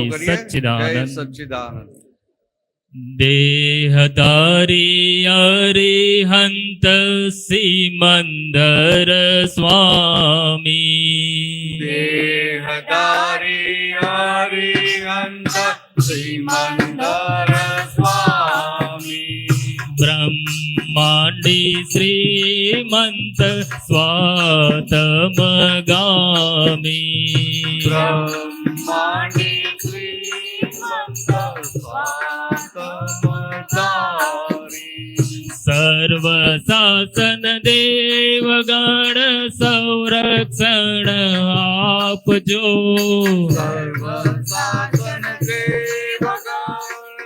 સચ્ચિદાનંદ. સચ્ચિદાનંદ. દેહધારી અરિહંત સિમંદર સ્વામી. દેહધારી અરિહંત સિમંદર સ્વામી. બ્રહ્માંડી શ્રીમંત સ્વાતમગામી. બ્રહ્માંડી શ્રીમંત સ્વાતમધારી. સર્વ શાસન દેવગણ સંરક્ષણ આપજો. સર્વ શાસન દેવગણ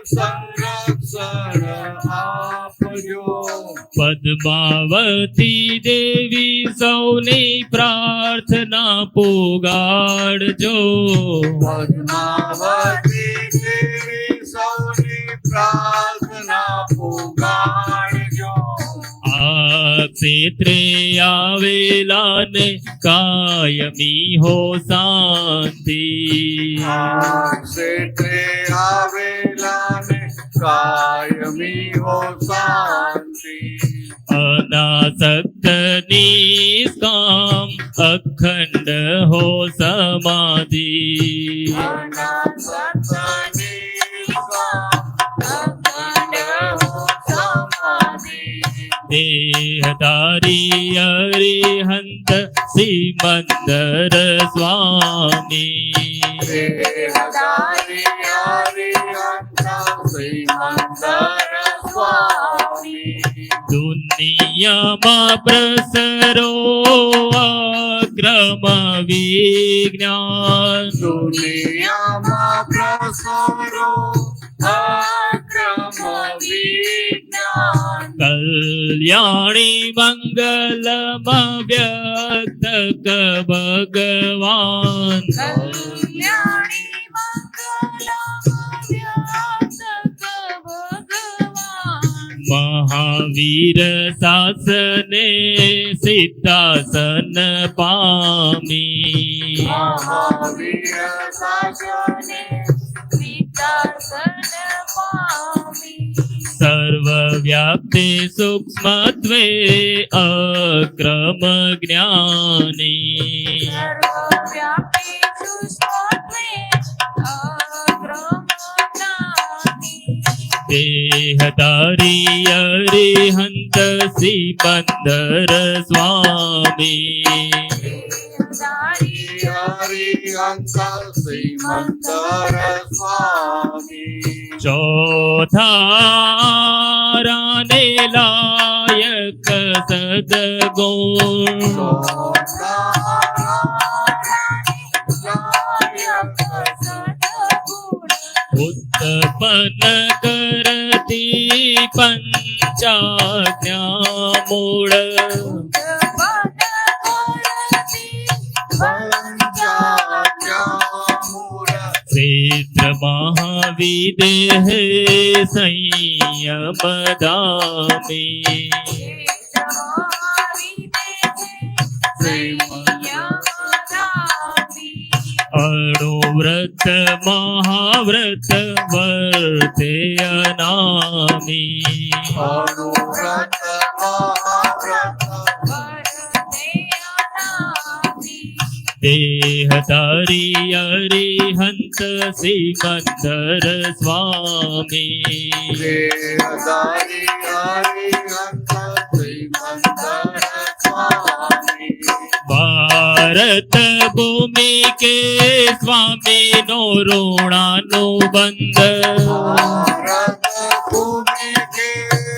સંરક્ષણ આપજો. પદ્માવતી દેવી સૌની પ્રાર્થના પુગાડજો. પદ્માવતી દેવી સૌની પ્રાર્થના પુગાડજો. આ ક્ષેત્રે આવેલાને કાયમી હો શાંતિ. આ ક્ષેત્રે આવેલાને કાયમી હો શાંતિ. અનાસક્ત નિષ્કામ અખંડ હો સમાધિ. અનાસક્ત નિષ્કામ અખંડ હો સમાધિ. દેહધારી અરિહંત સિમંદર સ્વામી. દેહધારી અરિહંત સિમંદર સ્વામી. દુનિયામાં પ્રસરો અક્રમ વિજ્ઞાન. દુનિયામાં પ્રસરો અક્રમ વિજ્ઞાન. કલ્યાણી મંગલમ વ્યક્ત ભગવાન. કલ્યાણી મહાવીર શાસને સિદ્ધાસન પામી. મહાવીર શાસને સિદ્ધાસન પામી. સર્વવ્યાપ્તે સૂક્ષ્મત્વે અક્રમ જ્ઞાની. સર્વવ્યાપી સુષ્મત્વે અક્રમ જ્ઞાની. દેહધારી અરિહંત સિમંદર સ્વામી. દેહધારી અરિહંત સિમંદર સ્વામી. ચોથારાને લાયક સદગુણ. ઉત્પન્ન કરતી પંચાજ્ઞા મૂળ. ક્ષેત્ર મહાવિદેહ સંયમ ધામી. અણુવ્રત મહાવ્રત વર્તે અનામી. અનુવ્રત મહાવ્રત વર્તે અનામી. દેહધારી અરિહંત સિમંદર સ્વામી. દેહધારી અરિહંત સિમંદર સ્વામી. ભારત ભૂમિ કે સ્વામી નો ઋણાનુબંધ. ભારત ભૂમિ કે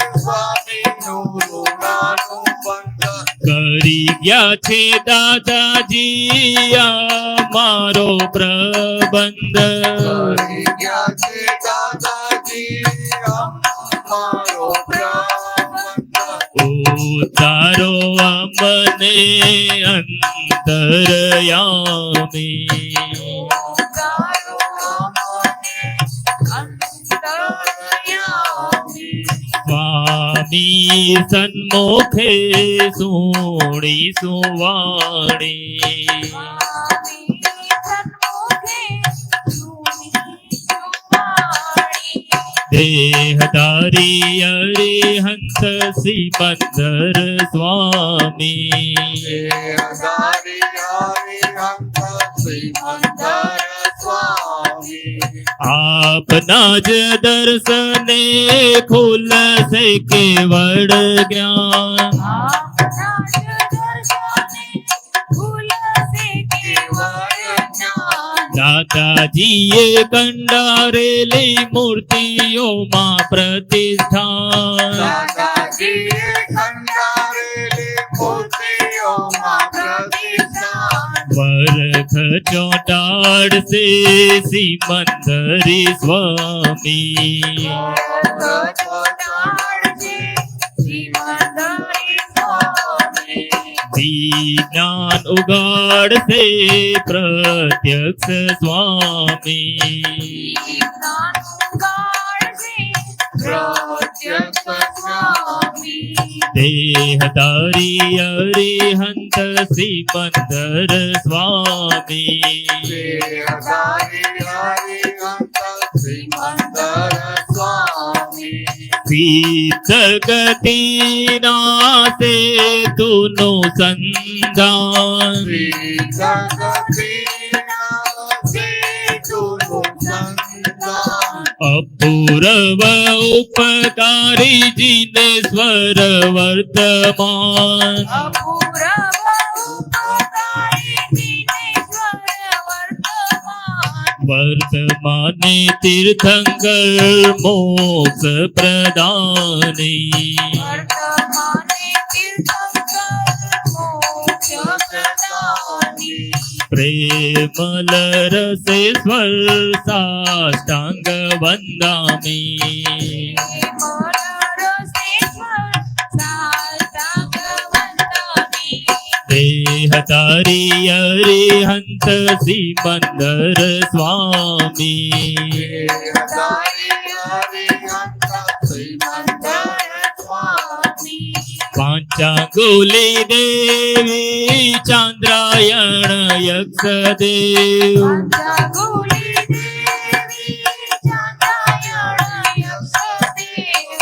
સ્વામી નું ઋણાનુબંધ. કરી ગયા છે દાદાજી અમારો પ્રબંધ. કરી ગયા છે દાદાજી અમારો પ્રબંધ. ઉતારો અમને અંતરયામી. ઉતારો અમને અંતરયામી. સ્વામી સન્મુખે સુણી સુવાણી. સ્વામી સન્મુખે સુણી દેહધારી અરિહંત સિમંદર સ્વામી દેહધારી હરિહંત સિમંદર સ્વામી આપના જ દર્શને ખુલશે કેવળ જ્ઞાન આપના જ દર્શને ખુલશે કેવળ જ્ઞાન દાદાજીએ કંડારેલી મૂર્તિઓમાં પ્રતિષ્ઠાન દાદાજીએ ખંડારેલી મૂર્તિઓમાં પ્રતિષ્ઠાન વરખ ચોટાડશે સિમંદરી સ્વામી વિજ્ઞાન ઉગાડશે પ્રત્યક્ષ સ્વામી દેહધારી અરિહંત સિમંદર સ્વામી સીત ગતિના સેતુનું સંધાન અપૂર્વ ઉપકારી જીનેશ્વર વર્તમાન વર્તમાને તીર્થંકર મોક્ષ પ્રદાની પ્રેમલ રસેશ્વર સાષ્ટાંગ વંદામી દેહધારી અરિહંત સિમંદર સ્વામી પાંચાંગુલી દેવી ચાંદ્રાયણ યક્ષદેવ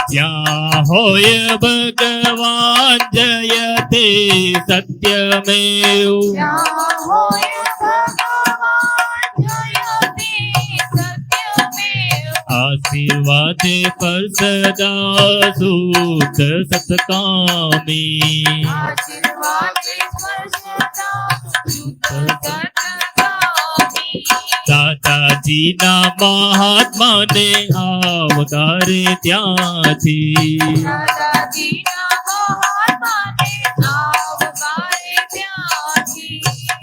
જ્યાં હોય ભગવાન જયતે સત્યમેવ આશીર્વાદે પર સદા સુખ સતકામી દાદાજીના મહાત્માને આવકારે ત્યાંથી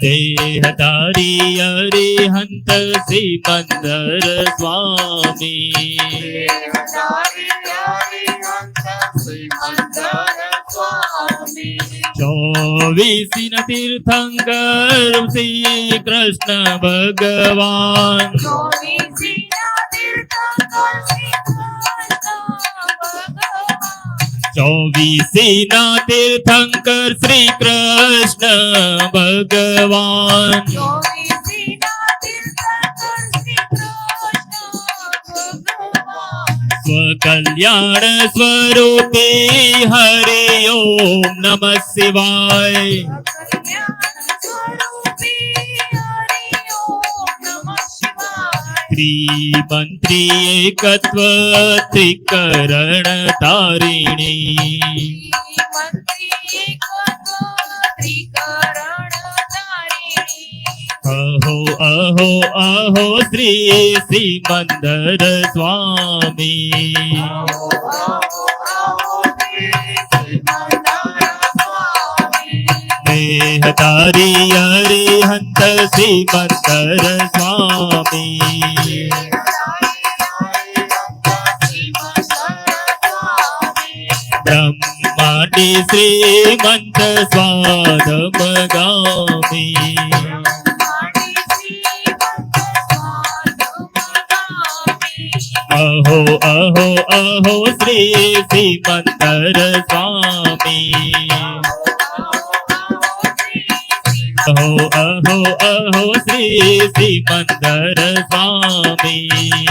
દેહધારી અરિહંત સિમંદર સ્વામી ચોવીસી તીર્થંકર શ્રી કૃષ્ણ ભગવાન ચોવીસી ના તીર્થંકર શ્રી કૃષ્ણ ભગવાન સ્વકલ્યાણ સ્વરૂપી હરિ ઓમ નમઃ શિવાય ત્રિમંત્રી એકત્વ ત્રિકરણ તારિણી અહો અહો અહો શ્રી સિમંદર સ્વામી દેહધારી અરિહંત સિમંદર સ્વામી બ્રહ્માંડી શ્રીમંત સ્વાદમગામી અહો અહો અહો શ્રી સિમંદર સ્વામી અહો અહો અહો શ્રી સિમંદર સ્વામી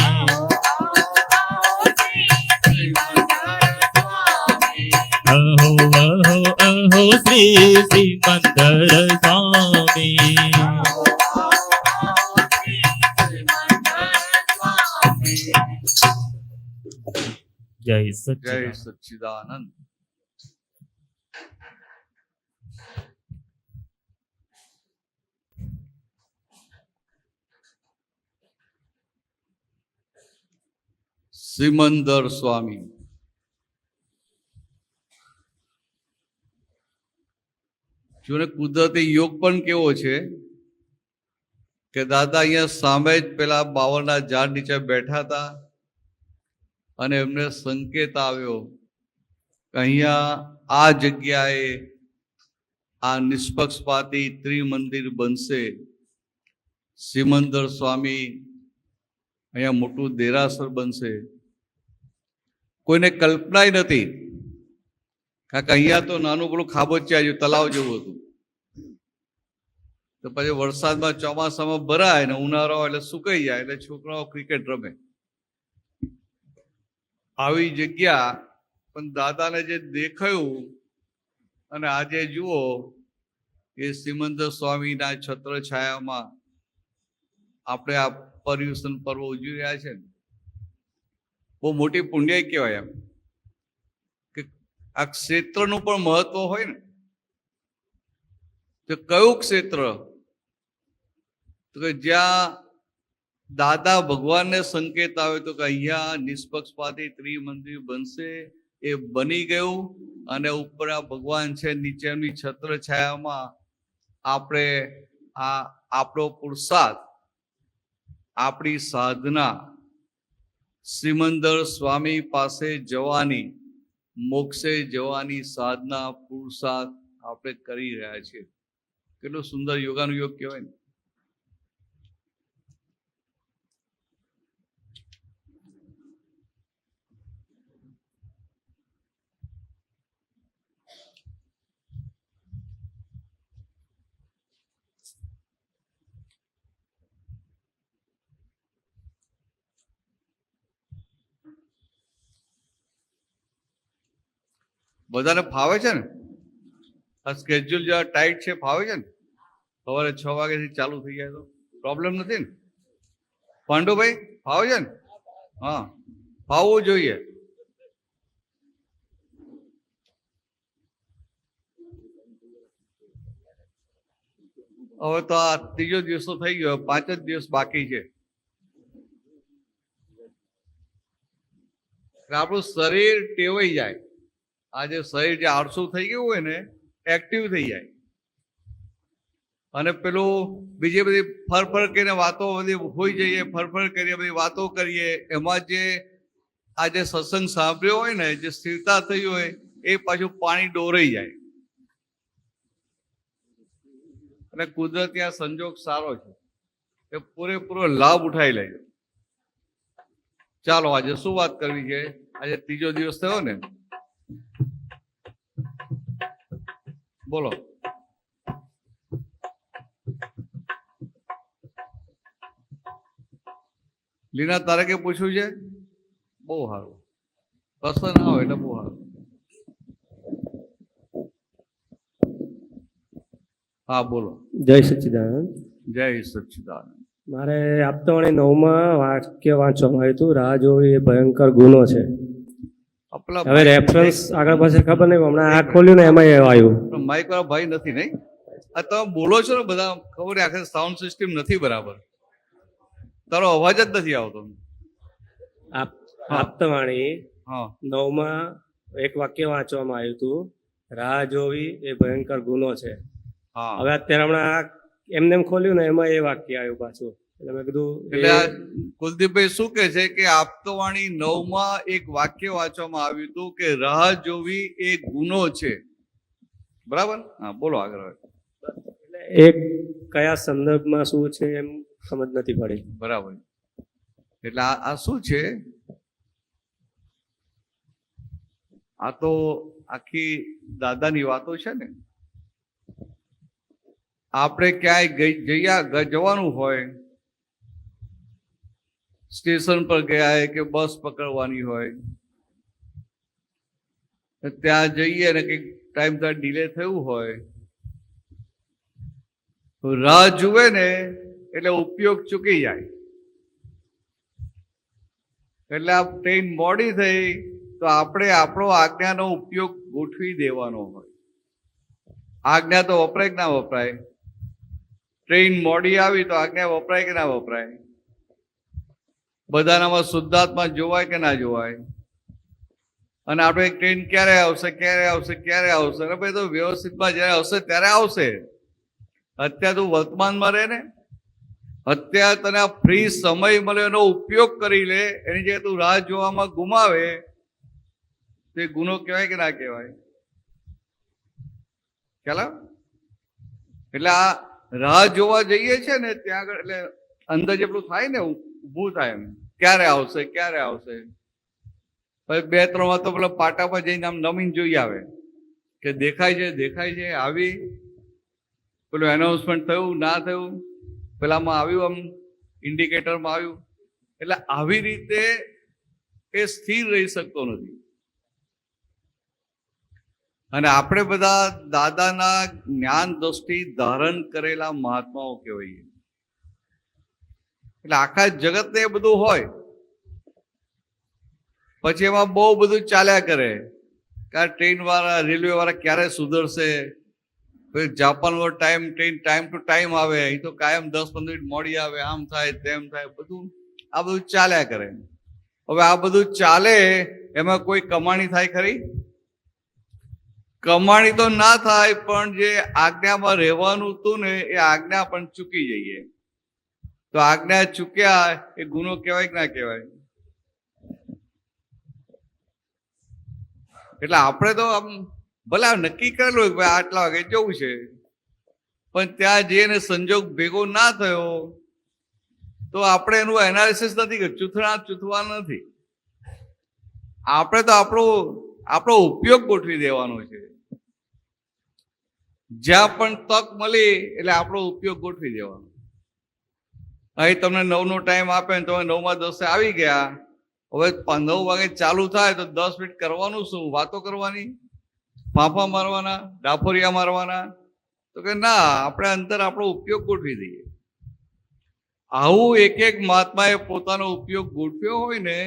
શ્રી સિમંદર સ્વામી આવો આવો શ્રી સિમંદર સ્વામી. જય જય સચ્ચિદાનંદ. સચ્ચિદાનંદ. સિમંદર સ્વામી જોને કુદરતી યોગ પણ કેવો છે કે દાદા અહીંયા સામે જ પેલા બાવળના ઝાડ નીચે બેઠા હતા અને એમને સંકેત આવ્યો કે અહીંયા આ જગ્યાએ આ નિષ્પક્ષપાતી ત્રિમંદિર બનશે. સિમંદર સ્વામી અહીંયા મોટું દેરાસર બનશે. કોઈને કલ્પનાય નથી, કારણ કે અહીંયા તો નાનું પેલું ખાબોચિયા જેવું તલાવ જેવું હતું. તો પછી વરસાદમાં ચોમાસામાં ભરાય ને ઉનાળો એટલે સુકાઈ જાય એટલે છોકરાઓ ક્રિકેટ રમે. આવી જગ્યા પણ દાદાને જે દેખાયું અને આજે જુઓ એ સિમંદર સ્વામીના છત્ર છાયામાં આપણે આ પર્યુષણ પર્વ ઉજવી રહ્યા છે ને, બહુ મોટી પુણ્ય કહેવાય. એમ કે આ ક્ષેત્રનું પણ મહત્વ હોય ને, તો કયું ક્ષેત્ર? તો કે જ્યાં દાદા ભગવાનને સંકેત આવે તો કે અહીંયા નિષ્પક્ષપાતી ત્રિમંદિર બનશે. એ બની ગયું અને ઉપર આ ભગવાન છે, નીચેની છત્ર છાયામાં આપણે આ આપણો પુરુષાર્થ, આપણી સાધના સિમંદર સ્વામી પાસે જવાની, મોક્ષે જવાની સાધના પુરુષાર્થ આપણે કરી રહ્યા છીએ. કેટલું સુંદર યોગાનુયોગ કહેવાય ને. બધાને ફાવે છે ને? આ સ્કેડ્યુલ જરા ટાઈટ છે, ફાવે છે ને? સવારે 6 વાગ્યાથી ચાલુ થઈ જાય તો પ્રોબ્લેમ નથી ને? પાંડુભાઈ ફાવે છે ને? હા, ફાવવું જોઈએ. હવે તો આ ત્રીજો દિવસ તો થઈ ગયો, 5 જ દિવસ બાકી છે. આપણું શરીર ટેવાઈ જાય. આજે શરીર જે આળસુ થઈ ગયું હોય ને, એક્ટિવ થઈ જાય. અને પેલું બીજી બધી ફરફર કરીને વાતો બધી હોઈ જઈએ, ફરફર કરીએ, બધી વાતો કરીએ, એમાં જે આજે સત્સંગ સાંભળ્યો હોય ને, જે સ્થિરતા થઈ હોય એ પાછું પાણી ડોરાઈ જાય. અને કુદરતી આ સંજોગ સારો છે, એ પૂરેપૂરો લાભ ઉઠાવી લેજો. ચાલો આજે શું વાત કરવી છે? આજે ત્રીજો દિવસ થયો ને, બોલો. લીના, તારે કે પૂછ્યું છે? બહુ સારું. પ્રશ્ન ના હોય એટલે બહુ સારું. હા બોલો. જય સચ્ચિદાનંદ. જય સચ્ચિદાનંદ. મારે આપતાવાણી 9માં વાક્ય વાંચવામાં આવ્યું હતું, રાહ જોવી એ ભયંકર ગુનો છે. હવે રેફરન્સ આગળ પાછળ ખબર નહીં, હમણાં આ ખોલ્યું ને એમાં આવ્યું. માઇક વાળા ભાઈ નથી નહીં? આ તમે બોલો છો ને બધા ખબર, આખે સાઉન્ડ સિસ્ટમ નથી બરાબર, તારો અવાજ જ નથી આવતો. આપતાવાણી હા 9માં એક વાક્ય વાંચવામાં આવ્યું હતું, રાહ જોવી એ ભયંકર ગુનો છે. હા. હવે અત્યારે હમણાં એમને એમ ખોલ્યું ને એમાં એ વાક્ય આવ્યું પાછું, એટલે મેં કીધું એટલે આ કુલદીપભાઈ શું કે છે કે આપતાવાણી 9માં એક વાક્ય વાંચવામાં આવ્યું હતું કે રાહ જોવી એ ગુનો છે. બરાબર? હા બોલો આગળ. એક કયા સંદર્ભમાં શું છે એમ સમજ નથી પડી. બરાબર. એટલે આ શું છે? આ તો આખી દાદાની વાતો છે ને. આપણે ક્યાંય જવાનું હોય, સ્ટેશન પર ગયા કે બસ પકડવાની હોય, ત્યાં જઈએ ને કંઈક ટાઈમ ત્યાં ડિલે થયું હોય તો રાહ જુએ ને એટલે ઉપયોગ ચૂકી જાય. એટલે આ ટ્રેન મોડી થઈ તો આપણે આપણો આજ્ઞાનો ઉપયોગ ગોઠવી દેવાનો હોય. આજ્ઞા તો વપરાય કે ના વપરાય? ટ્રેન મોડી આવી તો આજ્ઞા વપરાય કે ના વપરાય? બધાનામાં શુદ્ધાત્મા જોવાય કે ના જોવાય? અને આપણે ટ્રેન ક્યારે આવશે ક્યારે આવશે ક્યારે આવશે? અરે ભાઈ તો વ્યવસ્થિતમાં જયારે આવશે ત્યારે આવશે. અત્યારે તું વર્તમાનમાં રહે ને, અત્યારે તને આ ફ્રી સમય મળ્યો એનો ઉપયોગ કરી લે. એની જગ્યાએ તું રાહ જોવામાં ગુમાવે તે ગુનો કહેવાય કે ના કહેવાય? ખ્યાલ? એટલે આ રાહ જોવા જઈએ છે ને ત્યાં આગળ એટલે અંદર જેટલું થાય ને ઊભું થાય એમ, ક્યારે આવશે ક્યારે આવશે. પછી 2-3 વાર તો પેલા પાટા પર જઈને આમ નમીને જોઈ આવે કે દેખાય છે દેખાય છે. આવી પેલું એનાઉન્સમેન્ટ થયું ના થયું, પેલામાં આવ્યું આમ ઇન્ડિકેટરમાં આવ્યું. એટલે આવી રીતે એ સ્થિર રહી શકતો નથી. અને આપણે બધા દાદાના જ્ઞાન દ્રષ્ટિ ધારણ કરેલા મહાત્માઓ કહેવાય. એટલે આખા જગતને એ બધું હોય, પછી એમાં બહુ બધું ચાલ્યા કરે કે આ ટ્રેન વાળા રેલવે વાળા ક્યારે સુધરશે. જાપાનમાં ટ્રેન ટાઈમ ટુ ટાઈમ આવે, અહીં તો કાયમ 10-15 મિનિટ મોડી આવે, આમ થાય તેમ થાય, બધું આ બધું ચાલ્યા કરે. હવે આ બધું ચાલે એમાં કોઈ કમાણી થાય ખરી? કમાણી તો ના થાય, પણ જે આજ્ઞામાં રહેવાનું હતું ને એ આજ્ઞા પણ ચૂકી જઈએ તો આજ્ઞા ચૂક્યા એ ગુનો કહેવાય કે ના કહેવાય? એટલે આપણે તો આમ ભલે નક્કી કરેલું હોય કે ભાઈ આટલા વાગે જવું છે, પણ ત્યાં જઈને સંજોગ ભેગો ના થયો તો આપણે એનું એનાલિસિસ નથી કર્યું, ચૂથવા નથી. આપણે તો આપણો ઉપયોગ ગોઠવી દેવાનો છે. જ્યાં પણ તક મળી એટલે આપણો ઉપયોગ ગોઠવી દેવાનો. અહીં તમને 9નો ટાઈમ આપે ને તમે 9:10 આવી ગયા, હવે 9 વાગે ચાલુ થાય તો 10 મિનિટ કરવાનું શું? વાતો કરવાની, ફાંફા મારવાના, ડાફોરિયા મારવાના? તો કે ના, આપણે અંદર આપણો ઉપયોગ ગોઠવી દઈએ. આવું એક મહાત્માએ પોતાનો ઉપયોગ ગોઠવ્યો હોય ને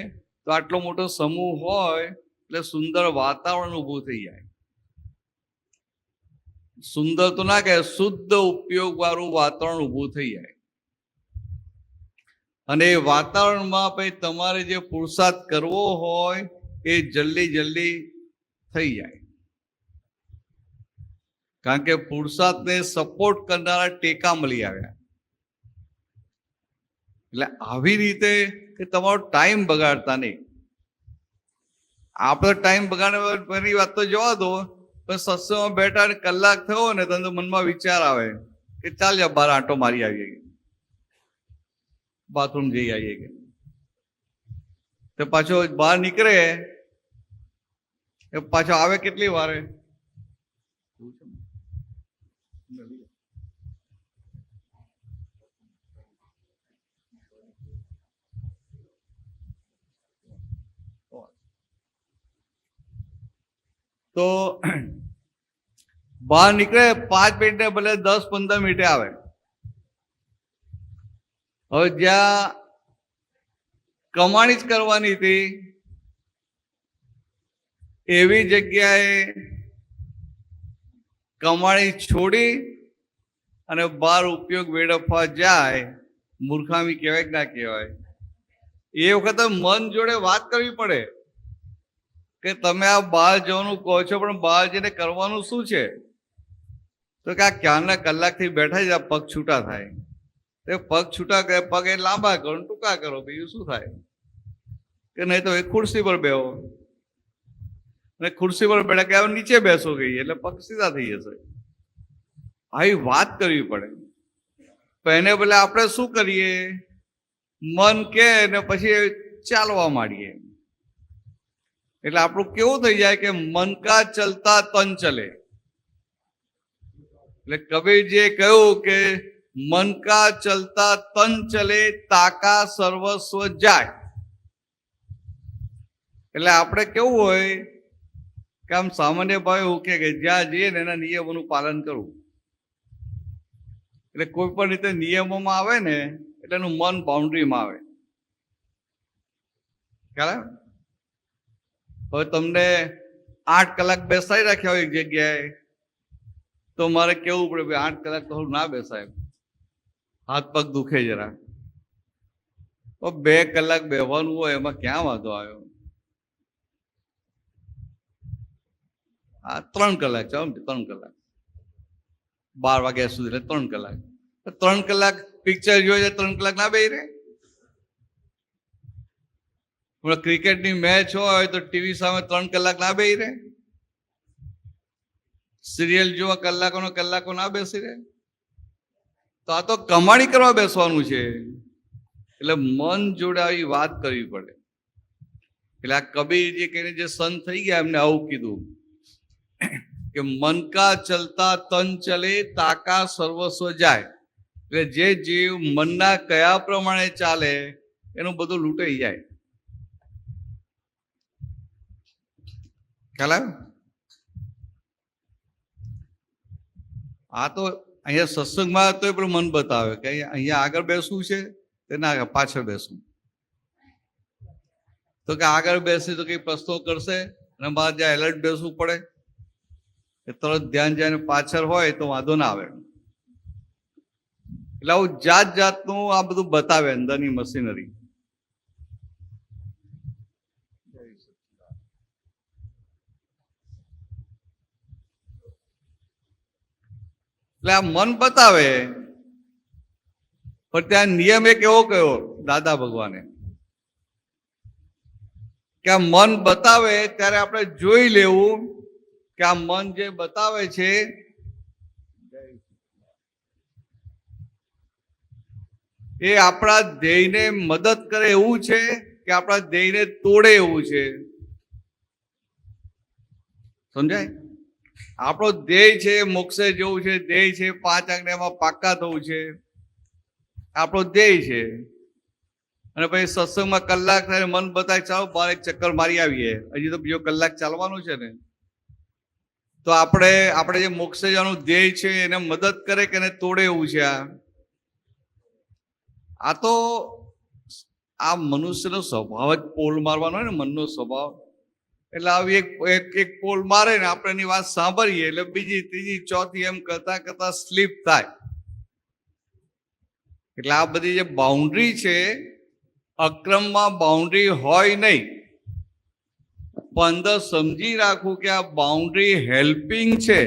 તો આટલો મોટો સમૂહ હોય એટલે સુંદર વાતાવરણ ઊભું થઈ જાય. સુંદર તો ના કહે, શુદ્ધ ઉપયોગ વાળું વાતાવરણ ઊભું થઈ જાય. અને એ વાતાવરણમાં પછી તમારે જે પુરુષાર્થ કરવો હોય એ જલ્દી થઈ જાય. કારણ કે પુરુષાર્થને સપોર્ટ કરનારા ટેકા મળી આવ્યા. એટલે આવી રીતે કે તમારો ટાઈમ બગાડતા નહીં. આપણે ટાઈમ બગાડવાની વાત તો જવા દો, પણ સત્સંગમાં બેઠા ને કલાક થયો ને તો મનમાં વિચાર આવે કે ચાલ જા બહાર આંટો મારી આવીએ, બાથરૂમ જઈ આવીએ કે. તો પાછો બહાર નીકળે પાછો આવે કેટલી વારે? તો બહાર નીકળે 5 મિનિટે ભલે 10-15 મિનિટે આવે. હવે જ્યાં કમાણી જ કરવાની હતી એવી જગ્યાએ કમાણી છોડી અને બહાર ઉપયોગ વેડફવા જાય, મૂર્ખામી કહેવાય કે ના કહેવાય? એ વખતે મન જોડે વાત કરવી પડે કે તમે આ બહાર જવાનું કહો છો, પણ બહાર જઈને કરવાનું શું છે? તો કે આ ક્યારના કલાકથી બેઠા જ આ પગ છૂટા થાય. એ પગ છૂટા કરે, પગ એ લાંબા કરો ટૂંકા કરો, બીજું શું થાય? કે નહીં તો એ ખુરશી પર બેહો, અને ખુરશી પર બેઠા કે નીચે બેસો ગઈ એટલે પગ સીધા થઈ જશે. આવી વાત કરવી પડે. તો એને બદલે આપણે શું કરીએ? મન કે ને પછી ચાલવા માંડીએ. એટલે આપણું કેવું થઈ જાય કે મન કા ચલતા તન ચલે. એટલે કબીરજીએ કહ્યું કે મન કા ચલતા તન ચલે, તાકા સર્વસ્વ જાય. એટલે આપણે કેવું હોય કે આમ સામાન્ય ભાવે એવું કે જ્યાં જઈએ ને એના નિયમોનું પાલન કરવું. એટલે કોઈ પણ રીતે નિયમોમાં આવે ને એટલે એનું મન બાઉન્ડ્રીમાં આવે. ખ્યાલ આવે? હવે તમને 8 કલાક બેસાડી રાખ્યા હોય એક જગ્યાએ તો મારે કેવું પડે ભાઈ 8 કલાક તો ના બેસાય, હાથ પગ દુખે જરા. 2 કલાક બેહવાનું હોય એમાં ક્યાં વાંધો આવ્યો? 3 કલાક, ચાલો 3 કલાક, 12 વાગ્યા સુધી એટલે 3 કલાક. 3 કલાક પિક્ચર જોઈએ 3 કલાક ના બેહી રહે? ક્રિકેટની મેચ હોય તો ટીવી સામે 3 કલાક ના બેહી રહે? સિરિયલ જોવા કલાકો ના બેસી રહે? તો આ તો કમાણી કરવા બેસવાનું છે. એટલે મન જોડે આવી વાત કરવી પડે. એટલે આ કબીરજી કહીને જે સંત થઈ ગયા એમને આવું કીધું કે મન કા ચલતા તન ચલે તાકા સર્વસ્વ જાય. એટલે જે જીવ મનના કયા પ્રમાણે ચાલે એનું બધું લૂંટાઈ જાય. ખ્યાલ આવ્યો? આ તો અહીંયા સત્સંગમાં તો પણ મન બતાવે કે અહીંયા આગળ બેસવું છે તેના પાછળ બેસવું. તો કે આગળ બેસી તો કઈ પ્રશ્નો કરશે અને બહાર જ્યાં એલર્ટ બેસવું પડે એ તરત ધ્યાન જાય પાછળ હોય તો વાંધો ના આવે. એટલે આવું જાત જાતનું આ બધું બતાવે અંદરની મશીનરી. એટલે આ મન બતાવે પણ ત્યાં નિયમ એક એવો કયો દાદા ભગવાને કે આ મન બતાવે ત્યારે આપણે જોઈ લેવું કે આ મન જે બતાવે છે એ આપણા ધ્યેયને મદદ કરે એવું છે કે આપણા ધ્યેયને તોડે એવું છે. સમજાય? આપણો ધ્યેય છે મોક્ષે જવું છે, ધ્યેય છે 5 આજ્ઞામાં પાક્કા થવું છે, આપણો ધ્યેય છે. અને પછી સત્સંગમાં કલાક થાય મન બતાવે ચાલો બહાર એક ચક્કર મારી આવીએ, હજી તો બીજો કલાક ચાલવાનું છે ને. તો આપણે જે મોક્ષે જવાનું ધ્યેય છે એને મદદ કરે કે એને તોડે એવું છે. આ તો આ મનુષ્યનો સ્વભાવ જ પોલ મારવાનો હોય ને, મનનો સ્વભાવ. એટલે આવી એક પોલ મારે ને આપણે એની વાત સાંભળીએ એટલે બીજી ત્રીજી ચોથી એમ કરતા કરતા સ્લીપ થાય. એટલે આ બધી જે બાઉન્ડ્રી છે અક્રમમાં બાઉન્ડ્રી હોય નહીં, પણ અંદર સમજી રાખવું કે આ બાઉન્ડ્રી હેલ્પિંગ છે.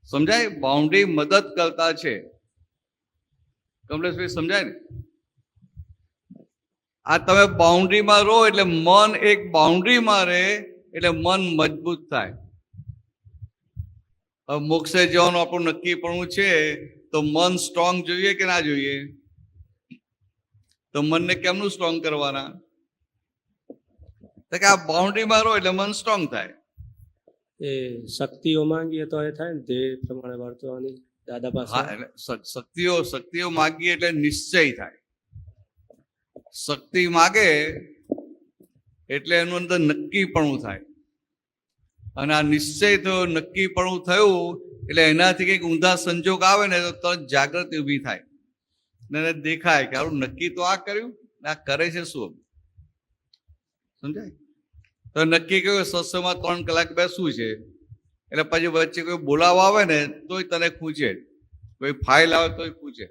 સમજાય? બાઉન્ડ્રી મદદ કરતા છે. કમલેશભાઈ સમજાય ને? આ તમે બાઉન્ડ્રીમાં રહો એટલે મન એક બાઉન્ડ્રીમાં રહે એટલે મન મજબૂત થાય. હવે મોક્ષે જવાનું આપણું નક્કી પણ છે તો મન સ્ટ્રોંગ જોઈએ કે ના જોઈએ? તો મનને કેમનું સ્ટ્રોંગ કરવાના? તો કે આ બાઉન્ડ્રીમાં રહો એટલે મન સ્ટ્રોંગ થાય. એ શક્તિઓ માંગીએ તો એ થાય ને તે પ્રમાણે વર્તવાની દાદા પાસે. હા, એટલે શક્તિઓ માગીએ એટલે નિશ્ચય થાય. શક્તિ માગે એટલે એનું અંદર નક્કીપણું થાય. અને આ નિશ્ચય થયો, નક્કીપણું થયું એટલે એનાથી કંઈક ઊંધા સંજોગ આવે ને તો તરત જાગૃતિ ઊભી થાય ને એને દેખાય કે આવું નક્કી તો આ કર્યું ને આ કરે છે શું. સમજાય? તો નક્કી કર્યું સત્સંગમાં 3 કલાક બેસવું છે એટલે પછી વચ્ચે કોઈ બોલાવા આવે ને તોય તને પૂછે, કોઈ ફાઇલ આવે તોય પૂછે.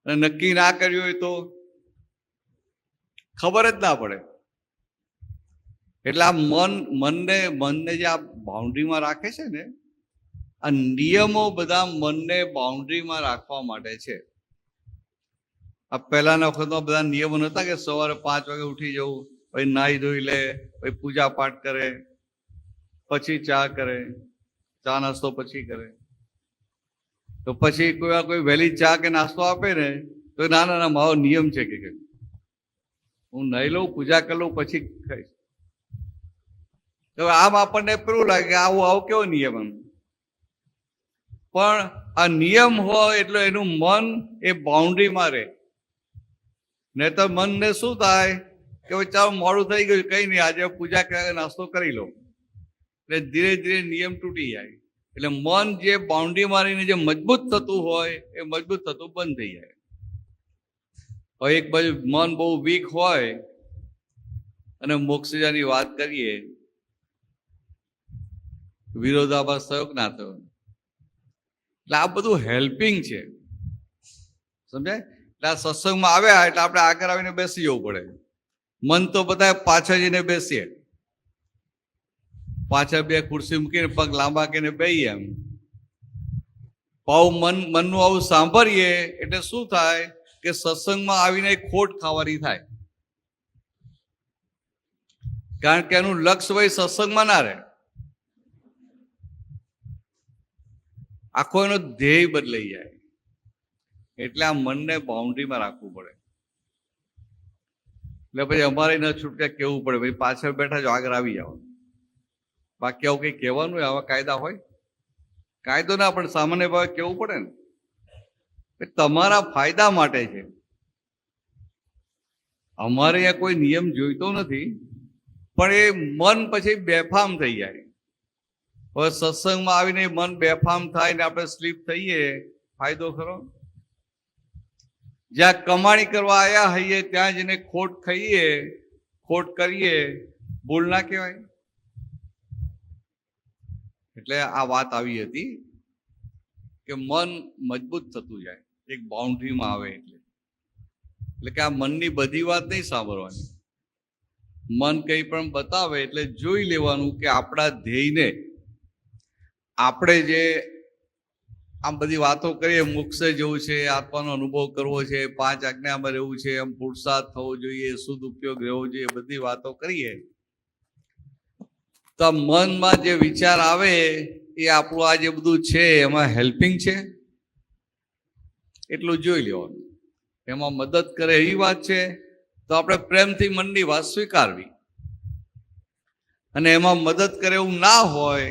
અને નક્કી ના કર્યું હોય તો ખબર જ ના પડે. એટલે આ મનને જે આ બાઉન્ડ્રીમાં રાખે છે ને, આ નિયમો બધા મનને બાઉન્ડ્રીમાં રાખવા માટે છે. આ પહેલાના વખતમાં બધા નિયમો નહોતા કે સવારે 5 વાગે ઉઠી જવું, પછી નાહી ધોઈ લે, પછી પૂજા પાઠ કરે, પછી ચા કરે, ચા નાસ્તો પછી કરે. તો પછી કોઈ વહેલી ચા કે નાસ્તો આપે ને તો ના મારો નિયમ છે કે હું નહીં લઉં, પૂજા કરી લઉં પછી ખાઈશ. તો આમ આપણને પેલું લાગે કે આવો કેવો નિયમ એમ. પણ આ નિયમ હોય એટલે એનું મન એ બાઉન્ડ્રીમાં રહે. નહીં તો મનને શું થાય કે ભાઈ ચાલો મોડું થઈ ગયું, કઈ નહીં, આજે પૂજા કર્યા નાસ્તો કરી લો. એટલે ધીરે ધીરે નિયમ તૂટી જાય. એટલે મન જે બાઉન્ડ્રી મારીને જે મજબૂત થતું હોય એ મજબૂત થતું બંધ થઈ જાય. હવે એક બાજુ મન બહુ વીક હોય અને મોક્ષજાની વાત કરીએ, વિરોધાભાસ થયો કે ના થયો? એટલે આ બધું હેલ્પિંગ છે, સમજાય? એટલે આ સત્સંગમાં આવ્યા એટલે આપણે આગળ આવીને બેસી જવું પડે. મન તો બધા પાછળ જઈને બેસીએ, પાછળ બે ખુરશી મૂકીને પગ લાંબા કરીને બેહીએ એમ. મનનું આવું સાંભળીએ એટલે શું થાય કે સત્સંગમાં આવીને ખોટ ખાવાની થાય. કારણ કે એનું લક્ષ્ય ભાઈ સત્સંગમાં ના રહે, આખો એનો ધ્યેય બદલાઈ જાય. એટલે આ મનને બાઉન્ડ્રીમાં રાખવું પડે. એટલે પછી અમારે ન છૂટકે કેવું પડે, ભાઈ પાછળ બેઠા જો આગળ આવી જાઓ. બાકી આવું કઈ કહેવાનું આવા કાયદા હોય? કાયદો ના પણ સામાન્ય ભાવે કેવું પડે ને, તમારા ફાયદા માટે છે. અમારે અહીંયા કોઈ નિયમ જોઈતો નથી, પણ એ મન પછી બેફામ થઈ જાય. હવે સત્સંગમાં આવીને મન બેફામ થાય ને આપણે સ્લીપ થઈએ, ફાયદો ખરો? જ્યાં કમાણી કરવા આવ્યા હોઈએ ત્યાં જઈને ખોટ ખાઈએ, ખોટ કરીએ, ભૂલ ના કહેવાય? એટલે આ વાત આવી હતી કે મન મજબૂત થતું જાય એક બાઉન્ડ્રીમાં આવે. એટલે કે આ મનની બધી વાત નહીં સાંભળવાની. મન કંઈ પણ બતાવે એટલે જોઈ લેવાનું કે આપણા ધ્યેયને, આપણે જે આમ બધી વાતો કરીએ, મોક્ષે જવું છે, આત્માનો અનુભવ કરવો છે, 5 આજ્ઞામાં રહેવું છે, એમ પુરુષાર્થ થવો જોઈએ, શુદ્ધ ઉપયોગ રહેવો જોઈએ, બધી વાતો કરીએ તો મનમાં જે વિચાર આવે એ આપણું આ જે બધું છે એમાં હેલ્પિંગ છે એટલું જોઈ લેવાનું. એમાં મદદ કરે એવી વાત છે તો આપણે પ્રેમથી મનની વાત સ્વીકારવી. અને એમાં મદદ કરે એવું ના હોય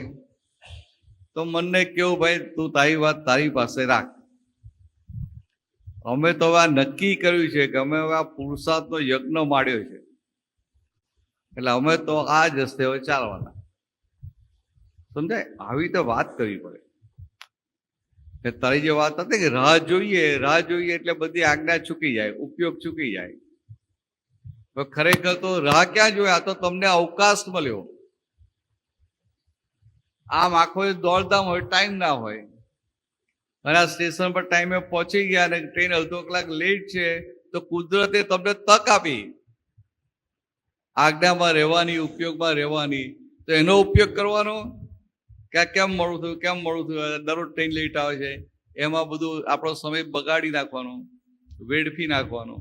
તો મનને કેવું, ભાઈ તું તારી વાત તારી પાસે રાખ. અમે તો હવે આ નક્કી કર્યું છે કે અમે હવે આ પુરુષાર્થનો યજ્ઞ માંડ્યો છે, એટલે અમે તો આ જ હસ્તે હવે ચાલવાના. સમજાય? આવી તો વાત કરવી પડે. તારી જે વાત હતી કે રાહ જોઈએ એટલે બધી આજ્ઞા ચૂકી જાય, ઉપયોગ ચૂકી જાય. ખરેખર તો રાહ ક્યાં જોઈએ? આ તો તમને અવકાશ મળ્યો. આમ આખો દોડધામ હોય, ટાઈમ ના હોય, અને આ સ્ટેશન પર ટાઈમે પહોંચી ગયા અને ટ્રેન અડધો કલાક લેટ છે તો કુદરતે તમને તક આપી આજ્ઞામાં રહેવાની, ઉપયોગમાં રહેવાની, તો એનો ઉપયોગ કરવાનો. કેમ મોડું થયું, દરરોજ ટ્રેન લેટ આવે છે, એમાં બધું આપણો સમય બગાડી નાખવાનો, વેડફી નાખવાનો.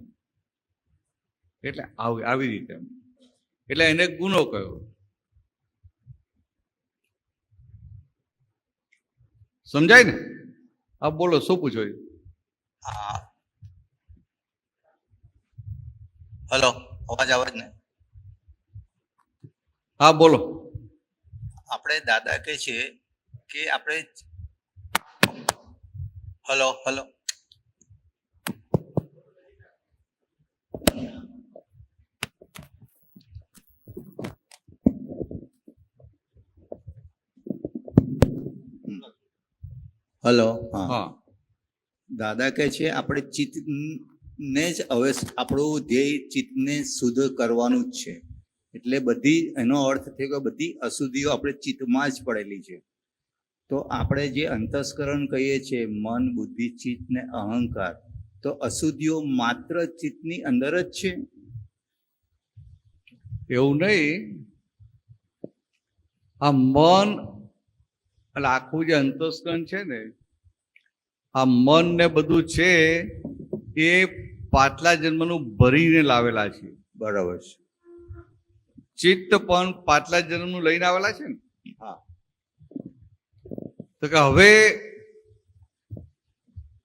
એટલે આવી રીતે, એટલે એને ગુનો કયો. સમજાય ને? હા બોલો, શું પૂછો? હલો, અવાજ આવે ને? હા બોલો. આપણે દાદા કહે છે કે આપણે હલો હા, દાદા કહે છે આપણે ચિત્તને જ હવે આપણું ધ્યેય ચિત્તને શુદ્ધ કરવાનું જ છે. એટલે બધી, એનો અર્થ થયો કે બધી અશુદ્ધિઓ આપણે ચિત્તમાં જ પડેલી છે. તો આપણે જે અંતસ્કરણ કહીએ છીએ, મન, બુદ્ધિ, ચિત્ત ને અહંકાર, તો અશુદ્ધિઓ માત્ર ચિત્તની અંદર જ છે? એવું નહીં. આ મન એટલે આખું જે અંતસ્કરણ છે ને, આ મન ને બધું છે એ પાછલા જન્મનું ભરીને લાવેલા છે. બરાબર છે. ચિત્ત પણ પાછલા જન્મનું લઈને આવેલા છે ને. હા. તો કે હવે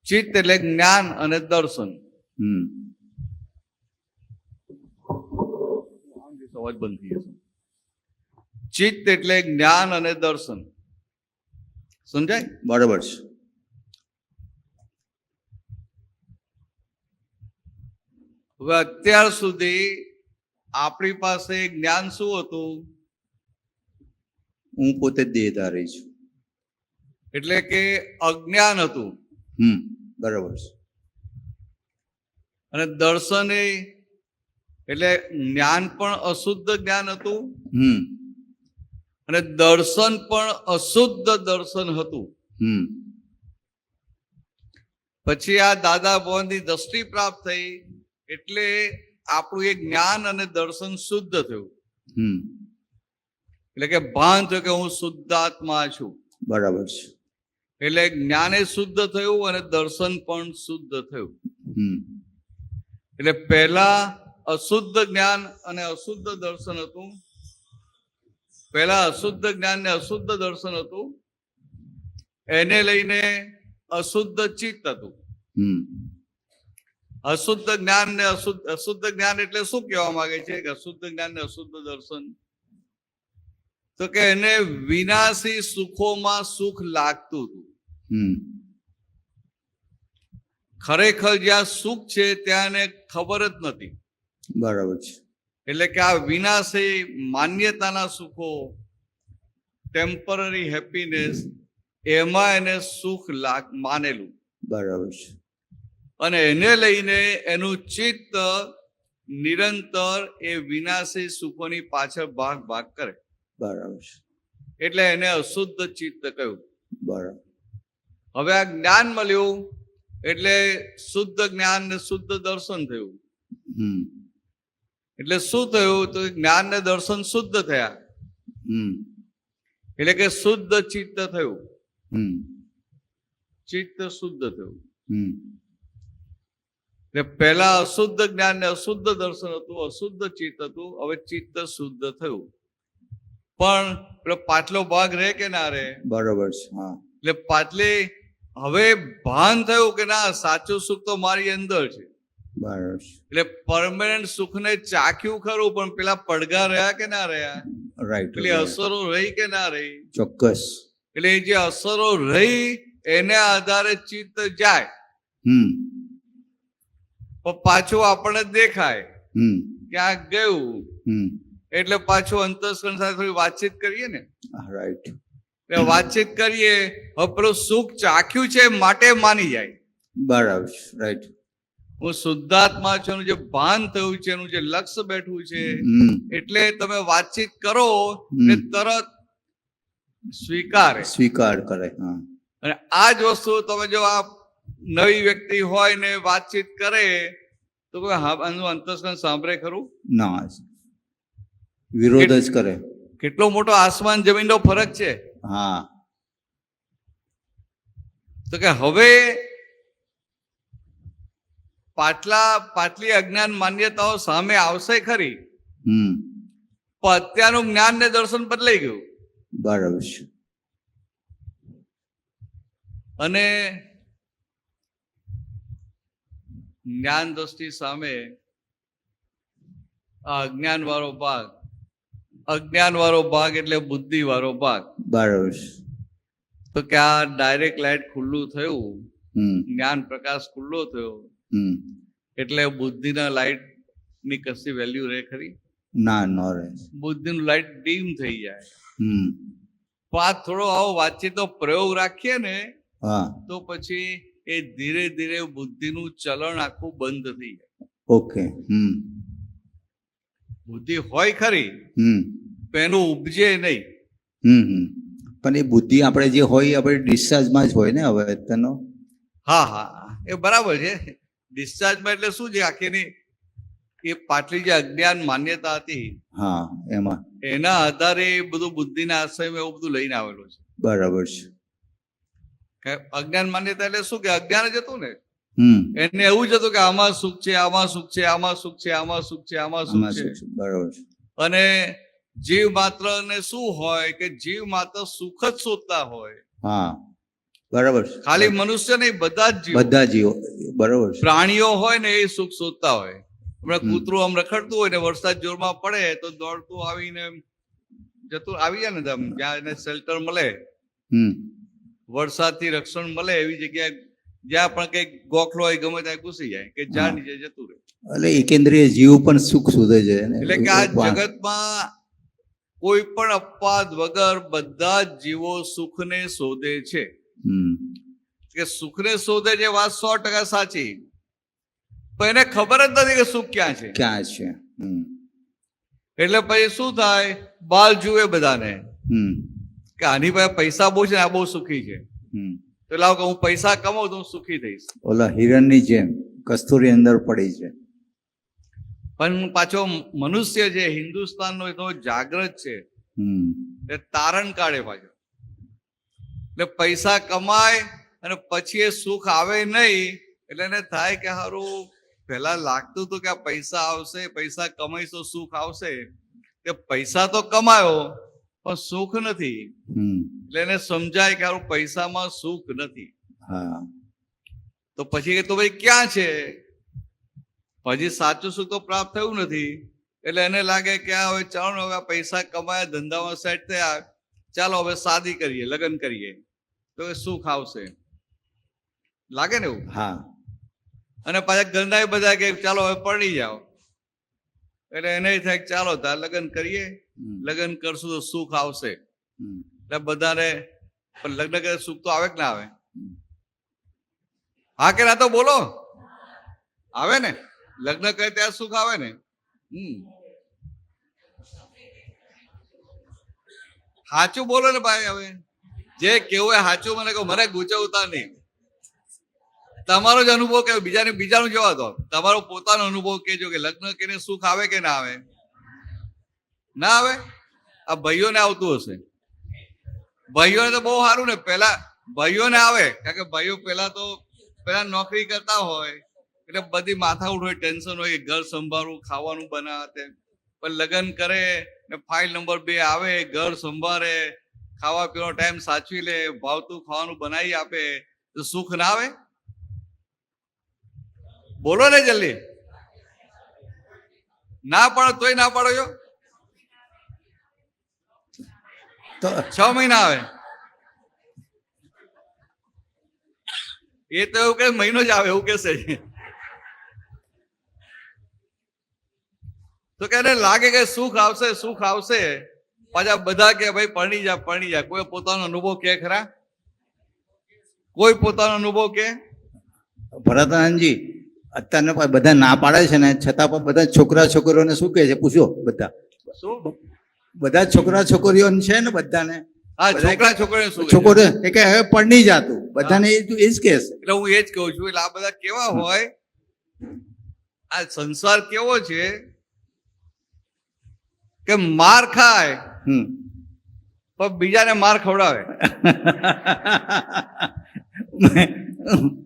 ચિત્ત એટલે જ્ઞાન અને દર્શન. અવાજ બંધ થઈ જશે. ચિત્ત એટલે જ્ઞાન અને દર્શન. સમજાય? બરાબર છે. હવે અત્યાર સુધી આપણી પાસે જ્ઞાન શું હતું? હું પોતે દેહધારી છું. એટલે કે અજ્ઞાન હતું. બરાબર છે. અને દર્શન એટલે જ્ઞાન પણ અશુદ્ધ જ્ઞાન હતું અને દર્શન પણ અશુદ્ધ દર્શન હતું. પછી આ દાદા ભગવાનની દ્રષ્ટિ પ્રાપ્ત થઈ એટલે આપણું એ જ્ઞાન અને દર્શન શુદ્ધ થયું. એટલે કે ભાન થયું કે હું શુદ્ધાત્મા છું. બરાબર છે. એટલે જ્ઞાને શુદ્ધ થયું અને દર્શન પણ શુદ્ધ થયું. એટલે પહેલા અશુદ્ધ જ્ઞાન અને અશુદ્ધ દર્શન હતું. પહેલા અશુદ્ધ જ્ઞાન ને અશુદ્ધ દર્શન હતું. એને લઈને અશુદ્ધ ચિત્ત હતું. અશુદ્ધ જ્ઞાન ને અશુદ્ધ જ્ઞાન એટલે શું કહેવા માંગે છે કે અશુદ્ધ જ્ઞાન ને અશુદ્ધ દર્શન? તો કે એને વિનાશી સુખોમાં સુખ લાગતું હતું. ખરેખર જ્યાં સુખ છે ત્યાં એને ખબર જ નથી. બરાબર છે. એટલે કે આ વિનાશી માન્યતાના સુખો, ટેમ્પરરી હેપીનેસ, એમાં એને સુખ માનેલું. બરાબર છે. અને એને લઈને એનું ચિત્ત નિરંતર એ વિનાશી સુખોની પાછળ ભાગ કરે. બરાબર છે. એટલે એને અશુદ્ધ ચિત્ત કહ્યું. બરાબર. હવે આ જ્ઞાન મળ્યું એટલે શુદ્ધ જ્ઞાન ને શુદ્ધ દર્શન થયું. એટલે શું થયું? તો જ્ઞાન ને દર્શન શુદ્ધ થયા. એટલે કે શુદ્ધ ચિત્ત થયું. ચિત્ત શુદ્ધ થયું. એટલે પહેલા અશુદ્ધ જ્ઞાન ને અશુદ્ધ દર્શન હતું, અશુદ્ધ ચિત્ત હતું. હવે ચિત્ત શુદ્ધ થયું. પણ પેલો પાછલો ભાગ રહે કે ના રહે? બરાબર છે. હા. એટલે પાછલી હવે ભાન થયું કે ના, સાચું સુખ તો મારી અંદર છે. બરાબર છે. એટલે પરમેનન્ટ સુખને ચાખ્યું ખરું, પણ પેલા પડઘા રહ્યા કે ના રહ્યા? રાઈટ. પેલી અસરો રહી કે ના રહી? ચોક્કસ. એટલે એ જે અસરો રહી એને આધારે ચિત્ત જાય. પણ પાછું આપણને દેખાય ક્યાંક ગયું એટલે પાછું અંતસ્કરણ સાથે થોડી વાતચીત કરીએ ને. રાઈટ. એટલે વાતચીત કરીએ, હવે પેલું સુખ ચાખ્યું છે માટે માની જાય. બરાબર. રાઈટ. હું શુદ્ધાત્મા છું, એનું જે ભાન થયું છે, એનું જે લક્ષ્ય બેઠું છે, એટલે તમે વાતચીત કરો ને તરત સ્વીકાર કરે. અને આ જ વસ્તુ તમે જો આ નવી વ્યક્તિ હોય ને વાતચીત કરે તો આનું અંતસ્કરણ સાંભળે ખરું? ના, વિરોધ જ કરે. કેટલો મોટો આસમાન જમીનનો ફરક છે. હા. તો કે હવે પાછલી અજ્ઞાન માન્યતાઓ સામે આવશે ખરી, પણ અત્યારનું જ્ઞાન ને દર્શન બદલાઈ ગયું. બરાબર છે. અને જ્ઞાન દ્રષ્ટિ સામે આ અજ્ઞાન વાળો ભાગ એટલે બુદ્ધિ વાળો ભાગ. બરાબર છે. તો કે આ ડાયરેક્ટ લાઇટ ખુલ્લું થયું, જ્ઞાન પ્રકાશ ખુલ્લો થયો એટલે બુદ્ધિના લાઇટ ની કશી વેલ્યુ રહે ખરી? ના, ન રહે. બુદ્ધિનું લાઇટ ડીમ થઈ જાય. પણ થોડો આવો વાતચીતનો પ્રયોગ રાખીએ ને તો પછી એ ધીરે ધીરે બુદ્ધિનું ચલણ આખું બંધ થઈ જાય. ઓકે. બુદ્ધિ હોય ખરી, એનું ઉપજે નહીં. પણ એ બુદ્ધિ આપણે જે હોય આપણે ડિસ્ચાર્જમાં જ હોય ને હવે તેનો. હા, એ બરાબર છે. ડિસ્ચાર્જમાં એટલે શું છે? આખીની એ પાટલી જે અજ્ઞાન માન્યતા હતી, હા, એમાં એના આધારે એ બધું બુદ્ધિના આશ્રયમાં એવું બધું લઈને આવેલું છે. બરાબર છે. અજ્ઞાન માન્યતા એટલે શું કે અજ્ઞાન જ હતું ને. એને એવું જ હતું કે આમાં સુખ છે, આમાં સુખ છે, આમાં સુખ છે, આમાં સુખ છે, આમાં સુખ છે. બરાબર છે. અને જીવ માત્ર ને શું હોય કે જીવ માત્ર સુખ જ શોધતા હોય. હા, બરાબર. ખાલી મનુષ્ય નહીં, બધા જ જીવો. બરાબર. પ્રાણીઓ હોય ને એ સુખ શોધતા હોય. હમણાં કૂતરું આમ રખડતું હોય ને વરસાદ જોરમાં પડે તો દોડતું આવીને આવી જાય ને ત્યાં એને શેલ્ટર મળે, વરસાદથી રક્ષણ મળે એવી જગ્યાએ જ્યાં પણ કઈક ગોખલો હોય ગમે ત્યાં ઘૂસી જાય કે ઝાડ નીચે જતું રહે. એટલે એકેન્દ્રિય જીવ પણ સુખ શોધે છે ને. એટલે કે આ જગતમાં કોઈ પણ અપવાદ વગર બધા જ જીવો સુખને શોધે છે. હમ. કે સુખને શોધે છે વાત 100% સાચી, પણ એને ખબર જ નથી કે સુખ ક્યાં છે. ક્યાં છે? હમ. એટલે પછી શું થાય, બાલ જુએ બધાને હમ. કે આની પાસે પૈસા બહુ છે ને આ બહુ સુખી છે, હમ. તો લાવ કે હું પૈસા કમાઉં તો હું સુખી થઈશ. ઓલા હિરણની જેમ કસ્તુરી અંદર પડી છે. પણ પાછો મનુષ્ય છે હિન્દુસ્તાનનો એટલો જાગૃત છે, હમ. એ તારણ કાઢે પાછો. એટલે પૈસા કમાય અને પછી એ સુખ આવે નહીં, એટલે એને થાય કે હારું પહેલા લાગતું હતું કે આ પૈસા આવશે, પૈસા કમાઈશ તો સુખ આવશે, કે પૈસા તો કમાયો પણ સુખ નથી. હમ. એટલે એને સમજાય કે હારું પૈસામાં સુખ નથી. હા. તો પછી કે તો ભાઈ ક્યાં છે, હજી સાચું સુખ તો પ્રાપ્ત થયું નથી. એટલે એને લાગે કે આ હવે ચાલો હવે પૈસા કમાયા, ધંધામાં સેટ થયા, ચાલો હવે શાદી કરીએ, લગ્ન કરીએ તો એ સુખ આવશે, લાગે ને એવું. હા. અને પાછા ઘરના બધા કે ચાલો હવે પરણી જાઓ, એટલે એને થાય ચાલો તાર લગ્ન કરીએ, લગ્ન કરશું તો સુખ આવશે. હમ. એટલે બધાને પણ લગ્ન કરે સુખ તો આવે કે ના આવે? હા કે ના તો બોલો, આવે ને? લગ્ન કરે ત્યારે સુખ આવે ને. સાચું બોલો ને ભાઈ. હવે જે કેવું એ સાચું મને કહો, મને ગુચવતા નહીં. તમારો જ અનુભવ કે બીજાનું જવા દો, તમારો પોતાનો અનુભવ કેજો કે લગ્ન કરીને સુખ આવે કે ના આવે? ના આવે? આ ભાઈઓને આવતું હશે. ભાઈઓને તો બહુ સારું ને, પેલા ભાઈઓને આવે, કારણ કે ભાઈઓ પેલા નોકરી કરતા હોય એટલે બધી માથાકૂટ હોય, ટેન્શન હોય, ઘર સંભાળવું, ખાવાનું બનાવે. પણ લગ્ન કરે ને ફાઇલ નંબર 2 આવે, ઘર સંભાળે, ખાવા પીવાનો ટાઈમ સાચવી લે, ભાવતું ખાવાનું બનાવી આપે, તો સુખ ના આવે? બોલો ને જલ્દી. ના પાડો તોય ના પાડો છો. તો 6 મહિના આવે એ તો એવું કે મહિનો જ આવે એવું કેશે. તો કે એને લાગે કે સુખ આવશે, સુખ આવશે. પાછા બધા કે ભાઈ પરણી જા, પરણી જા. કોઈ પોતાનો અનુભવ કે ખરા? કોઈ પોતાનો અનુભવ કે? ભરતનંદજી, અત્યારના બધા ના પાડે છે ને, છતાં પણ બધા છોકરા છોકરીઓને શું કહે છે પૂછો? બધા છોકરા છોકરીઓ છે ને બધાને, હા છોકરા છોકરીઓ શું છોકરીઓ એ કે હવે પરણી જાતું, બધાને એ જ કહે છે. એટલે હું એ જ કહું છું. એટલે આ બધા કેવા હોય, આ સંસાર કેવો છે કે માર ખાય પણ બીજાને માર ખવડાવે.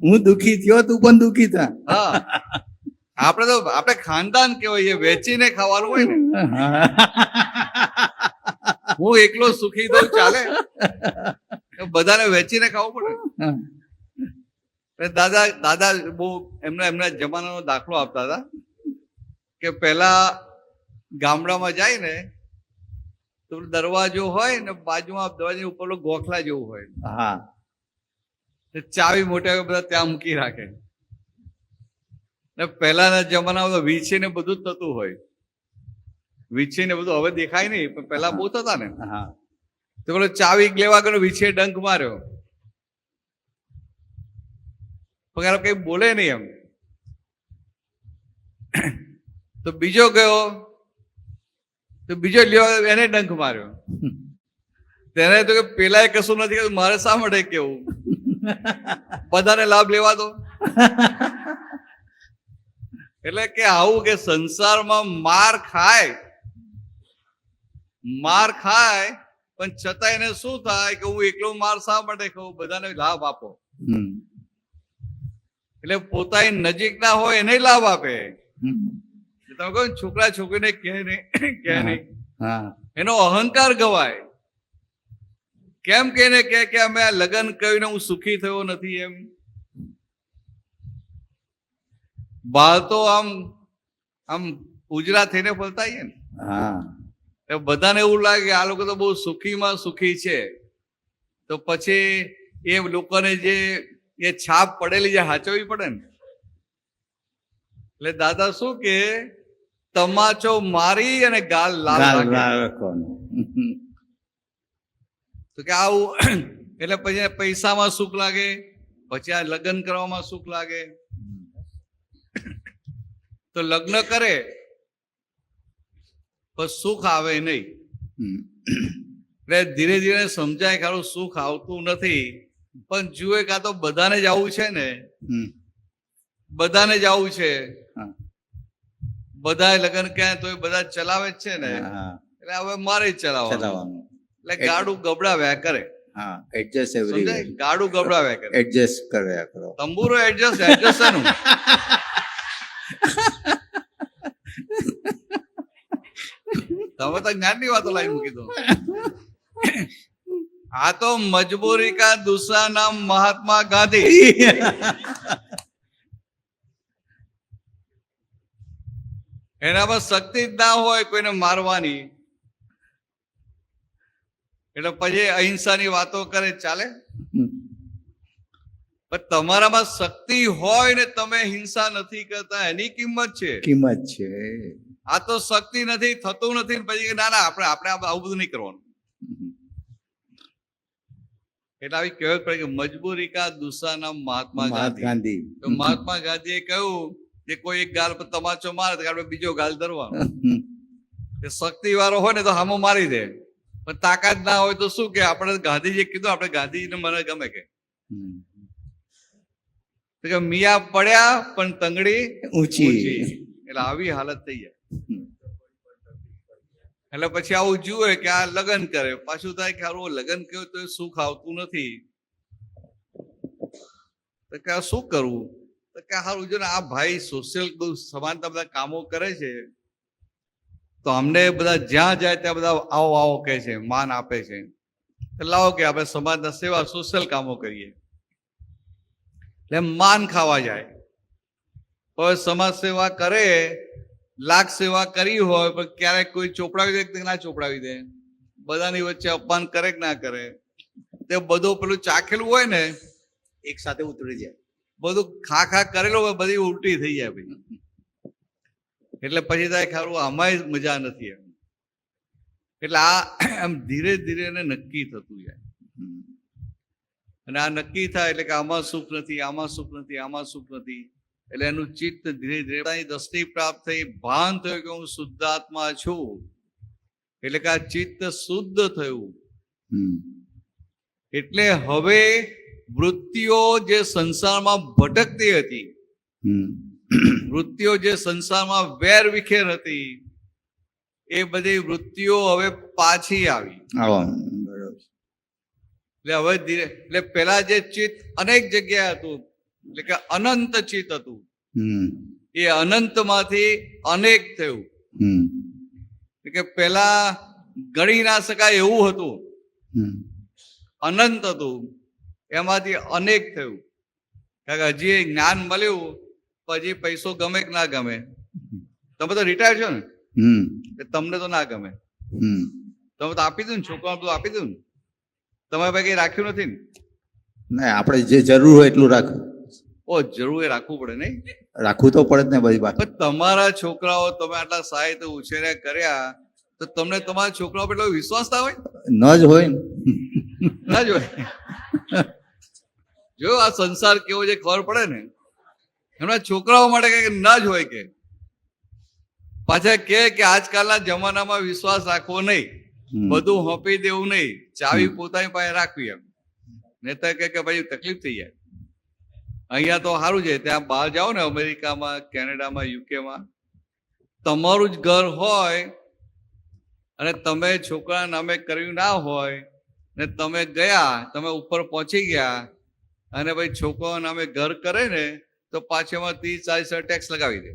હું દુખી થયો, તું પણ દુખી થા. હા, આપણે ખાનદાન કેવાય, વેચીને ખાવાનું હોય ને. હું એકલો સુખી દઉં ચાલે? બધાને વેચીને ખાવું પડે. દાદા બહુ એમના જમાનાનો દાખલો આપતા હતા કે પેલા ગામડામાં જાય ને તો દરવાજો હોય ને બાજુમાં દરવાજા ઉપર ગોખલા જેવું હોય. હા. ચાવી મોટા બધા ત્યાં મૂકી રાખે. ને પહેલાના જમાનામાં વીછીને બધું જ થતું હોય. વીછીને બધું હવે દેખાય નહીં, પણ પહેલા બહુ થતા ને. હા. તો પેલો ચાવી લેવા ગયો, વીછીએ ડંખ માર્યો, પણ કઈ બોલે નહીં એમ. તો બીજો ગયો, તો બીજો લેવા એને ડંખ માર્યો. તેને તો કે પેલા કશું નથી કહ્યું, મારે શા માટે કેવું? બધાને લાભ લેવા દો. એટલે કે આવું કે સંસારમાં માર ખાય પણ છતાં એને શું થાય કે હું એકલો માર શા માટે ખાઉં? બધાને લાભ આપો. એટલે પોતાની નજીક ના હોય એને લાભ આપે. તમે કહો છોકરા છોકરીને કે નહીં, એનો અહંકાર ગવાય. કેમ કે એને કે અમે આ લગ્ન કરીને હું સુખી થયો નથી એમ. બહાર તો આમ ઉજરા થઈને ફરતા ને. બધાને એવું લાગે આ લોકો તો બહુ સુખીમાં સુખી છે. તો પછી એ લોકોને જે એ છાપ પડેલી જે હાચવવી પડે ને. એટલે દાદા શું કે તમાચો મારી અને ગાલ લાલ રાખે. રાખવાનું. તો કે આવું એટલે પછી પૈસામાં સુખ લાગે, પછી આ લગ્ન કરવામાં સુખ લાગે. તો લગ્ન કરે પણ સુખ આવે નહીં. એટલે ધીરે ધીરે સમજાય ખરું સુખ આવતું નથી. પણ જુએ કાં તો બધાને જ આવું છે ને, બધાને જ આવું છે, હા. બધા લગ્ન ક્યાં તો બધા ચલાવે જ છે ને, હા, એટલે હવે મારે જ ચલાવવાનું. ચલાવવાનું. એટલે ગાડું ગબડાવ્યા કરે. હા, એડજસ્ટ સમજાય? એવરી ગાડું ગબડાવ્યા કરે. એડજસ્ટ કર્યા કરો. તંબુરો એડજસ્ટ એનું. તમે તો જ્ઞાનની વાતો લાવી મૂકી દો. આ તો મજબૂરી કા દૂસરા નામ મહાત્મા ગાંધી. એનામાં શક્તિ જ ના હોય કોઈને મારવાની, એટલે પછી અહિંસાની વાતો કરે ચાલે. પણ તમારામાં શક્તિ હોય ને તમે હિંસા નથી કરતા એની કિંમત છે. કિંમત છે. આ તો શક્તિ નથી, થતું નથી, પછી ના ના આપણે આવું બધું નહીં કરવાનું. એટલે આવી કહેવત પડે કે મજબૂરી કા દુસરા નામ મહાત્મા ગાંધી. ગાંધી. તો મહાત્મા ગાંધીએ કહ્યું કે કોઈ એક ગાલ પર તમાચો મારે તો આપણે બીજો ગાલ ધરવાનો. શક્તિ વાળો હોય ને તો હામો મારી દે, પણ તાકાત ના હોય તો શું કે આપણે ગાંધીજીએ કીધું, આપણે ગાંધીજીને મને ગમે કે મિયા પડ્યા પણ તંગડી ઊંચી. એટલે આવી હાલત થઈ જાય. એટલે પછી આવું જુએ કે આ લગ્ન કરે, પાછું થાય કે આવું લગ્ન કર્યું તો સુખ આવતું નથી, તો કે શું કરવું? તો કે સારું જો ને આ ભાઈ સોશિયલ બહુ સમાનતા બધા કામો કરે છે, તો અમને બધા જ્યાં જાય ત્યાં બધા આવો આવો કહે છે, માન આપે છે. લાવો કે આપણે સમાજના સેવા સોશિયલ કામો કરીએ, એટલે માન ખાવા જાય. હવે સમાજ સેવા કરે, લાખ સેવા કરી હોય, પણ ક્યારેક કોઈ ચોપડાવી દે કે ના ચોપડાવી દે, બધાની વચ્ચે અપમાન કરે કે ના કરે, તે બધું પેલું ચાખેલું હોય ને એક સાથે ઉતરી જાય. બધું ખા ખા કરેલું હોય, બધી ઉલટી થઈ જાય ભાઈ. એટલે પછી થાય ખારું આમાંય મજા નથી એમ. એટલે આ આમ ધીરે ધીરે એને નક્કી થતું જાય. અને આ નક્કી થાય એટલે કે આમાં સુખ નથી, આમાં સુખ નથી, આમાં સુખ નથી. એટલે એનું ચિત્ત ધીરે ધીરે દ્રષ્ટિ પ્રાપ્ત થઈ, ભાન થયું કે હું શુદ્ધાત્મા છું. એટલે કે આ ચિત્ત શુદ્ધ થયું. એટલે હવે વૃત્તિઓ જે સંસારમાં ભટકતી હતી, વૃત્તિઓ જે સંસારમાં વેર વિખેર હતી, એ બધી વૃત્તિઓ હવે પાછી આવી. એટલે હવે ધીરે એટલે પેલા જે ચિત્ત અનેક જગ્યાએ હતું, એટલે કે અનંત ચિત્ત હતું, એ અનંત માંથી અનેક થયું. એટલે કે પેલા ગણી ના શકાય એવું હતું, અનંત હતું, એમાંથી અનેક થયું. કારણ કે હજી જ્ઞાન મળ્યું, પછી પૈસો ગમે કે ના ગમે. તમે તો રિટાયર છો ને, તમને તો ના ગમે, તમે તો આપી દઉં ને, છોકરા બધું આપી દઉં ને, તમારે ભાઈ કઈ રાખ્યું નથી ને. ના, આપણે જે જરૂર હોય એટલું રાખવું. ઓ જરૂર એ રાખવું પડે નહીં? રાખવું તો પડે જ ને બધી વાત. પણ તમારા છોકરાઓ તમે આટલા સાહિત્ય ઉછેર્યા કર્યા, તો તમને તમારા છોકરાઓ પર એટલો વિશ્વાસ ના હોય? ન જ હોય ને. ના જ હોય. જો આ સંસાર કેવો છે ખબર પડે ને, એમના છોકરાઓ માટે કઈ ના જ હોય. કે પાછા કે આજકાલના જમાનામાં વિશ્વાસ રાખવો નહીં, બધું હોપી દેવું નહીં, ચાવી પોતાની પાસે રાખવી એમ. નેતા કે ભાઈ તકલીફ થઈ જાય. અહીંયા તો સારું છે, ત્યાં બહાર જાઓ ને અમેરિકામાં, કેનેડામાં, યુકેમાં, તમારું જ ઘર હોય અને તમે છોકરા નામે કર્યું ના હોય ને તમે ગયા, તમે ઉપર પહોંચી ગયા અને ભાઈ છોકરા નામે ઘર કરે ને તો પાછળમાં 30-40% ટેક્સ લગાવી દે.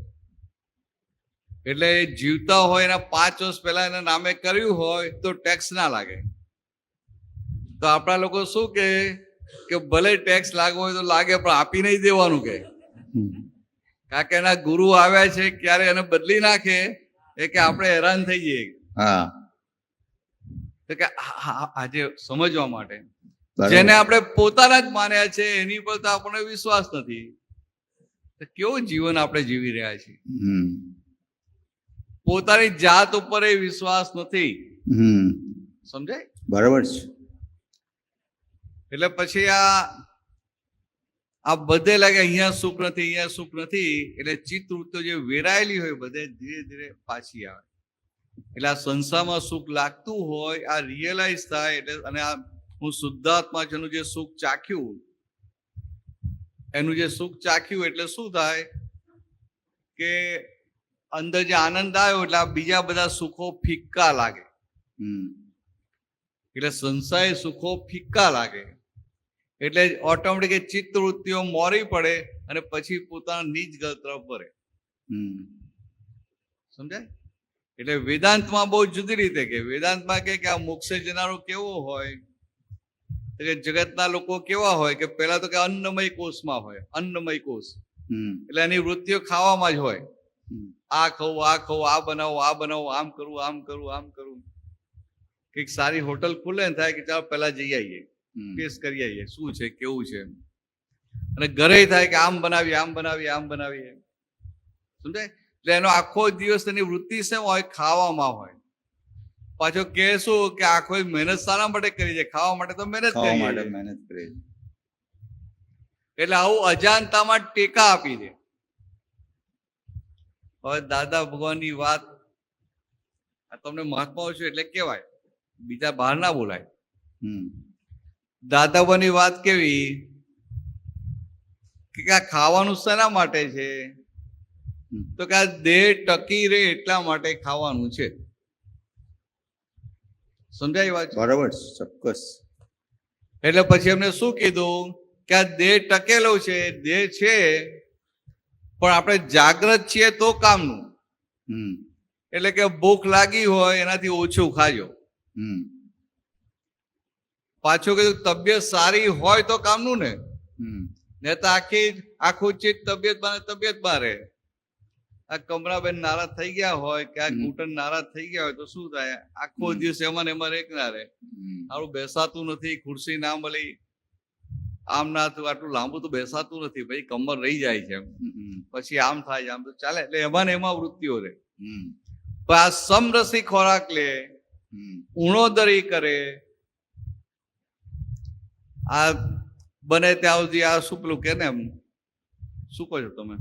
એટલે જીવતા હોય એના 5 વર્ષ પહેલા એના નામે કર્યું હોય તો ટેક્સ ના લાગે. તો આપણા લોકો શું કે ભલે ટેક્સ લાગવો હોય તો લાગે, પણ આપી નહીં દેવાનું. કે કારણ કે એના ગુરુ આવ્યા છે, ક્યારે એને બદલી નાખે એ કે આપણે હેરાન થઈ જઈએ. તો કે આજે સમજવા માટે બરાબર. જેને આપણે પોતાના જ માન્યા છે એની પર તો આપણને વિશ્વાસ નથી. તો કેવું જીવન આપણે જીવી રહ્યા છીએ? હમ પોતાની જાત ઉપર એ વિશ્વાસ નથી. હમ સમજાય? બરાબર છે. એટલે પછી આ બધે લાગે અહીંયા સુખ નથી, અહીંયા સુખ નથી. એટલે ચિત્ત વૃત્તિઓ જે વેરાયેલી હોય બધે ધીરે ધીરે પાછી આવે. એટલે આ સંસારમાં સુખ લાગતું હોય આ રિયલાઇઝ થાય. એટલે અને આ હું શુદ્ધાત્મા છે એનું જે સુખ ચાખ્યું, એનું જે સુખ ચાખ્યું એટલે શું થાય કે અંદર જે આનંદ આવ્યો એટલે આ બીજા બધા સુખો ફિક્કા લાગે. હમ એટલે સંસારી સુખો ફિક્કા લાગે. એટલે ઓટોમેટિક ચિત્ત વૃત્તિઓ મોરી પડે અને પછી પોતાના નિજ ઘર તરફ વળે. હમ સમજાય? એટલે વેદાંતમાં બહુ જુદી રીતે કે વેદાંતમાં કે આ મોક્ષે જનારો કેવો હોય તો કે જગતના લોકો કેવા હોય કે પહેલા તો કે અન્નમય કોષમાં હોય. અન્નમય કોષ હમ એટલે એની વૃત્તિઓ ખાવામાં જ હોય. હમ આ ખાવું, આ ખાવું, આ બનાવો, આ બનાવો, આમ કરવું, આમ કરવું, આમ કરવું. કંઈક સારી હોટલ ખુલે ને થાય કે ચાલો પહેલા જઈ આવીએ, હમ ટેસ્ટ કરી આવીએ શું છે કેવું છે. અને ઘરે થાય કે આમ બનાવીએ, આમ બનાવીએ, આમ બનાવીએ. સમજાય? એટલે એનો આખો દિવસ એની વૃત્તિ શેમ હોય? ખાવામાં હોય. પાછો કે શું કે આખો મહેનત શાના માટે કરી છે? ખાવા માટે તો મહેનત ખાવા માટે કરી. મહેનત કરે છે. એટલે આવું અજાણતામાં ટેકા આપી દે. હવે દાદા ભગવાનની વાત આ તમને મહાત્માઓ છે એટલે કેવાય, બીજા બહાર ના બોલાય. હમ દાદા ભગવાનની વાત કેવી કે આ ખાવાનું શેના માટે છે? તો કે આ દેહ ટકી રહે એટલા માટે ખાવાનું છે. સમજાય વાત? બરાબર છે, ચોક્કસ. એટલે પછી એમને શું કીધું કે આ દેહ ટકેલો છે, દેહ છે પણ આપણે જાગ્રત છીએ તો કામનું. હમ એટલે કે ભૂખ લાગી હોય એનાથી ઓછું ખાજો. હમ પાછું કીધું તબિયત સારી હોય તો કામનું ને. હમ ને તો આખું ચિત્ત તબિયતમાં રહે. આ કમરાબેન નારાજ થઈ ગયા હોય કે આ ઘૂંટણ નારાજ થઈ ગયા હોય તો શું થાય? આખો દિવસ એમાં ને એમાં રેક ના રહે. આવું બેસાતું નથી, ખુરશી ના મળી, આમ ના થયું, આટલું લાંબુ તો બેસાતું નથી ભાઈ, કમર રહી જાય છે. પછી આમ થાય, આમ તો ચાલે. એટલે એમાં ને એમાં વૃત્તિઓ રહે. પણ આ સમરસી ખોરાક લે, ઉણોદરી કરે, આ બને ત્યાં સુધી આ શું પેલું કે ને એમ શું કહો છો તમે?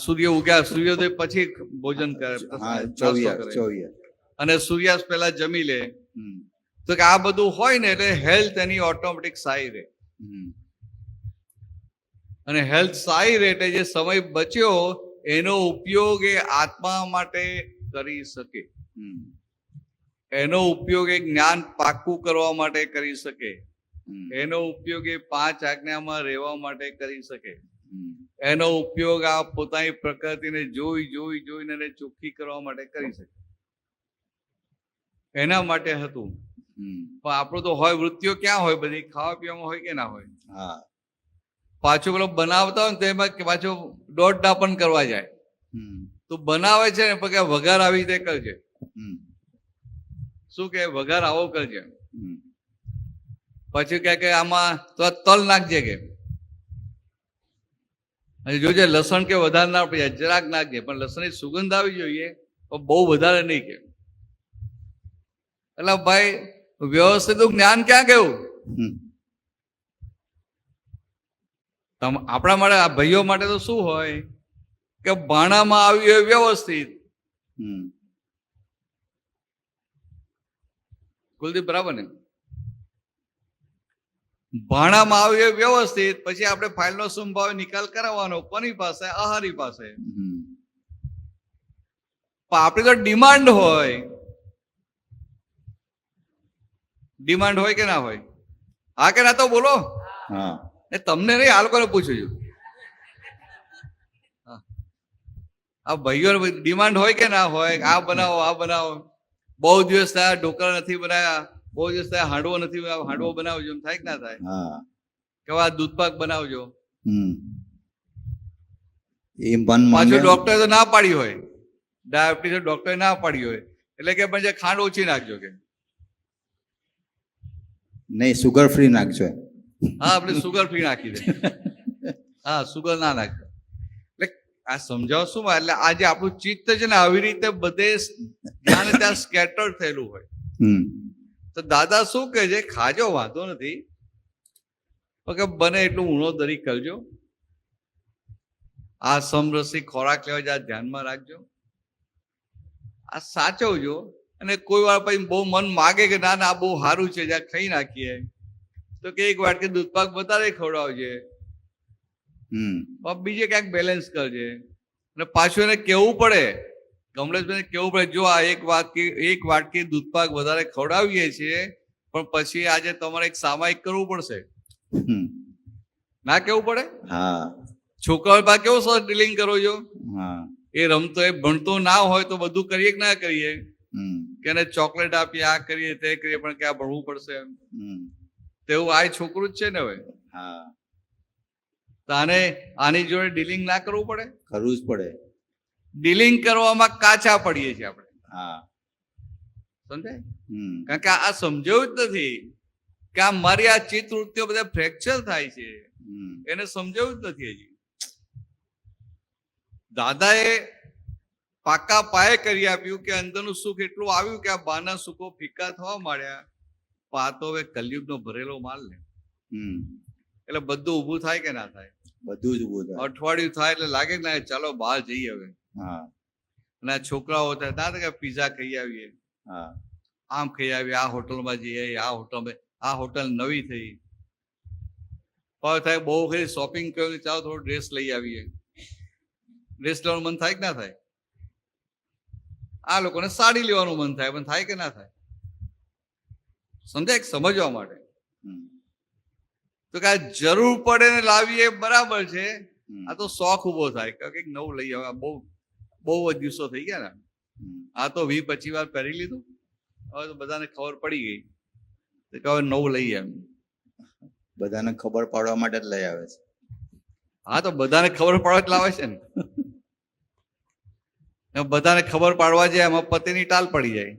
સૂર્ય ઉગ્યા, સૂર્યોદય પછી ભોજન કરે, અને સૂર્યાસ્ત પહેલા જમી લે. તો કે આ બધું હોય ને એટલે હેલ્થ એની ઓટોમેટિક સારી રહે. અને હેલ્થ સારી રહે એટલે જે સમય બચ્યો એનો ઉપયોગ એ આત્મા માટે કરી શકે, એનો ઉપયોગ એ જ્ઞાન પાક્કું કરવા માટે કરી શકે, એનો ઉપયોગ એ 5 આજ્ઞામાં રહેવા માટે કરી શકે, એનો ઉપયોગ આ પોતાની પ્રકૃતિને જોઈને એને ચોખ્ખી કરવા માટે કરી શકે. એના માટે હતું. પણ આપણું તો હોય વૃત્તિઓ ક્યાં હોય? બધી ખાવા પીવામાં હોય કે ના હોય? પાછું પેલો બનાવતા હોય ને તેમાં પાછું દોઢ ડાપણ કરવા જાય. તો બનાવે છે ને પછી વઘાર આવી રીતે કરજે. શું કે વઘાર આવો કરજે. પછી કે આમાં તો તલ નાખજે કે જોજે લસણ કે વધારે ના પડી જાય, જરાક નાખજે, પણ લસણની સુગંધ આવી જોઈએ પણ બહુ વધારે નહીં કે. એટલે ભાઈ વ્યવસ્થિત જ્ઞાન ક્યાં ગયું? આપણા માટે, આ ભાઈઓ માટે તો શું હોય કે ભાણામાં આવ્યું હોય વ્યવસ્થિત. કુલદીપ બરાબર ને? ભાણામાં આવ્યું વ્યવસ્થિત, પછી આપણે ફાઇલનો સંભાવ નિકાલ કરાવવાનો કોની પાસે? આહારી પાસે. પણ આપણી તો ડિમાન્ડ હોય. ડિમાન્ડ હોય કે ના હોય? હા કે ના? તો બોલો. એ તમને નહીં, આ લોકોને પૂછું છું. આ ભાઈઓ ડિમાન્ડ હોય કે ના હોય? આ બનાવો, આ બનાવો. બહુ દિવસ થયા ઢોકળા નથી બનાવ્યા, બહુ દિવસ થયા હાંડવો નથી બનાવ્યો, હાંડવો બનાવજો. એમ થાય કે ના થાય? કે આ દૂધપાક બનાવજો. પાછું ડોક્ટરે તો ના પાડી હોય, ડાયાબિટીસ ડોક્ટરે ના પાડી હોય એટલે કે પછી ખાંડ ઓછી નાખજો કે. નહીં, સુગર ફ્રી નાખજો. હા, આપણે સુગર ફ્રી નાખી દે. હા, સુગર ના નાખે. એટલે આ સમજાવો શું એટલે આજે આપણું ચિત્ત છે ને આવી રીતે બધે જ્યાં ને ત્યાં સ્કેટર થયેલું હોય. હમ તો દાદા શું કહે છે, ખાજો વાંધો નથી, કે બને એટલું ઊણો દરી કરજો, આ સમરસી ખોરાક લેવા જાય ધ્યાનમાં રાખજો, આ સાચવજો. અને કોઈ વાર પછી બહુ મન માગે કે ના ના બહુ સારું છે જ્યાં ખાઈ નાખીએ, તો કે એક વાટકી દૂધ પાક વધારે ખવડાવજે, બીજે ક્યાંક બેલેન્સ કરજે. અને પાછું એને કેવું પડે, કમલેશભાઈને કેવું પડે, જો આ એક વાટકી દૂધ પાક વધારે ખવડાવીએ છીએ, પણ પછી આજે તમારે એક સામાયિક કરવું પડશે, ના કેવું પડે? હા, છોકરાઓ પાસે કેવું સરસ ડીલિંગ કરો છો. હા, એ રમતો એ ભણતો ના હોય તો બધું કરીએ કે ના કરીએ, કે એને ચોકલેટ આપીએ, આ કરીએ તે કરીએ, પણ ક્યાં ભણવું પડશે એમ. તેવું આ છોકરું જ છે ને હવે. હા, તો આની જોડે ડીલિંગ ના કરવું પડે? કરવું જ પડે. ડીલિંગ કરવામાં કાચા પડીએ છીએ આપણે. હા, સમજાય? કારણ કે આ સમજાયું જ નથી કે આ મારી આ ચિત્ત વૃત્તિઓ બધા ફ્રેક્ચર થાય છે, એને સમજાયું જ નથી હજી. દાદાએ પાકા પાયે કરી આપ્યું કે અંદરનું સુખ એટલું આવ્યું કે આ બહારના સુખો ફીકા થવા માંડ્યા. આ તો હવે કલયુગનો ભરેલો માલ ને, એટલે બધું ઊભું થાય કે ના થાય? બધું જ ઊભું થાય. અઠવાડિયું થાય એટલે લાગે ને ચાલો બહાર જઈએ હવે. હા, અને આ છોકરાઓ થાય ના કે પીઝા ખાઈ આવીએ, હા, આમ ખાઈ આવીએ, આ હોટલમાં જઈએ, આ હોટલમાં, આ હોટલ નવી થઈ, પણ થાય બહુ ખરી શોપિંગ કર્યું, ચાલો થોડો ડ્રેસ લઈ આવીએ. ડ્રેસ લેવાનું મન થાય કે ના થાય? આ લોકોને સાડી લેવાનું મન થાય, પણ થાય કે ના થાય? સમજાય? સમજવા માટે તો કે આ જરૂર પડે ને લાવીએ બરાબર છે, આ તો શોખ ઉભો થાય કે કંઈક નવું લઈ આવે. બહુ જ દિવસો થઈ ગયા ને, આ તો 20-25 વાર પહેરી લીધું, હવે તો બધાને ખબર પડી ગઈ કે હવે નવું લઈએ એમ. બધાને ખબર પાડવા માટે જ લઈ આવે છે. હા, તો બધાને ખબર પાડવા જ લાવે છે ને. બધાને ખબર પાડવા જાય એમાં પતિની ટાલ પડી જાય.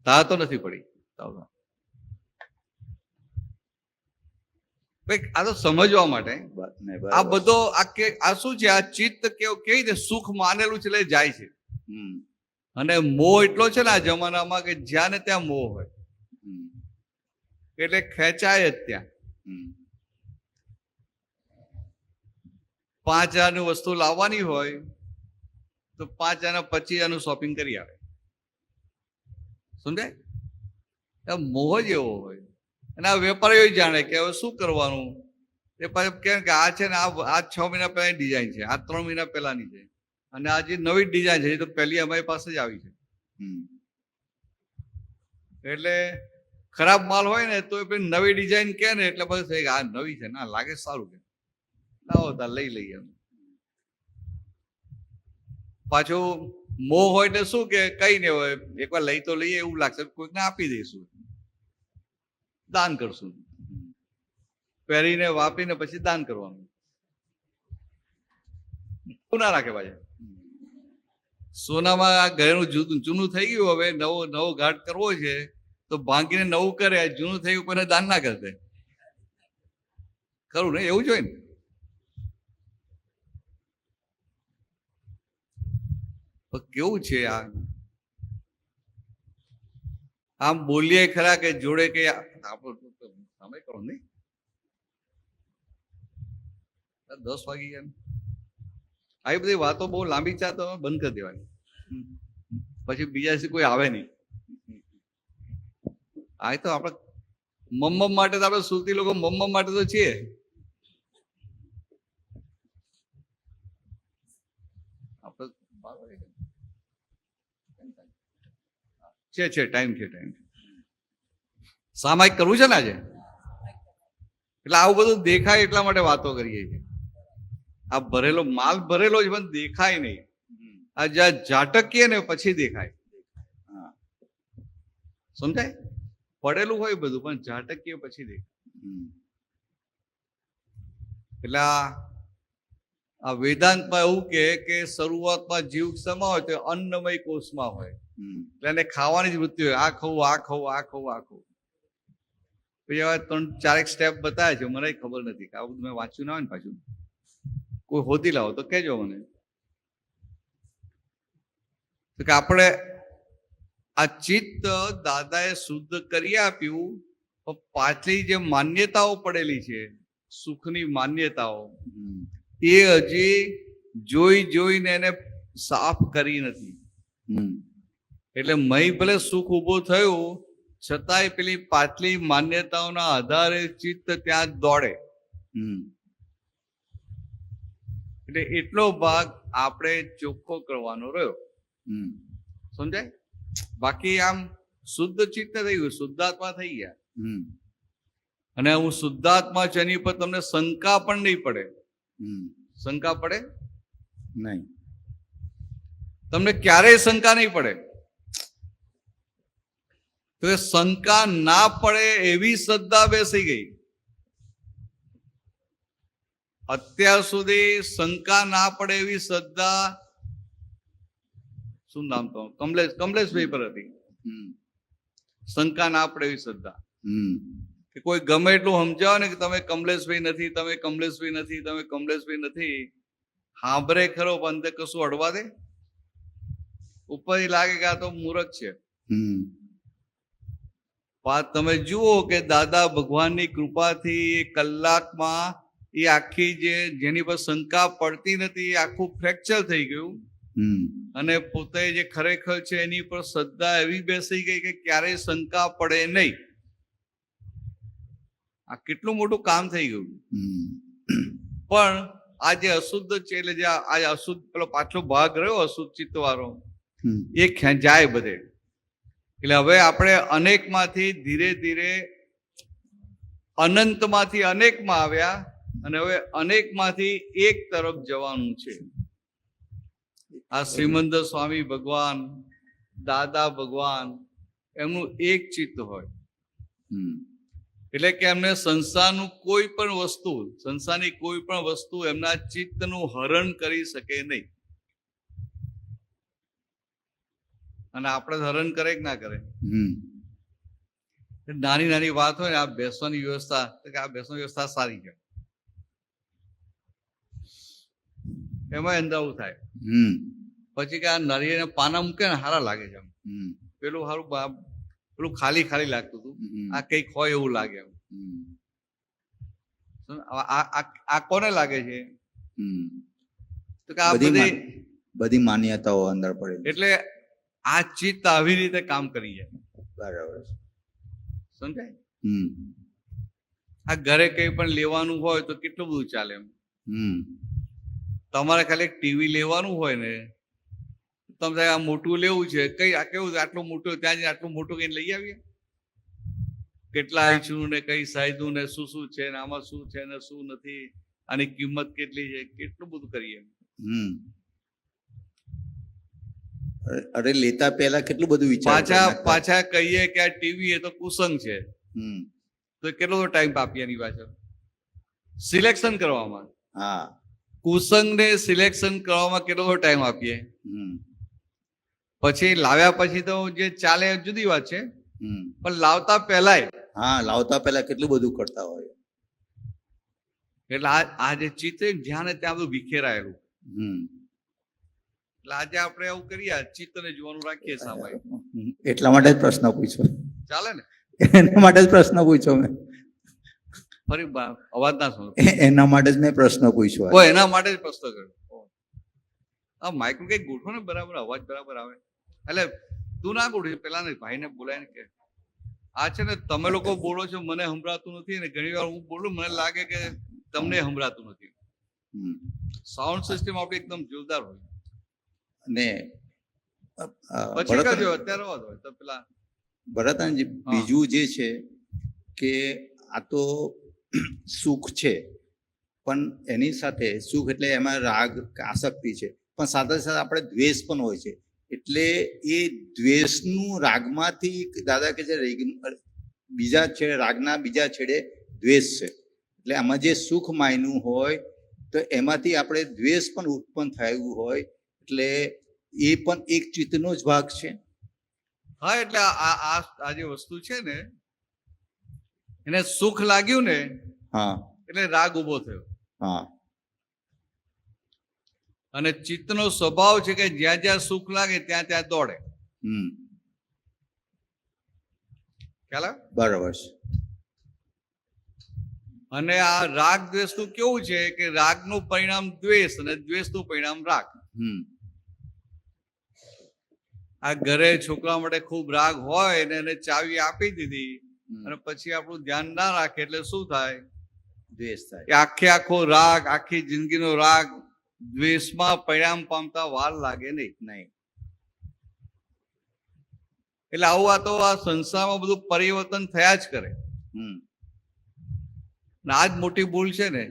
તા તો નથી પડી. આ તો સમજવા માટે આ બધો આ શું છે, આ ચિત્ત કેવી રીતે સુખ માનેલું છે એટલે જાય છે. અને મોહ એટલો છે ને આ જમાનામાં કે જ્યાં ને ત્યાં મોહ હોય એટલે ખેંચાય જ ત્યાં. 5,000ની વસ્તુ લાવવાની હોય તો 5,000 25,000 શોપિંગ કરી આવે. સમજાય? મોહ જ એવો હોય. અને આ વેપારીઓ જાણે કે હવે શું કરવાનું, એ પાછું કેમ કે આ છે ને આ 6 મહિના પહેલાની ડિઝાઇન છે, આ 3 મહિના પહેલાની છે, અને આ જે નવી ડિઝાઇન છે એ તો પહેલી અમારી પાસે જ આવી છે. એટલે ખરાબ માલ હોય ને તો એ નવી ડિઝાઇન કે ને એટલે બસ આ નવી છે, ના લાગે સારું છે, લાવો તાર લઈ લઈએ. પાછું મોહ હોય એટલે શું કે કઈ નહીં હોય, એકવાર લઈ તો લઈએ એવું લાગશે, કોઈકને આપી દઈશું, દાન કરશું, પહેરીને વાપરીને પછી દાન કરવાનું. ના રાખે પાછા. સોનામાં આ ઘરેનું જૂનું થઈ ગયું, હવે નવો ઘાટ કરવો છે તો ભાંગીને નવું કરે, જૂનું થઈ ગયું કોઈને દાન ના કરશે. ખરું ને? એવું જ હોય ને. કેવું છે આ? આમ બોલીએ ખરા કે જોડે કે સમય કરો નહીં, 10 વાગી ગયા. આવી બધી વાતો બહુ લાંબી ચા તો બંધ કરી દેવાની, પછી બીજા કોઈ આવે નહીં. આ તો આપણે મમ્મ માટે તો આપણે સુરતી લોકો મમ્મ માટે તો છીએ. છે ટાઈમ છે. સામાયિક કરવું છે ને આજે, એટલે આવું બધું દેખાય એટલા માટે વાતો કરીએ છીએ. આ ભરેલો માલ ભરેલો જ પણ દેખાય નહીં. આ જ્યાં ઝાટકીએ ને પછી દેખાય. સમજાય? પડેલું હોય બધું પણ ઝાટકીએ પછી દેખાય. એટલે આ વેદાંતમાં એવું કે શરૂઆતમાં જીવ શેમાં હોય તો અન્નમય કોષમાં હોય. એટલે એને ખાવાની જ વૃત્તિ હોય, આ ખાવું, આ ખાવું, આ ખાવું, આ ખાવું. પછી હવે 3-4 સ્ટેપ બતાવે છે, મને ખબર નથી, આ બધું મેં વાંચ્યું ના હોય ને પાછું. કોઈ હોતી લાવો તો કહેજો મને. તો કે આપણે આ ચિત્ત દાદાએ શુદ્ધ કરી આપ્યું, પણ પાછલી જે માન્યતાઓ પડેલી છે, સુખની માન્યતાઓ, એ હજી જોઈને એને સાફ કરી નથી. એટલે મહી ભલે સુખ ઉભું થયું, છતાંય પેલી પાછલી માન્યતાઓના આધારે ચિત્ત ત્યાં જ દોડે. એટલે એટલો ભાગ આપણે ચોખ્ખો કરવાનો રહ્યો. સમજાય? બાકી આમ શુદ્ધ ચિત્ત થઈ ગયું, શુદ્ધાત્મા થઈ ગયા. અને હું શુદ્ધાત્મા છે એની પર તમને શંકા પણ નહીં પડે. શંકા પડે નહીં, તમને ક્યારેય શંકા નહીં પડે. તો શંકા ના પડે એવી શ્રદ્ધા બેસી ગઈ. અત્યાર સુધી શંકા ના પડે એવી શ્રદ્ધા, શું નામ તો કમલેશભાઈ પર હતી. શંકા ના પડે એવી શ્રદ્ધા કે કોઈ ગમે એટલું સમજાવે ને કે તમે કમલેશભાઈ નથી, તમે કમલેશભાઈ નથી, તમે કમલેશભાઈ નથી, સાંભળે ખરો પણ અંતે કશું અડવા દે. ઉપરથી લાગે કે આ તો મૂર્ખ છે. તમે જુઓ કે દાદા ભગવાનની કૃપાથી એ કલાકમાં એ આખી જેની પર શંકા પડતી નથી, એ આખું ફ્રેક્ચર થઈ ગયું. અને પોતે જે ખરેખર છે એની પર શ્રદ્ધા એવી બેસી ગઈ કે ક્યારેય શંકા પડે નહીં. આ કેટલું મોટું કામ થઈ ગયું. પણ આ જે અશુદ્ધ છે, એટલે જે આ અશુદ્ધ પેલો પાછલો ભાગ રહ્યો અશુદ્ધ ચિત્ત વાળો, એ ખેંચાય બધે. એટલે હવે આપણે અનેકમાંથી ધીરે ધીરે અનંતમાંથી અનેકમાં આવ્યા, અને હવે અનેકમાંથી એક તરફ જવાનું છે. આ શ્રીમંદર સ્વામી ભગવાન, દાદા ભગવાન, એમનું એક ચિત્ત હોય. એટલે કે એમને સંસારની કોઈ પણ વસ્તુ એમના ચિત્તનું હરણ કરી શકે નહીં. અને આપણે હરણ કરે કે ના કરે? નાની નાની વાત હોય ને, આ બેસવાની વ્યવસ્થા, આ બેસવાની વ્યવસ્થા સારી છે, એમાં અંદાવું થાય. પછી કે આ નારિયેળના પાના મૂકે ને સારા લાગે છે, પેલું સારું, પેલું ખાલી ખાલી લાગતું હતું, આ કઈક હોય એવું લાગે. આ કોને લાગે છે? તો કે આ બધી માન્યતાઓ અંદર પડે. એટલે આ ચિત્ત આવી રીતે કામ કરી જાય. બરાબર, સમજાય? આ ઘરે કઈ પણ લેવાનું હોય તો કેટલું બધું ચાલે. એમ તમારે ખાલી ટીવી લેવાનું હોય ને, તમે આ મોટું લેવું છે, કઈ આ કેવું આટલું મોટું, ત્યાં જઈને આટલું મોટું કઈ લઈ આવીએ. કેટલા ઇંચનું ને કઈ સાઈઝનું ને શું શું છે ને આમાં શું છે ને શું નથી, આની કિંમત કેટલી છે, કેટલું બધું કરીએ. અરે લેતા પહેલા કેટલું બધું પાછા કહીએ કે આ ટીવી એ તો કુસંગ છે, તો કેટલો ટાઈમ આપીએ એની પાછળ સિલેક્શન કરવામાં. હા, કુસંગ ને સિલેક્શન કરવામાં કેટલો ટાઈમ આપીએ. પછી લાવ્યા પછી તો જે ચાલે જુદી વાત છે, પણ લાવતા પહેલા કેટલું બધું કરતા હોય. એટલે આ જે ચિત્ત જ્યાં ત્યાં બધું વિખેરાયેલું. એટલે આજે આપણે એવું કરીએ, ચિત્તને જોવાનું રાખીએ સામે. એટલા માટે જ પ્રશ્ન પૂછ્યો. ચાલે ને? એના માટે જ પ્રશ્ન પૂછ્યો મેં. ફરી અવાજ ના સુનો. એના માટે જ મેં પ્રશ્ન પૂછ્યો. એના માટે જ પ્રશ્ન કર્યો. આ માઇક કઈ ગોઠવો ને બરાબર, અવાજ બરાબર આવે. એટલે તું ના ગોઠવી, પેલા ભાઈને બોલાય ને કે આ છે ને તમે લોકો બોલો છો, મને સંભળાતું નથી, ને ઘણી વાર હું બોલું મને લાગે કે તમને સંભળાતું નથી. સાઉન્ડ સિસ્ટમ આપણી એકદમ જોરદાર હોય. ને પછી કરજો, અત્યારે અવાજ હોય તો પેલા ભરતજી, બીજું જે છે કે આ તો સુખ છે, પણ એની સાથે સુખ એટલે એમાં રાગ આસક્તિ છે, પણ સાથે સાથે આપણે દ્વેષ પણ હોય છે. એટલે એ દ્વેષનું રાગમાંથી દાદા કે છે બીજા છેડે, રાગના બીજા છેડે દ્વેષ છે. એટલે આમાં જે સુખ માયનું હોય તો એમાંથી આપણે દ્વેષ પણ ઉત્પન્ન થયું હોય. એટલે એ પણ એક ચિત્તનો જ ભાગ છે. હા, એટલે આ જે વસ્તુ છે ને એને સુખ લાગ્યું ને હા એટલે રાગ ઉભો થયો. હા અને ચિત્તનો સ્વભાવ છે કે જ્યાં જ્યાં સુખ લાગે ત્યાં ત્યાં દોડે. હમ ખ્યાલ આવે? બરાબર છે. અને આ રાગ દ્વેષનું કેવું છે કે રાગનું પરિણામ દ્વેષ અને દ્વેષનું પરિણામ રાગ. હમ આ ઘરે છોકરા માટે ખૂબ રાગ હોય ને એને ચાવી આપી દીધી હમ. અને પછી આપણું ધ્યાન ના રાખે એટલે શું થાય દ્વેષ થાય. કે આખો રાગ આખી જિંદગીનો રાગ દ્વેષમાં પરિણામ પામતા વાર લાગે નહીં. નહીં. એટલે આવું આ સંસારમાં બધું પરિવર્તન થયા જ કરે. હમ ને આ જ મોટી ભૂલ છે ને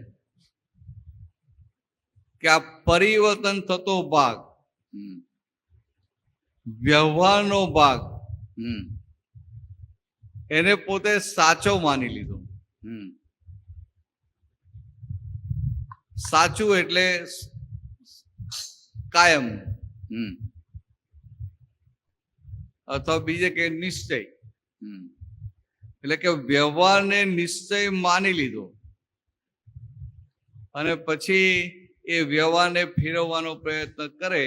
કે આ પરિવર્તન થતો ભાગ, હમ વ્યવહારનો ભાગ, હમ એને પોતે સાચો માની લીધો. હમ સાચું એટલે કાયમ, હમ અથવા બીજે કે નિશ્ચય. હમ એટલે કે વ્યવહારને નિશ્ચય માની લીધો અને પછી એ વ્યવહારને ફેરવવાનો પ્રયત્ન કરે,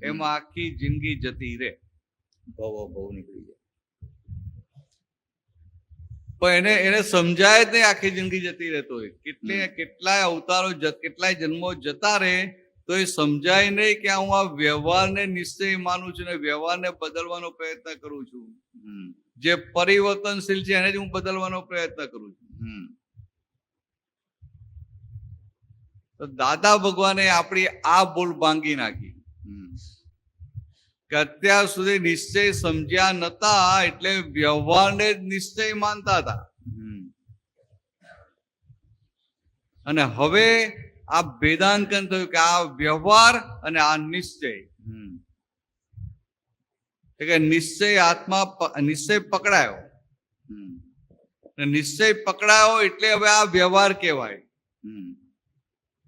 એમાં આખી જિંદગી જતી રહે. બહુ નીકળી જાય. પણ એને સમજાય જ નહીં, આખી જિંદગી જતી રહેતો હોય. કેટલાય અવતારો કેટલાય જન્મો જતા રહે તો એ સમજાય નહીં કે હું આ વ્યવહારને નિશ્ચય માનું છું ને વ્યવહારને બદલવાનો પ્રયત્ન કરું છું. હમ જે પરિવર્તનશીલ છે એને જ હું બદલવાનો પ્રયત્ન કરું છું. હમ તો દાદા ભગવાને આપણી આ ભૂલ ભાંગી નાખી હમ કે અત્યાર સુધી નિશ્ચય સમજ્યા નતા એટલે વ્યવહારને જ નિશ્ચય માનતા હતા. હમ અને હવે આ ભેદાંકન થયું કે આ વ્યવહાર અને આ નિશ્ચય, હમ એટલે કે નિશ્ચય પકડાયો. હમ અને નિશ્ચય પકડાયો એટલે હવે આ વ્યવહાર કહેવાય. હમ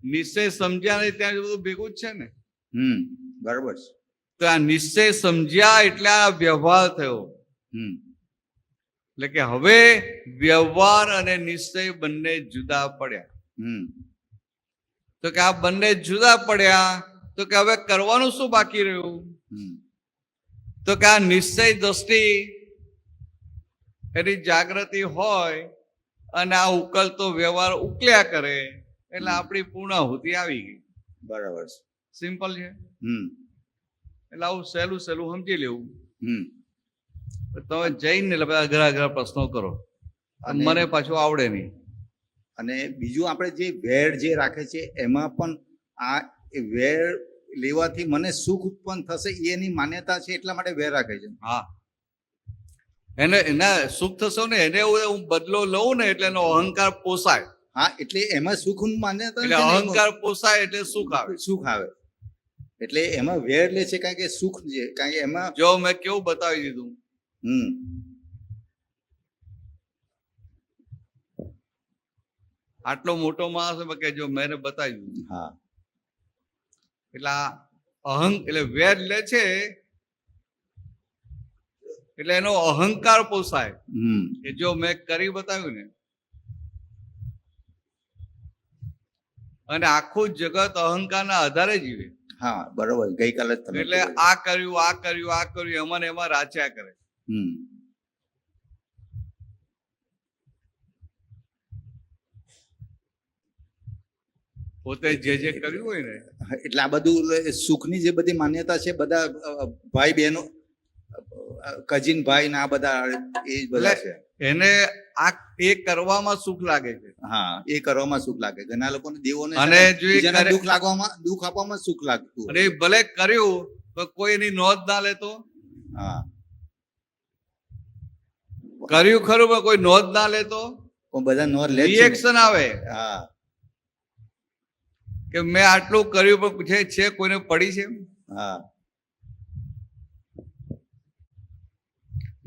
નિશ્ચય સમજ્યા નહીં ત્યાં બધું ભેગું જ છે ને. હમ બરાબર છે. તો આ નિશ્ચય સમજ્યા એટલે આ વ્યવહાર થયો. હમ એટલે કે હવે વ્યવહાર અને નિશ્ચય બંને જુદા પડ્યા. હમ તો કે આ બંને જુદા પડ્યા તો કે હવે કરવાનું શું બાકી રહ્યું? હમ તો કે આ નિશ્ચય દ્રષ્ટિ એની જાગૃતિ હોય અને આ ઉકલતો વ્યવહાર ઉકલ્યા કરે એટલે આપણી પૂર્ણાહુતિ આવી ગઈ. બરાબર છે. સિમ્પલ છે. હમ એટલે આવું સહેલું સમજી લેવું. હમ તમે જઈને બધા અઘરા પ્રશ્નો કરો અને મને પાછું આવડે નહીં. અને બીજું આપણે જે વેર જે રાખે છે એમાં પણ આ વેર લેવાથી મને સુખ ઉત્પન્ન થશે એની માન્યતા છે એટલા માટે વેર રાખે છે. હા, એના સુખ થશે ને એને હું બદલો લઉં ને એટલે એનો અહંકાર પોસાય. હા, એટલે એમાં સુખ માન્યતા એટલે અહંકાર પોસાય એટલે સુખ આવે. સુખ આવે એટલે એમાં વેર લે છે કારણ કે સુખ છે, કારણ કે એમાં જો મેં કેવું બતાવી દીધું. હમ આટલો મોટો માણસ કે જો મેં બતાવી દીધું. હા એટલે આ એટલે વેર લે છે એટલે એનો અહંકાર પોસાય હમ કે જો મેં કરી બતાવ્યું ને. અને આખું જગત અહંકારના આધારે જીવે. હા બરોબર, ગઈકાલે જ તમે એટલે કીધું. આ કર્યું એમાં ને એમાં રાચ્યા કરે. હમ પોતે જે કર્યું હોય ને એટલે આ બધું સુખની જે બધી માન્યતા છે બધા ભાઈ બહેનો કજીન ભાઈ ને આ બધા એ જ બધા છે. એને આ એ કરવામાં સુખ લાગે છે. હા, એ કરવામાં સુખ લાગે. ઘણા લોકોને દેવોને અને જો એ બીજાને કરે- દુઃખ આપવામાં સુખ લાગતું અને હોય. એ ભલે કર્યું તો કોઈ એની નોંધ ના લેતો. હા, કર્યું ખરું પણ કોઈ નોંધ ના લેતો. પણ બધા નોર લે જ છે ને. રિએક્શન આવે હા કે મેં આટલું કર્યું પણ છે કોઈને પડી છે. હા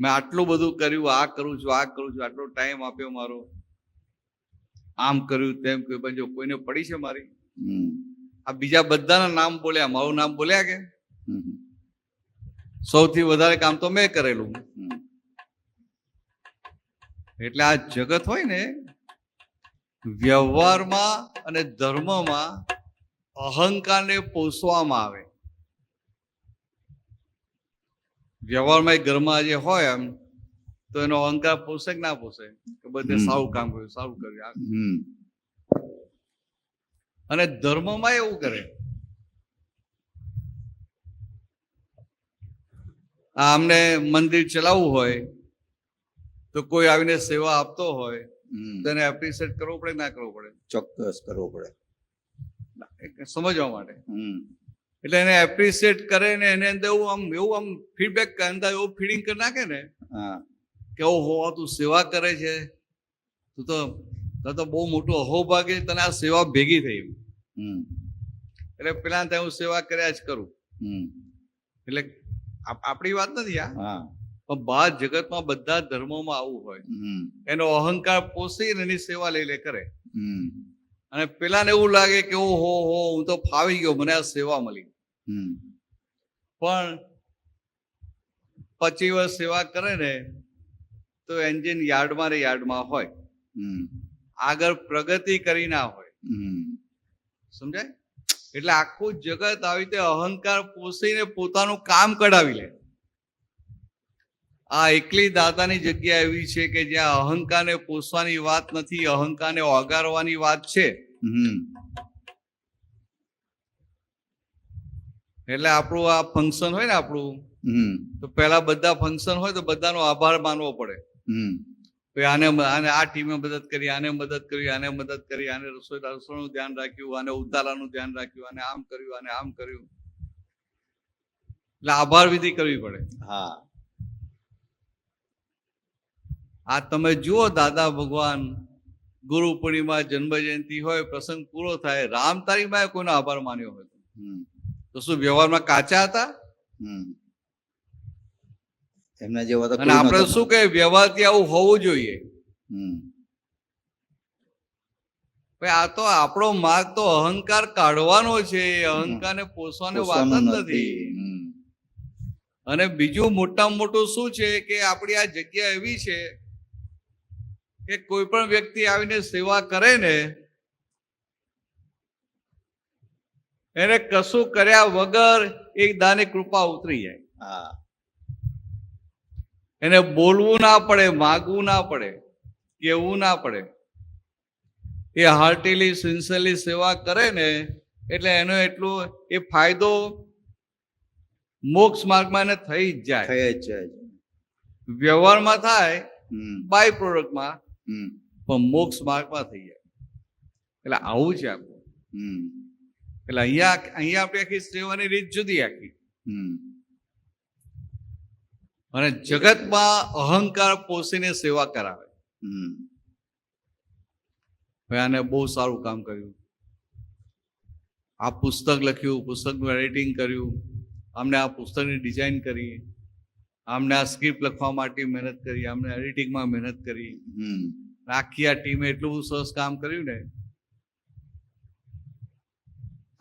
મેં આટલું બધું કર્યું, આ કરું છું આટલો ટાઈમ આપ્યો મારો, આમ કર્યું તેમ કર્યું, પણ જો કોઈને પડી છે મારી? હમ આ બીજા બધાના નામ બોલ્યા, મારું નામ બોલ્યા કે? હમ સૌથી વધારે કામ તો મેં કરેલું. હમ. એટલે આ જગત હોય ને, વ્યવહારમાં અને ધર્મમાં અહંકારને પોષવામાં આવે. વ્યવહારમાં એ ઘરમાં જે હોય એમ તો એનો અહંકાર પોષે કે ના પોષે, કે બધે સારું કામ કર્યું, સારું કર્યું. હમ. અને ધર્મમાં એવું કરે, આમને મંદિર ચલાવવું હોય તો કોઈ આવીને સેવા આપતો હોય હમ. તો એને એપ્રિશિએટ કરવો પડે, ના કરવો પડે? ચોક્કસ કરવો પડે. સમજવા માટે. હમ. એટલે એને એપ્રિશિએટ કરે ને એને અંદર એવું આમ ફીડબેક અંદર એવું ફીડિંગ કરી નાખે ને હા. કે ઓહો તું સેવા કરે છે, તું તો બહુ મોટું અહોભાગ્ય, તને આ સેવા ભેગી થઈ. હમ. એટલે પેલા ત્યાં હું સેવા કર્યા જ કરું. હમ. એટલે આપણી વાત નથી આ, હા. પણ બહાર જગતમાં બધા ધર્મોમાં આવું હોય. હમ. એનો અહંકાર પોષીને એની સેવા લઈ લે કરે. હમ. અને પેલાને એવું લાગે કે ઓહો હો હું તો ફાવી ગયો, મને આ સેવા મળી. હમ. પણ 25 વર્ષ સેવા કરે ને તો એન્જિન યાર્ડમાં ને યાર્ડમાં હોય, હમ. આગળ પ્રગતિ કરી ના હોય. હમ. સમજાય? એટલે આખું જગત આવી રીતે અહંકાર પોષીને પોતાનું કામ કઢાવી લે. આ એકલી દાદાની જગ્યા એવી છે કે જ્યાં અહંકારને પોષવાની વાત નથી, અહંકારને ઓગારવાની વાત છે. હમ. એટલે આપણું આ ફંક્શન હોય ને આપણું, હમ. તો પહેલા બધા ફંક્શન હોય તો બધાનો આભાર માનવો પડે. હમ. આને આ ટીમે મદદ કરી, આને મદદ કરી, આને મદદ કરી, આને રસોઈનું ધ્યાન રાખ્યું, આને ઉતારાનું ધ્યાન રાખ્યું, આને આમ કર્યું, આને આમ કર્યું. એટલે આભાર વિધિ કરવી પડે. હા. આ તમે જુઓ દાદા ભગવાન ગુરુ પૂર્ણિમા, જન્મ જયંતિ હોય, પ્રસંગ પૂરો થાય, રામ તારીખમાં કોઈનો આભાર માન્યો હોય તો શું વ્યવહારમાં કાચા હતા? હમ. એમના જેવા તો અને આપણે શું કે વ્યવહારથી આવું હોવું જોઈએ. હમ. આ તો આપણો માર્ગ તો અહંકાર કાઢવાનો છે, અહંકારને પોષવાની વાત જ નથી. હમ. અને બીજું મોટામાં મોટું શું છે કે આપણી આ જગ્યા એવી છે કે કોઈ પણ વ્યક્તિ આવીને સેવા કરે ને એને કશું કર્યા વગર એક દાની કૃપા ઉતરી જાય. હા. એને બોલવું ના પડે, માગવું ના પડે, કહેવું ના પડે. એ હાર્ટીલી સિન્સિયરલી સેવા કરે ને એટલે એનો એટલો એ ફાયદો મોક્ષ માર્ગમાં એને થઈ જ જાય. થઈ જ જાય. વ્યવહારમાં થાય, હમ. બાય પ્રોડક્ટમાં, હમ. પણ મોક્ષ માર્ગમાં થઈ જાય. એટલે આવું છે આપણું. હમ. એટલે અહીંયા આપણી આખી સેવાની રીત જુદી આખી. હમ. અને જગતમાં અહંકાર પોષીને સેવા કરાવે. હમ. આને બહુ સારું કામ કર્યું, આ પુસ્તક લખ્યું, પુસ્તકનું એડિટિંગ કર્યું, આમને આ પુસ્તકની ડિઝાઇન કરી, આમને આ સ્ક્રિપ્ટ લખવા માટે મહેનત કરી, આમને એડિટિંગમાં મહેનત કરી. હમ. આખી આ ટીમે એટલું સરસ કામ કર્યું ને,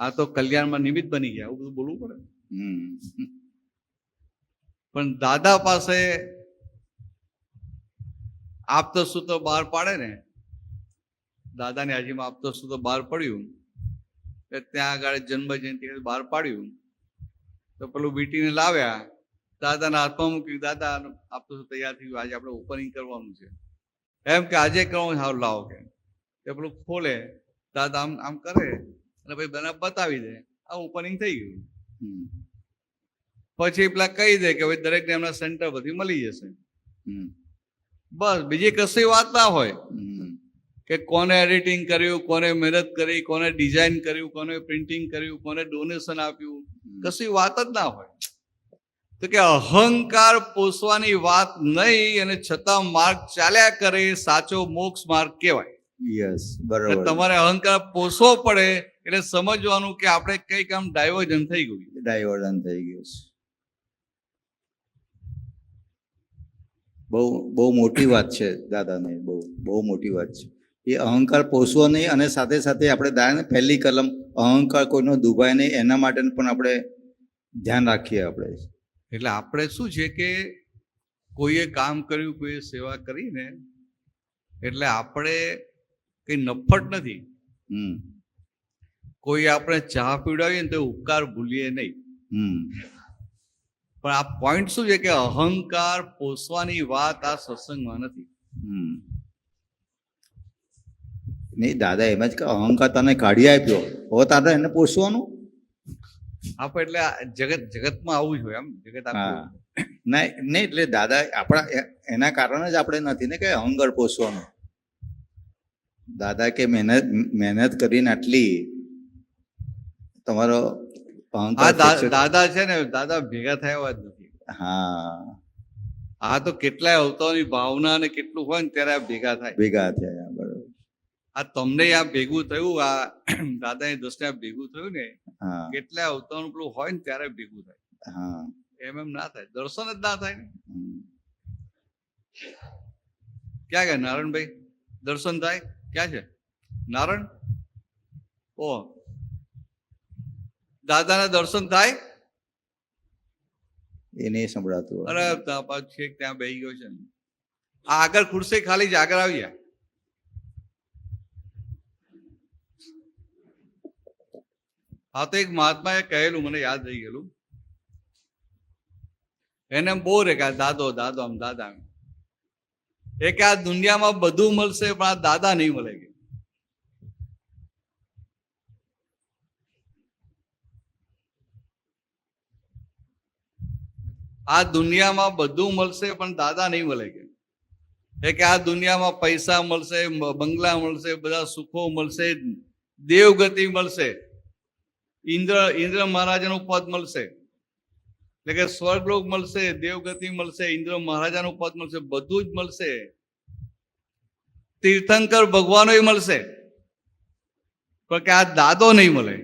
આ તો કલ્યાણમાં નિમિત્ત બની ગયા. એવું બધું બોલવું પડે. હમ. પણ દાદા પાસે આપતો સૂત્ર બહાર પાડે ને, દાદાની હાજીમાં આપતો સૂત્ર બહાર પડ્યું, ત્યાં આગળ જન્મ જયંતિ બહાર પાડ્યું તો પેલું બીટીને લાવ્યા, દાદાના હાથમાં મૂક્યું. દાદા આપતો સૂત્ર તૈયાર થયું, આજે આપણે ઓપનિંગ કરવાનું છે. એમ કે આજે કરવાનું, સારું લાવો કે. પેલું ખોલે, દાદા આમ આમ કરે અને પછી બને બતાવી દે, આ ઓપનિંગ થઈ ગયું. હમ. પછી પેલા કહી દે કે ભાઈ દરેકને એમના સેન્ટર બધી મળી જશે. હમ. બસ બીજી કશી વાત ના હોય હમ. કે કોને એડિટિંગ કર્યું, કોને મહેનત કરી, કોને ડિઝાઇન કર્યું, કોને પ્રિન્ટિંગ કર્યું, કોને ડોનેશન આપ્યું, કશી વાત જ ના હોય. તો કે અહંકાર પોષવાની વાત નહીં, અને છતાં માર્ગ ચાલ્યા કરે, સાચો મોક્ષ માર્ગ કહેવાય. યસ, બરાબર. તમારે અહંકાર પોષવો પડે એટલે સમજવાનું કે આપણે કઈક આમ ડાયવર્જન થઈ ગયું. ડાયવર્ઝન થઈ ગયું છે. બહુ બહુ મોટી વાત છે દાદાને, બહુ મોટી વાત છે. એ અહંકાર પોષવો નહીં, અને સાથે સાથે આપણે દાદાને પહેલી કલમ અહંકાર કોઈનો દુભાય નહીં એના માટે પણ આપણે ધ્યાન રાખીએ. આપણે એટલે આપણે શું છે કે કોઈએ કામ કર્યું, કોઈએ સેવા કરીને એટલે આપણે કઈ નફટ નથી. હમ કોઈ આપણે ચા પીવડાવીએ ને તો ઉપકાર ભૂલીએ નહીં. હમ પણ આ પોઈન્ટ શું છે કે અહંકાર પોષવાની વાત આ સત્સંગમાં નથી. હમ નહીં દાદા એમ જ કે અહંકાર તને કાઢી આપ્યો, હવે તારે એને પોષવાનું. આપણે એટલે આ જગતમાં આવું જ હોય. આમ જગત હા આખું નહીં નહીં એટલે દાદા આપણા એના કારણે જ આપણે નથી ને કે અહંકાર પોષવાનું. દાદા કે મહેનત કરીને આટલી તમારો આ અહંકાર દાદા છે ને, દાદા ભેગા થયા એવા જ નથી. હા આ તો કેટલાય અવતારની ભાવના ને કેટલું હોય ને ત્યારે આ ભેગા થાય. ભેગા થયા બરોબર. આ તમને આ ભેગું થયું, આ દાદાની દ્રષ્ટિએ આ ભેગું થયું ને, હા કેટલાય અવતારનું પેલું હોય ને ત્યારે ભેગું થાય. હા એમ ના થાય, દર્શન જ ના થાય ને. હમ. ક્યાં ગયા નારાયણભાઈ? દર્શન થાય ક્યાં છે નારાયણ? ઓ દાદાના દર્શન થાય? એ નહીં સંભળાતું હોય. અરે છેક ત્યાં બેસી ગયો છે ને. આ આગળ ખુરશી ખાલી જ આગળ આવી જાય. હા તો એક મહાત્માએ કહેલું, મને યાદ રહી ગયેલું. એને બહુ રે કે દાદો દાદો આમ દાદા આમ. એ કે આ દુનિયામાં બધું મળશે પણ આ દાદા નહીં મળે કે. આ દુનિયામાં બધું મળશે પણ દાદા નહીં મળે કે. એ કે આ દુનિયામાં પૈસા મળશે, બંગલા મળશે, બધા સુખો મળશે, દેવગતિ મળશે, ઇન્દ્ર મહારાજાનું પદ મળશે, એટલે કે સ્વર્ગલોક મળશે, દેવગતિ મળશે, ઇન્દ્ર મહારાજાનું પદ મળશે, બધું જ મળશે. તીર્થંકર ભગવાનો મળશે પણ કે આ દાદો નહીં મળે.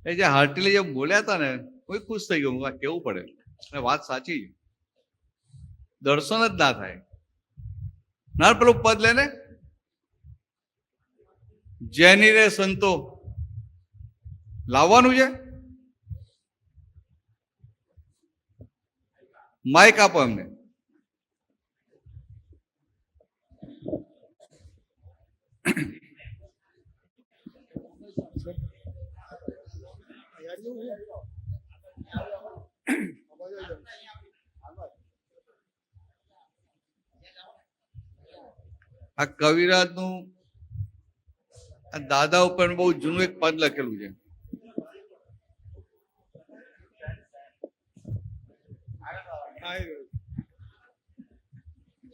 એ જે હાર્ટીલી જે બોલ્યા હતા ને, કોઈ ખુશ થઈ ગયું. આ કેવું પડે, અને વાત સાચી. દર્શન જ ના થાય. ના પેલું પદ લે ને, જેની રે સંતો લાવવાનું છે. માઇક આપો એમને. આ કવિરાજનું આ દાદા ઉપર બહુ જૂનું એક પદ લખેલું છે.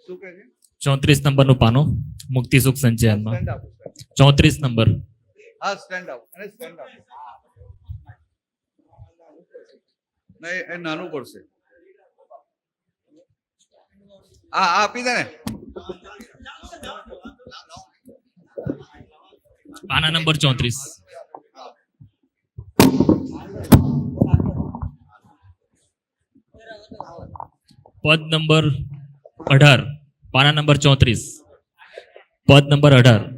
શું કહે છે? 34 નંબરનું પાનું મુક્તિ સુખ સંચયનમાં. સ્ટેન્ડ આપો. 34 નંબર. હા સ્ટેન્ડ આપો. અને સ્ટેન્ડ આપો. નહીં એ નાનું પડશે. હા આપી દે ને. પાના નંબર 34. પદ નંબર 18. પાના નંબર 34. પદ નંબર 18.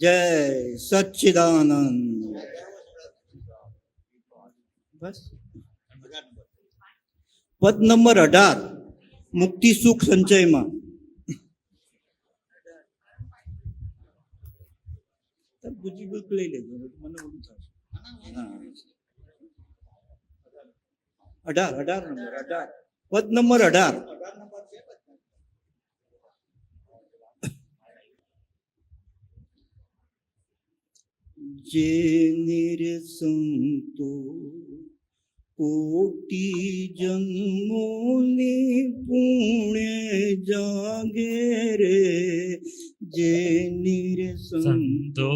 જય સચ્ચિદાનંદ. બસ પદ નંબર 18 મુક્તિ સુખ સંચયમાં. બીજી બુક લઈ લેજો, મને બધું થશે. 18 નંબર 18 પદ નંબર 18. જે નિરસંતો કોટી જન્મોની પુણ્ય જાગે રે. જે નિરસંતો સંતો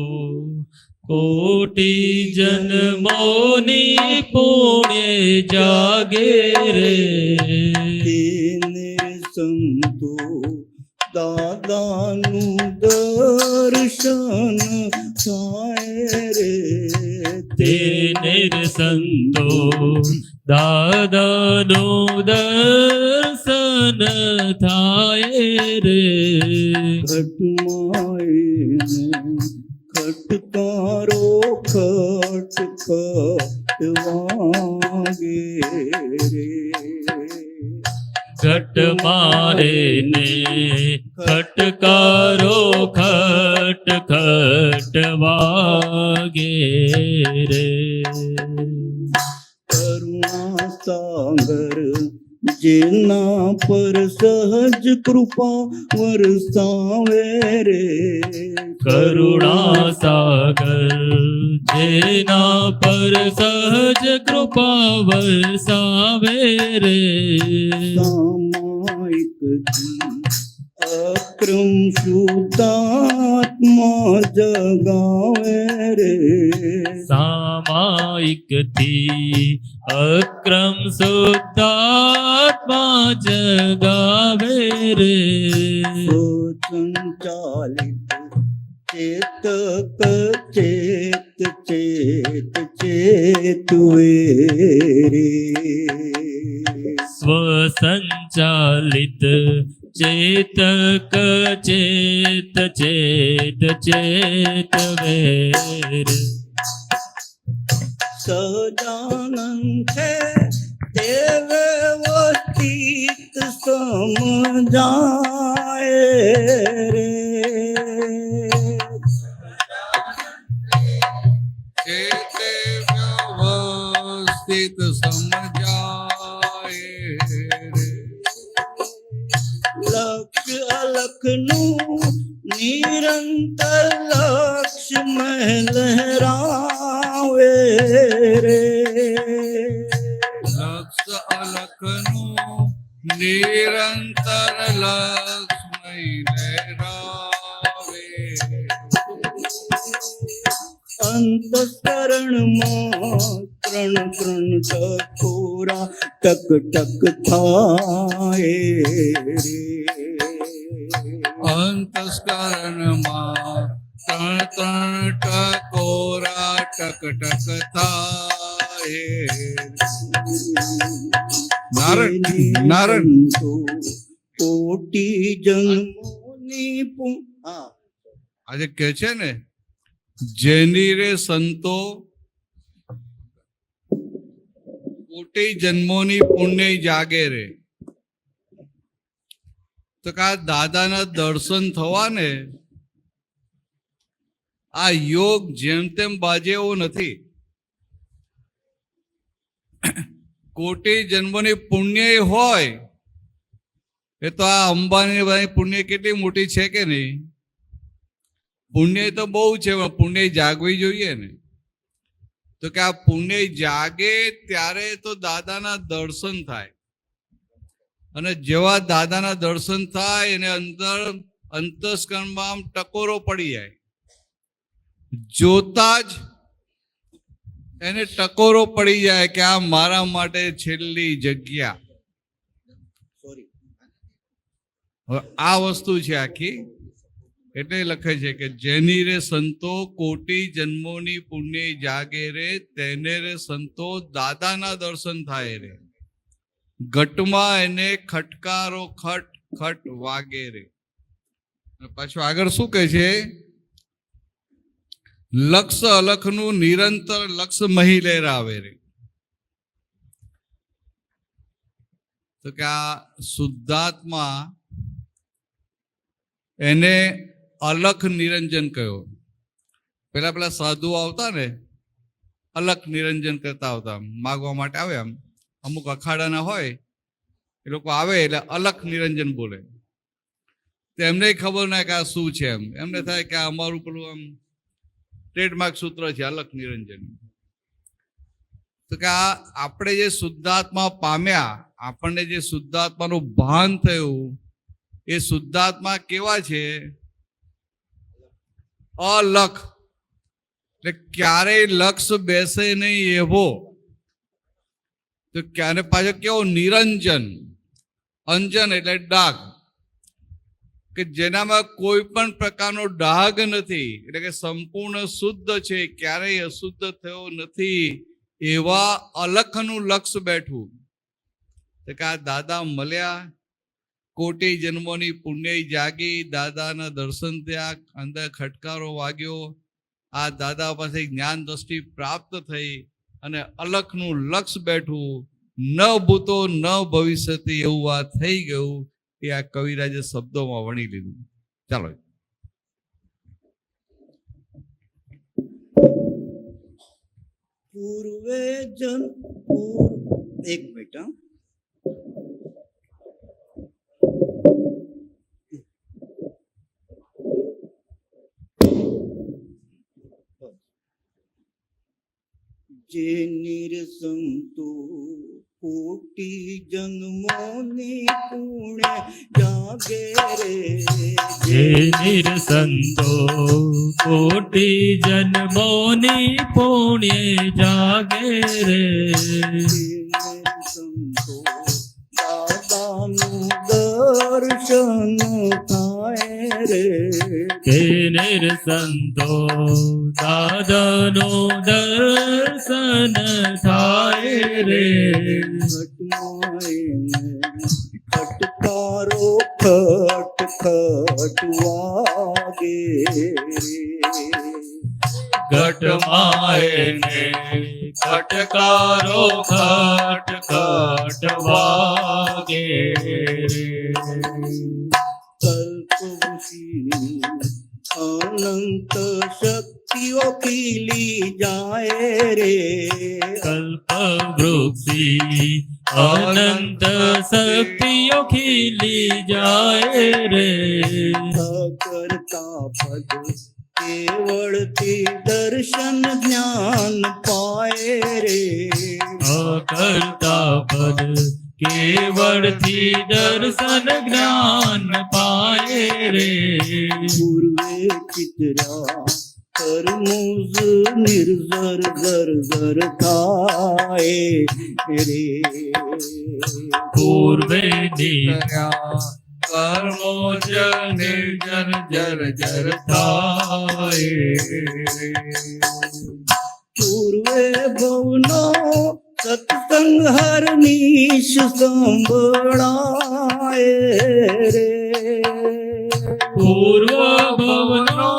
કોટી જન્મોની પુણ્ય જાગે રે તેને સંતો દાદાનું દર્શન થાય રે તેને સંતો દાદાનું દર્શન થાય રે ઘટમાઈને ખટકારો ખટખટ વાગે રે ઘટ મારે ને ખટકારો ખટ ખટ વાગે રે કરુણા સાગર જેના પર સહજ કૃપા વરસાવે રે કરુણા સાગર જેના પર સહજ કૃપા વરસાવે રે સામાયિક અક્રમ શુદ્ધાત્મા જગાવે રે સામાયિકથી અક્રમ શુદ્ધાત્મા જગાવે રે સંચાલિત ચેતક ચેત ચેત ચેતુવે રે સ્વસંચાલિત ચેતક ચેત ચેત ચેતવે સદાનંદ છે દેવ વસ્તિત સમજાય રે ચેતે વ્યવસ્થિત સમજાય રે લક્ષ અલખનું નિરંતર લક્ષ્ય મેં લહેરાવે રે લક્ષ અલખનું નિરંતર લક્ષ્મય લહેરાવે અંતઃકરણમાં ત્રણ ત્રણ ટકોરા ટક ટક થાય રે અંતસ્કરણમાં ત્રણ ત્રણ ટકોરા ટક ટક થાય નારણ તો કોટી જન્મોની હા આજે કે છે ને જેની રે સંતો કોટી જન્મોની પુણ્ય જાગે રે તો કે આ દાદાના દર્શન થવા ને આ યોગ જેમ તેમ બાજે એવો નથી. કોટી જન્મોની પુણ્ય હોય એ તો આ અંબાની ભાઈ પુણ્ય કેટલી મોટી છે કે નહીં? પુણ્ય તો બહુ છે, પણ પુણ્ય જાગવી જોઈએ ને. તો કે આ પુણ્ય જાગે ત્યારે તો દાદાના દર્શન થાય, અને જેવા દાદાના દર્શન થાય એને અંદર અંતસ્કરણમાં આમ ટકોરો પડી જાય. જોતા જ એને ટકોરો પડી જાય કે આ મારા માટે છેલ્લી જગ્યા. હવે આ વસ્તુ છે આખી. એટલે લખે છે કે જેની રે સંતો કોટી જન્મોની પુણ્ય જાગે રે, તેને રે સંતો દાદાના દર્શન થાય રે. ઘટમાં એને ખટકારો ખટ ખટ વાગે રે. પાછું આગળ શું કહે છે? લક્ષ અલખનું નિરંતર લક્ષ મહી લહેરાવે રે. તો કે આ શુદ્ધાત્મા એને અલખ નિરંજન કહ્યો. પેલા સાધુ આવતા ને અલખ નિરંજન કરતા આવતા, માગવા માટે આવે. આમ અમુક અખાડાના હોય એ લોકો આવે એટલે અલખ નિરંજન બોલે. તો એમને ખબર ના કે આ શું છે. એમને થાય કે આ અમારું પેલું આમ ટ્રેડમાર્ક સૂત્ર છે અલખ નિરંજન. તો કે આ આપણે જે શુદ્ધાત્મા પામ્યા, આપણને જે શુદ્ધાત્માનું ભાન થયું, એ શુદ્ધાત્મા કેવા છે? અલખ. એટલે ક્યારેય લક્ષ બેસે નહીં એવો. તો ક્યારે પાછો કેવો નિરંજન, અંજન એટલે ડાઘ, કે જેનામાં કોઈ પણ પ્રકારનો ડાઘ નથી, એટલે કે સંપૂર્ણ શુદ્ધ છે, ક્યારેય અશુદ્ધ થયો નથી, એવા અલખનું લક્ષ બેઠું. તો કે આ દાદા મળ્યા, કોટી જન્મોની પુણ્ય જાગી, દાદાના દર્શન થયા, અંદર ખટકારો વાગ્યો, આ દાદા પાસે જ્ઞાન દ્રષ્ટિ પ્રાપ્ત થઈ અને અલખનું લક્ષ બેઠું, ન ભૂતો ન ભવિષ્યથી એવું આ થઈ ગયું. એ આ કવિરાજે શબ્દોમાં વણી લીધું. ચાલો. પૂર્વે એક મિનિટ હા. જે નિરસંતો કોટી જન્મોની પુણ્ય જાગે રે, જે નિરસંતો કોટી જન્મોની પુણ્ય જાગે રે, નિરસંતો દાદાનું દર્શન થાય રે, કે નિરસંતો દાદાનું દર્શન થાય રે, ખટકારો ખટ ખટ વાગે ઘટમાયને ખટકારો ખટ ખટ વાગે રે, કલ્પવૃષિની અનંત શક્તિઓ ખીલી જાય રે, કલ્પવૃક્ષી અનંત શક્તિઓ ખીલી જાય રે, કરતા પદ કેવળથી દર્શન જ્ઞાન પાય રે, અકર્તા પદ કેવળથી દર્શન જ્ઞાન પાય રે, પૂર્વે ચિત્રા કર્મોજ નિર્ઝર ઝર ઝર થાય રે, પૂર્વે નિર્યા કર્મો જ નિર્જર જર જર થાય રે, પૂર્વે ભવનો સત્સંગ હર નીશ સંભળાય રે, પૂર્વ ભવનો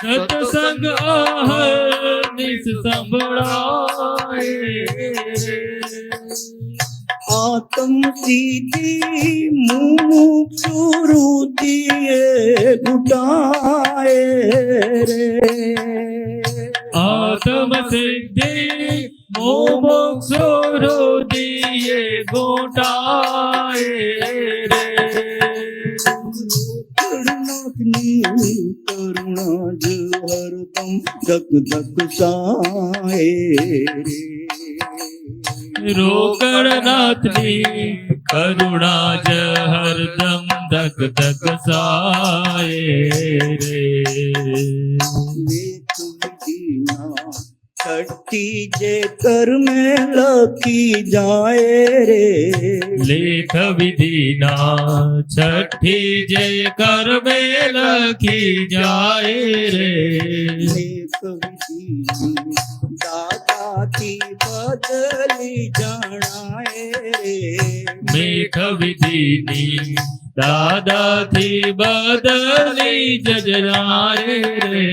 સત્સંગ અહર્નિશ સંભળાય રે, આત્મ સિદ્ધિ મુમુક્ષુ રુધિએ ઘૂટાય રે, આત્મ સિદ્ધિ મોમોક્ષો રોધિએ ગોટાય રે, કરુણાની કરુણા જ હરદમ ધક ધક સાય રે, રોકડનાથની કરુણા જ હરદમ ધક ધક સાય રે, લેખ વિધિના છઠ્ઠી જે કર્મે લખી જાય રે, લેખ વિધિના છઠ્ઠી જે કર્મે લખી જાય રે, લેખ વિધિની દાદાથી બદલી જણાય રે, મેઘ વિધિની દાદાથી બદલી જજરાય રે,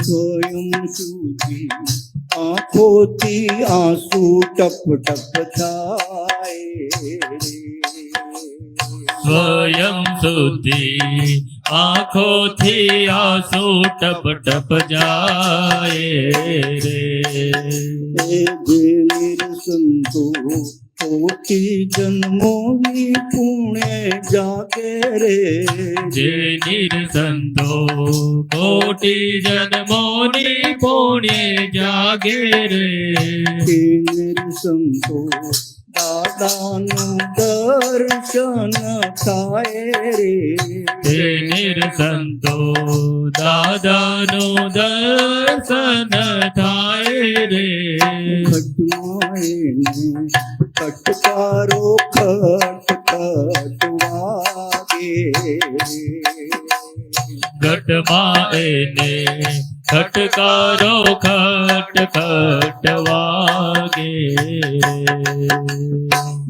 સ્વયં સુધી આંખોથી આંસુ ટપ ટપ થાય રે, સ્વયં સુધી આંખોથી આંસુ ટપ ટપ જાય રે, જે નિરસંતો કોટી જન્મોની પુણ્ય જાગે રે, જે નિરસંતો કોટી જન્મોની પુણ્ય જાગે રે, જે નિરસંતો દાદાનું દર્શન થાય રે તે નિર્સંતો દાદાનું દર્શન થાય રે ખટમાં એને ખટકારો ખટખટ વાગે ઘટમાં એને ખટકારો ખટ ખટ વાગે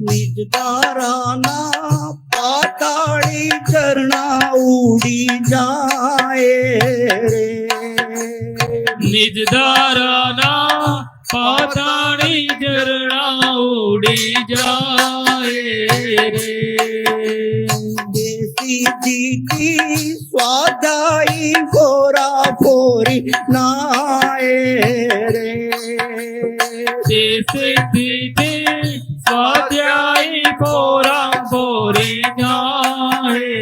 નિજ તારાના પાતાળી ઝરણા ઉડી જાય રે નિજ ધારાના પાતાળી ઝરણા ઉડી જાય રે દેશી જીતી સ્વાદાઈ ફોરા ફોરી નાય રે સ્વાધ્યાયી પોરા પોરી જાય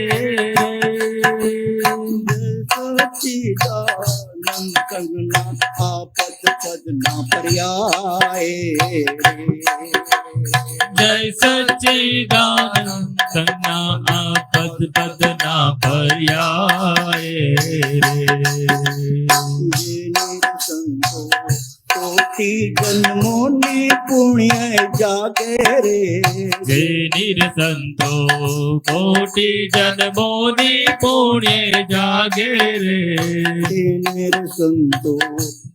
સચિદાનંદ સંગના આપદ પદના પર્યાય જય સચ્ચિદાનંદ સંજ્ઞા આપદ પદના પર્યાય રે સંતો કોટી જન્મોની પુણ્ય જાગે રે જે નિરસંતો કોટી જન્મોની પુણ્ય જાગે રે સંતો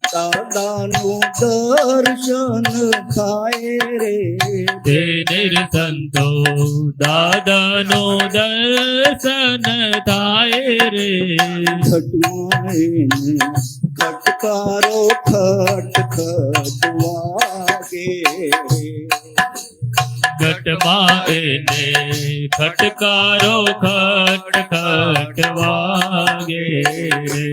દાદાનું દર્શન થાય રે તે નિરસંતો દાદાનો દર્શન થાય રે ખટમાં એને ખટકારો ખટ ખટ વાગે ઘટમાં એને ખટકારો ખટ ખટ વાગે રે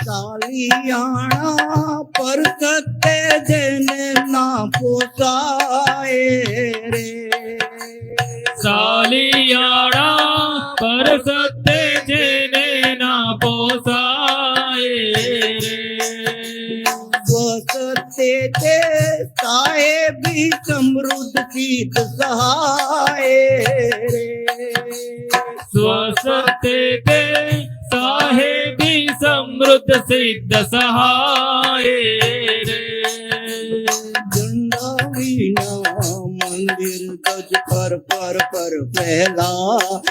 સાલિયાણા પર સતે જેને ના પોસાય રે સાલિયાળા પર સત્ય જેને ના પોસાય રે સ્વસતે તે સાહેબી સમૃદ્ધ સિદ્ધ સહાય રે સ્વસતે તે સાહેબી સમૃદ્ધ સિદ્ધ સહાય રે ઝંડા વિના મંદિર ગજ પર ફેલા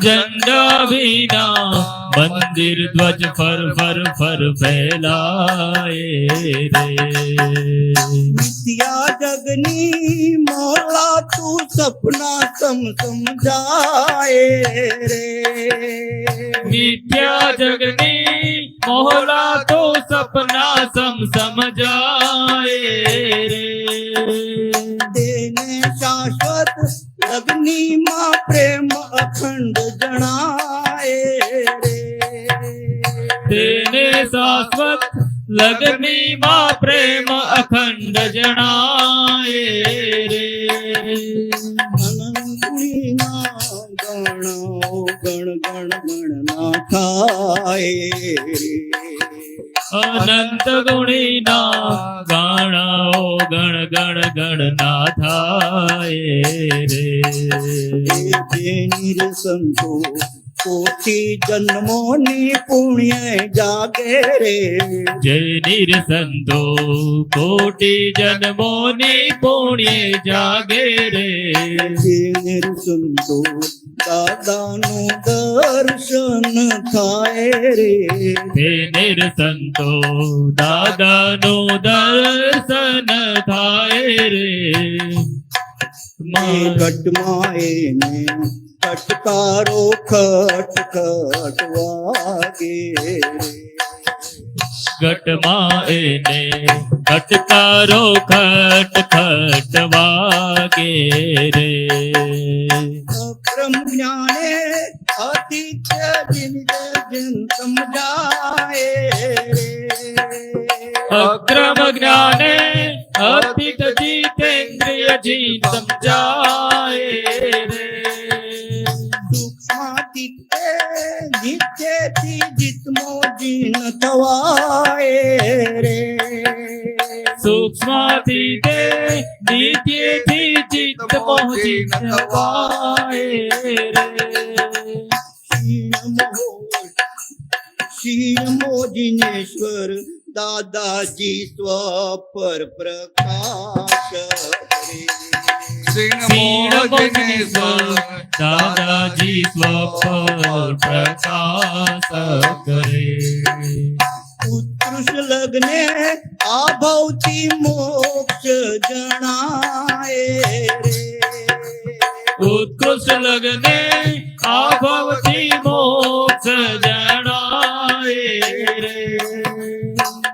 ઝંડા વિના મંદિર ધ્વજ ફર ફેલાય રે મિથ્યા જગની મોલા તું સપના સમજાય રે મિથ્યા જગની મોહલા તો સપના સમજાય રે તેને શાશ્વત અગ્નિમાં પ્રેમ અખંડ જણાય રે તેને શાશ્વત લગ્નીમાં પ્રેમ અખંડ જણાય રે અનંતના ગણો ગણ ના થાય અનંત ગુણીના ગાણાઓ ગણ ના થાય રે નિરસંતો કોટી જન્મોની પુણ્ય જાગે રે જય નિરસંતો કોટી જન્મોની પુણ્ય જાગે રે નિરસંતો દાદાનું દર્શન થાય રે હે નિરસંતો દાદાનું દર્શન થાય રે ઘટમાં એને ખટકારો ખટ ખટ વાગે ઘટમાં એને ખટકારો ખટ ખટ વાગે રે અક્રમ જ્ઞાને આદિત્ય જિન સમજાય રે અક્રમ જ્ઞાને અતીત જીતેન્દ્રિય જી સમજાય રે સૂક્ષ્માતિત્ય નિત્યથી જીતમો જીન થવાય રે સૂક્ષ્માતીતે નિત્યથી ચિત્ત પહોંચી નવાય શ્રી નમો જિનેશ્વર દાદાજી સ્વ પર પ્રકાશ કરે. શ્રી નમો જિનેશ્વર દાદાજી સ્વપર પ્રકાશ કરે ઉત્કૃષ્ટ લગ્ને આ ભૌથી મોક્ષ જણાય રે. ઉત્કૃષ્ટ લગ્ને આભવથી મોક્ષ જણાય રે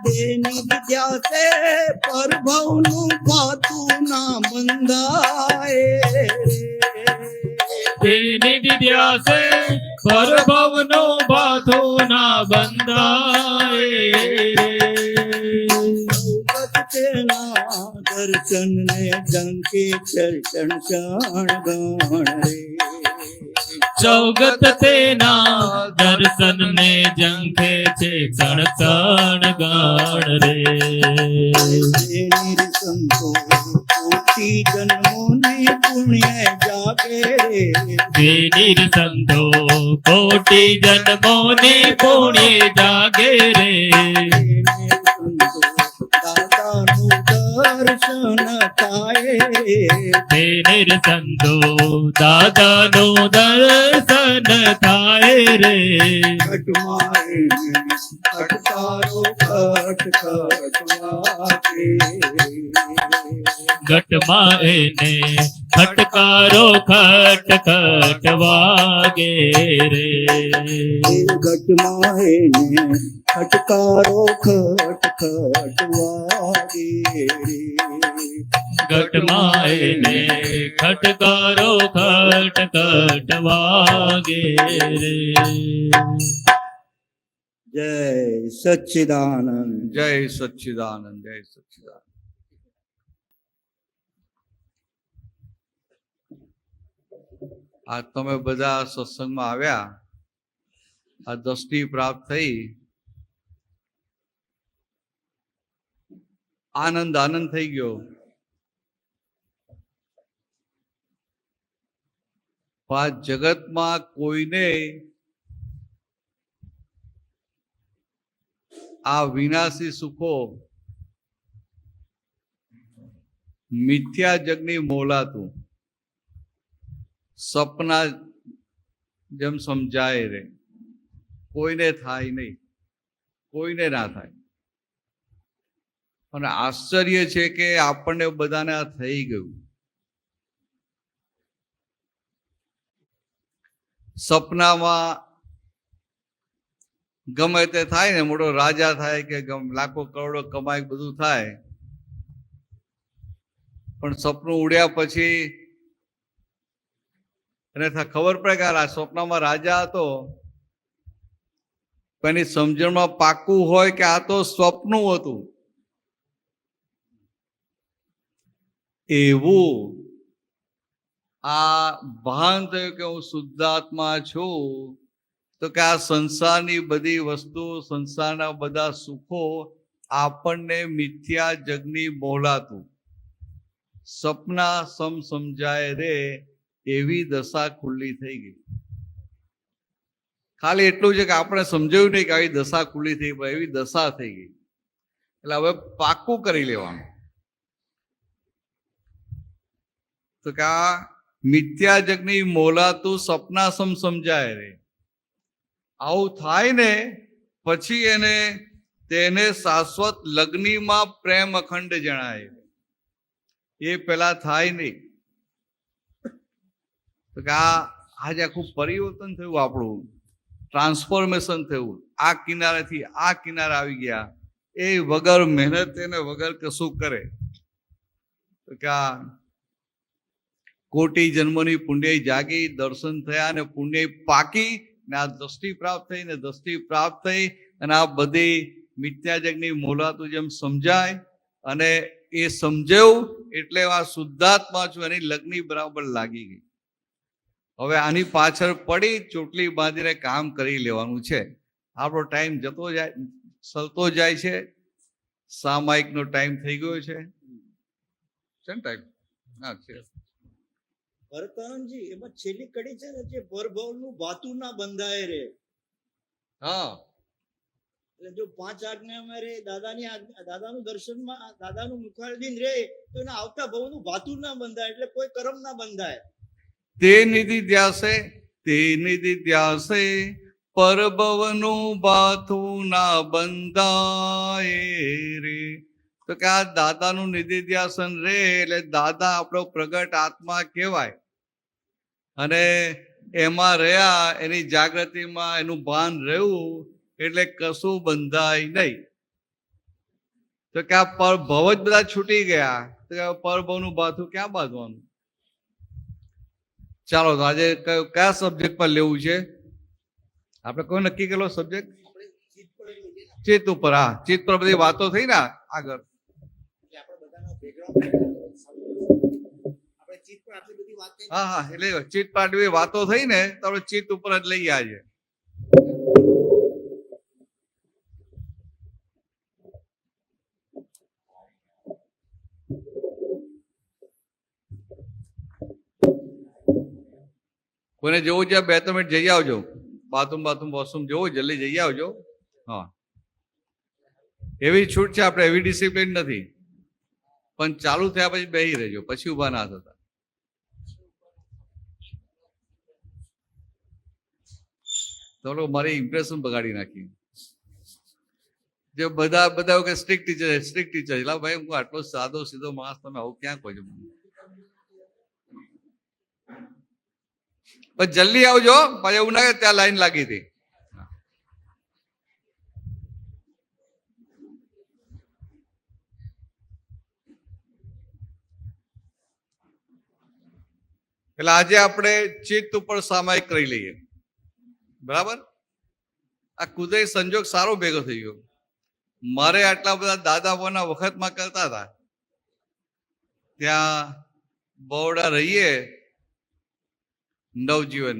તેની વિદ્યા છે પરભવનું ભાતું ના બંધાય રે. તેની વિદ્યા છે પરભવનો બાધો ના બંધાય રે તેના દર્શન ને જંકે ચર્ચણ શણ રે. સૌગત તેના દર્શન ને ઝંખે છે ક્ષણ ક્ષણ ગણ રે નિરસંતો કોટી જન્મોને પુણ્ય જાગે રે. તે નિરસંતો કોટી જન્મોની પુણ્ય જાગે રે દાદાનું દર્શન થાય રે. તે નિરસંતો દાદાનું દર્શન થાય રે ઘટમારે ખટકારો ખટખટ વાગે. ઘટમાં એને ખટકારો ખટ ખટ વાગે રે ઘટમાં એને ખટકારો ખટખટ વાગે રે. ઘટમાં એને ખટકારો ખટ ખટ વાગે રે જય સચ્ચિદાનંદ. જય સચ્ચિદાનંદ જય સચ્ચિદાનંદ. આ તમે બધા સત્સંગમાં આવ્યા, આ દ્રષ્ટિ પ્રાપ્ત થઈ, આનંદ આનંદ થઈ ગયો. આ જગતમાં કોઈને આ વિનાશી સુખો મિથ્યા જગની મોલાતું સપના જેમ સમજાય રે, કોઈને થાય નહીં, કોઈને ના થાય. અને આશ્ચર્ય છે કે આપણને બધાને આ થઈ ગયું. સપનામાં ગમે તે થાય ને, મોટો રાજા થાય કે લાખો કરોડો કમાય, બધું થાય, પણ સપનું ઉડ્યા પછી એને ખબર પડે કે આ સ્વપ્નમાં રાજા હતો, પણ એની સમજણમાં પાકું હોય કે આ તો સ્વપ્નું હતું. એવું આ ભાન થયું કે હું શુદ્ધાત્મા છું, તો કે આ સંસારની બધી વસ્તુ, સંસારના બધા સુખો આપણને મિથ્યા જગની બોલાતું સપના સમજાય રે, એવી દશા ખુલ્લી થઈ ગઈ. ખાલી એટલું છે કે આપણે સમજાયું નહીં કે આવી દશા ખુલ્લી થઈ, પણ એવી દશા થઈ ગઈ. એટલે હવે પાક્કું કરી લેવાનું તો કે આ મિથ્યા જગની મોલાતું સપના સમજાય રે. આવું થાય ને પછી તેને શાશ્વત લગ્નીમાં પ્રેમ અખંડ જણાય. એ પેલા થાય નહીં. તો કે આજે આખું પરિવર્તન થયું, આપણું ટ્રાન્સફોર્મેશન થયું. આ કિનારેથી આ કિનારે આવી ગયા, એ વગર મહેનત એને વગર કશું કરે. તો કે આ કોટી જન્મની પુણ્ય જાગી, દર્શન થયા અને પુણ્ય પાકી, ને આ દ્રષ્ટિ પ્રાપ્ત થઈ, ને દ્રષ્ટિ પ્રાપ્ત થઈ અને આ બધી મિથ્યા જગની મોલાતું જેમ સમજાય, અને એ સમજાયું એટલે આ શુદ્ધાત્મા છું એની લગ્ની બરાબર લાગી ગઈ. હવે આની પાછળ પડી ચોટલી બાંધીને કામ કરી લેવાનું છે. આપણો ટાઈમ જતો જાય, સલતો જાય છે. સામાયિકનો ટાઈમ થઈ ગયો છે ને ટાઈમ? હા છે. ભરતાનંદજી એમાં છેલ્લી કડી છે ને, જે પરભવનું ભાતું ના બંધાય રે. હા એટલે જો 5 આજ્ઞામાં રે, દાદાનું દર્શનમાં, દાદાનું મુખારબિંદ રે, તો એના આવતા ભવનું ભાતું ના બંધાય, એટલે કોઈ કર્મ ના બંધાય. તે નિધિ ધ્યાસે પરભવનું ભાથું ના બંધાય રે. તો કે આ દાદાનું નિધિ ધ્યાસન રે એટલે દાદા આપણો પ્રગટ આત્મા કહેવાય, અને એમાં રહ્યા, એની જાગૃતિમાં એનું ભાન રહ્યું એટલે કશું બંધાય નહીં. તો કે આ પરભવ જ બધા છૂટી ગયા, તો કે પરભવનું ભાથું ક્યાં બાંધવાનું? ચાલો તો આજે કયા સબ્જેક્ટ પર લેવું છે આપણે? કોઈ નક્કી કરેલો સબ્જેક્ટ? ચિત્ત ઉપર. હા, ચિત્ત પર બધી વાતો થઈ ને આગળ. હા હા, એટલે ચિત્ત પર આટલી વાતો થઈ ને, તો આપણે ચિત્ત ઉપર જ લઈએ આજે. કોઈને જવું છે 2-3 મિનિટ જઈ આવજો. બાથરૂમ વોશરૂમ જવું, જલ્દી જઈ આવજો. હા, એવી છૂટ છે, આપણે એવી ડિસિપ્લિન નથી, પણ ચાલુ થયા પછી બેસી રહેજો, પછી ઉભા ના થતા. તો મારી ઇમ્પ્રેશન બગાડી નાખી. જે બધા કે સ્ટ્રિક્ટ ટીચર, એટલે ભાઈ હું આટલો સાદો સીધો માણસ, તમે આવું ક્યાં કહો છો? બસ જલ્દી આવજો, પાછું એવું ના કે ત્યાં લાઈન લાગી હતી. એટલે આજે આપણે ચિત્ત ઉપર સામાયિક કરી લઈએ, બરાબર? આ કુદરતી સંજોગ સારો ભેગો થઈ ગયો. મારે આટલા બધા દાદાઓના વખતમાં કરતા હતા, ત્યાં બરોડા રહીએ નવજીવન,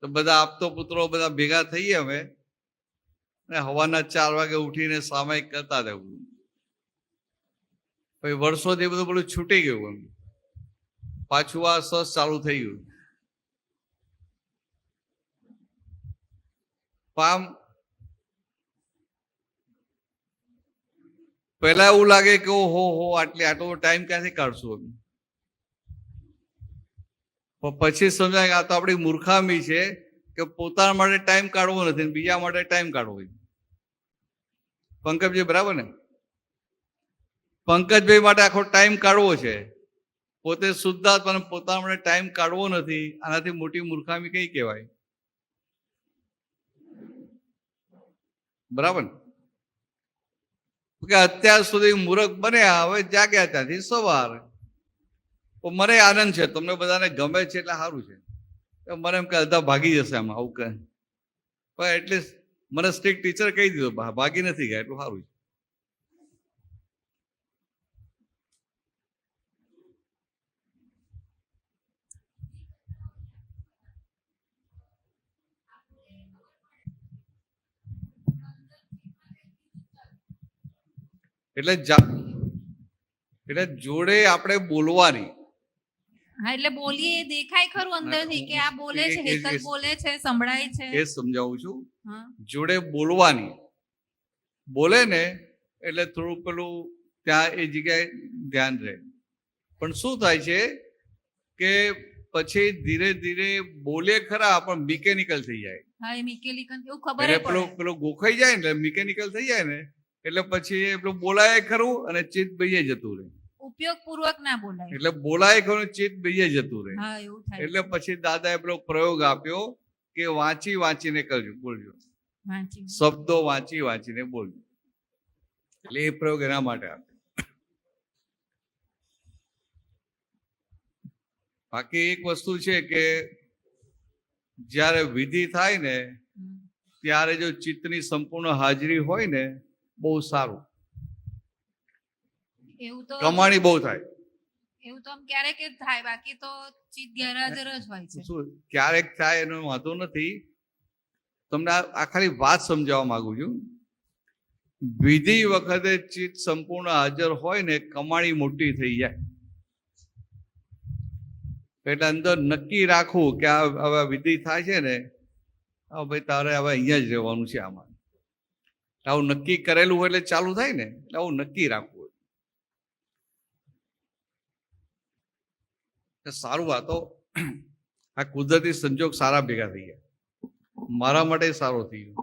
તો બધા આપતો પુત્રો બધા ભેગા થઈએ અમે, અને હવાના 4 વાગે ઉઠીને સામાયિક કરતા રહેવું. પછી વર્ષોથી બધું છૂટી ગયું, એમ પાછું આ સસ ચાલુ થઈ ગયું. પહેલા એવું લાગે કે ઓહો આટલો ટાઈમ ક્યાંથી કાઢશું? પણ પછી સમજાય કે આ તો આપણી મૂર્ખામી છે કે પોતાના માટે ટાઈમ કાઢવો નથી, બીજા માટે ટાઈમ કાઢવો. પંકજભાઈ બરાબર ને? પંકજભાઈ માટે આખો ટાઈમ કાઢવો છે, પોતે શુદ્ધાત્મા, પોતાના માટે ટાઈમ કાઢવો નથી. આનાથી મોટી મૂર્ખામી કઈ કહેવાય? બરાબર ને? કે અત્યાર સુધી મૂર્ખ બન્યા, હવે જાગ્યા ત્યાંથી સવાર. મને આનંદ છે, તમને બધાને ગમે છે એટલે સારું છે. મને એમ કે અડધા ભાગી જશે આમાં, આવું કહે, પણ એટલીસ્ટ મને સ્ટ્રિક્ટ ટીચર કહી દીધું, ભાગી નથી ગયા, એટલું સારું છે. એટલે જોડે આપણે બોલવાની. હા, એટલે બોલીએ દેખાય ખરું અંદરથી કે આ બોલે છે, હેતલ બોલે છે, સંભળાય છે. એ સમજાવું છું. હા, જોડે બોલવાની. બોલે ને એટલે થોડું પેલું ત્યાં એ જગ્યાએ ધ્યાન રહે. પણ શું થાય છે કે પછી ધીરે ધીરે બોલે ખરા, પણ મિકેનિકલ થઈ જાય. હા, એ મિકેનિકલ એવું ખબર એટલે પેલો ગોખાઈ જાય ને, મિકેનિકલ થઈ જાય ને, એટલે પછી પેલું બોલાય ખરું અને ચિત્ત બઈએ જતું રહે. ઉપયોગ પૂર્વક ના બોલાય, એટલે બોલાય ખરું, ચિત્ત બઈએ જતું રહે. હા, એવું થાય. એટલે પછી દાદાએ પેલો પ્રયોગ આપ્યો કે વાંચીને કરજો, બોલજો, શબ્દો વાંચીને બોલજો. એટલે એ પ્રયોગ એના માટે આપ્યો. બાકી એક વસ્તુ છે કે જ્યારે વિધિ થાય ને ત્યારે જો ચિત્તની સંપૂર્ણ હાજરી હોય ને, બહુ સારું, એવું તો કમાણી બહુ થાય. એવું તો આમ ક્યારેક જ થાય, બાકી તો ચિત્ત ગેરહાજર જ હોય છે. શું ક્યારેક થાય એનો વાંધો નથી. તમને આ ખાલી વાત સમજાવવા માંગુ છું વિધિ વખતે ચિત્ત સંપૂર્ણ હાજર હોય ને કમાણી મોટી થઈ જાય. એટલે અંદર નક્કી રાખવું કે આ હવે વિધિ થાય છે ને, હા ભાઈ તારે હવે અહીંયા જ રહેવાનું છે. આમાં આવું નક્કી કરેલું હોય એટલે ચાલુ થાય ને, એટલે આવું નક્કી રાખવું. સારું. આ તો આ કુદરતી સંજોગ સારા ભેગા થઈ ગયા. મારા માટે સારો થઈ ગયો,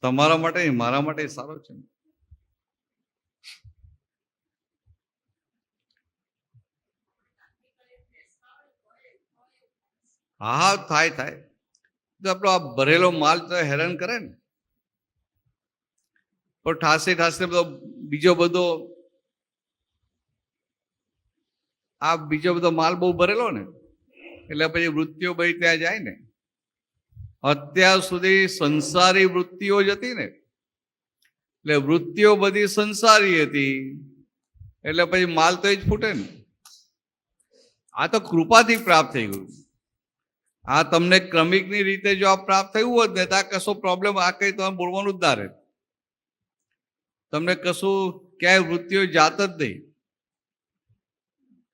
તમારા માટે મારા માટે સારો છે. હા થાય થાય. તો આપણો આ ભરેલો માલ તો હેરાન કરે ને, પણ ઠાસે ઠાસે બધો બીજો બધો માલ બહુ ભરેલો ને, એટલે પછી વૃત્તિઓ બધી ત્યાં જાય ને. અત્યાર સુધી સંસારી વૃત્તિઓ જ હતી ને, એટલે વૃત્તિઓ બધી સંસારી હતી, એટલે પછી માલ તો જ ફૂટે ને. આ તો કૃપાથી પ્રાપ્ત થઈ ગયું. આ તમને ક્રમિકની રીતે જો આ પ્રાપ્ત થયું હોત ને તો આ કશો પ્રોબ્લેમ, આ કઈ તમે બોલવાનું જ ના રહે. તમને કશું ક્યાંય વૃત્તિઓ જાત જ નહીં.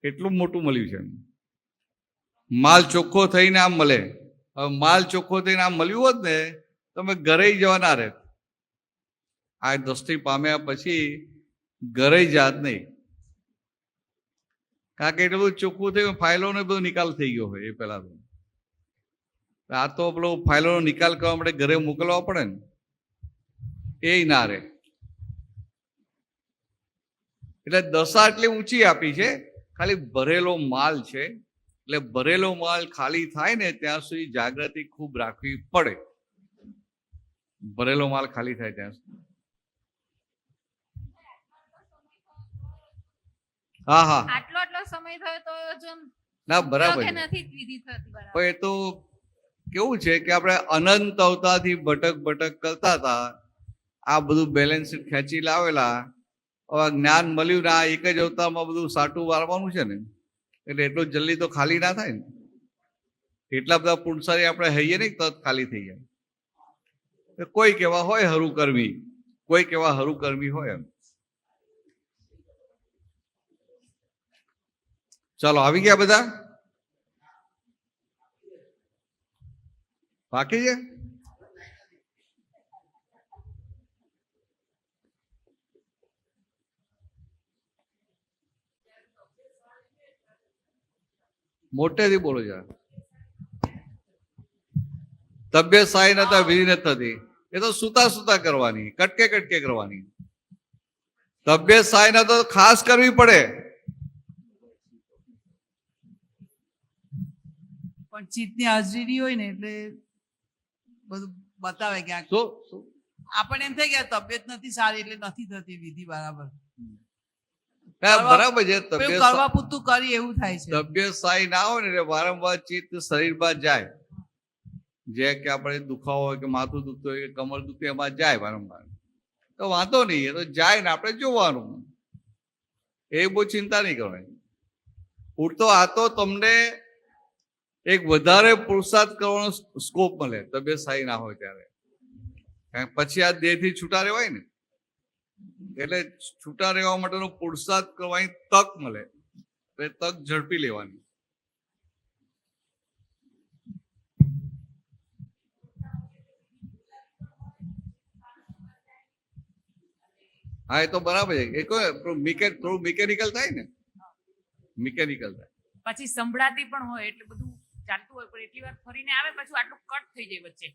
એટલું મોટું મળ્યું છે. માલ ચોખ્ખો થઈને આમ મળે. હવે માલ ચોખ્ખો થઈને આમ મળ્યું હોત ને તમે ઘરે જવા ના રહે. આ દ્રષ્ટિ પામ્યા પછી ઘરે જાત નહીં, કારણ કે એટલું બધું ચોખ્ખું થયું, ફાઇલોનો બધો નિકાલ થઈ ગયો હોય. એ પેલા તો આ તો પેલો ફાઇલોનો નિકાલ કરવા માટે ઘરે મોકલવા પડે ને, એ ના રહે. એટલે દશા એટલી ઊંચી આપી છે, ખાલી ભરેલો માલ છે. એટલે ભરેલો માલ ખાલી થાય ને ત્યાં સુધી જાગૃતિ ખૂબ રાખવી પડે. ભરેલો માલ ખાલી થાય ત્યાં સુધી. હા હા આટલો સમય થયો તો જો ના બરાબર છે. નથી વિધિ થતી બરાબર. પણ એ તો કેવું છે કે આપણે અનંત અવતારથી ભટક કરતા હતા. આ બધું બેલેન્સ ખેંચી લાવેલા. હવે જ્ઞાન મળ્યું ને આ એક જ અવતારમાં બધું સાટું વારવાનું છે ને, એટલે એટલું જલ્દી તો ખાલી ના થાય ને. એટલા બધા પુણસારી આપણે હૈયે નહીં તરત ખાલી થઈ જાય. કોઈ કેવા હોય હરુ કર્મી, કોઈ કેવા હરુ કર્મી હોય. એમ ચાલો આવી ગયા બધા? બાકી છે? મોટેથી બોલો યાર. તબિયત સારી નતા, વિધિ નથી થતી, એ તો સુતા સુતા કરવાની, કટકે કરવાની. તબિયત સારી નતા તો ખાસ કરવી પડે. પણ ચિત્તની હાજરી નહીં હોય ને એટલે બધું બતાવે કે આપણને એમ થાય કે તબિયત નથી સારી એટલે નથી થતી વિધિ બરાબર. બરાબર છે. કરવા પૂરતું કરી એવું થાય છે. તબિયત સારી ના હોય ને એટલે વારંવાર ચિત્ત શરીરમાં જાય. જે કે આપણે દુખાવો હોય કે માથું દુખતું હોય કે કમર દુખતું એમાં જાય વારંવાર, તો વાંધો નહીં. એ તો જાય ને આપણે જોવાનું, એ બહુ ચિંતા નહીં કરવાની. ઉડતો આ તો તમને એક વધારે પુરુષાર્થ કરવાનો સ્કોપ મળે તબિયત સારી ના હોય ત્યારે. પછી આ દેહથી છૂટા રહેવાય ને, એટલે છૂટા રહેવા માટેનો પુરુષાર્થ કરવાની તક મળે. એટલે તક ઝડપી લેવાની. હા એ તો બરાબર છે. એ થોડું મિકેનિકલ થાય ને, મિકેનિકલ થાય. પછી સંભળાતી પણ હોય એટલે બધું ચાલતું હોય, પણ એટલી વાર ફરીને આવે પછી આટલું કટ થઈ જાય વચ્ચે,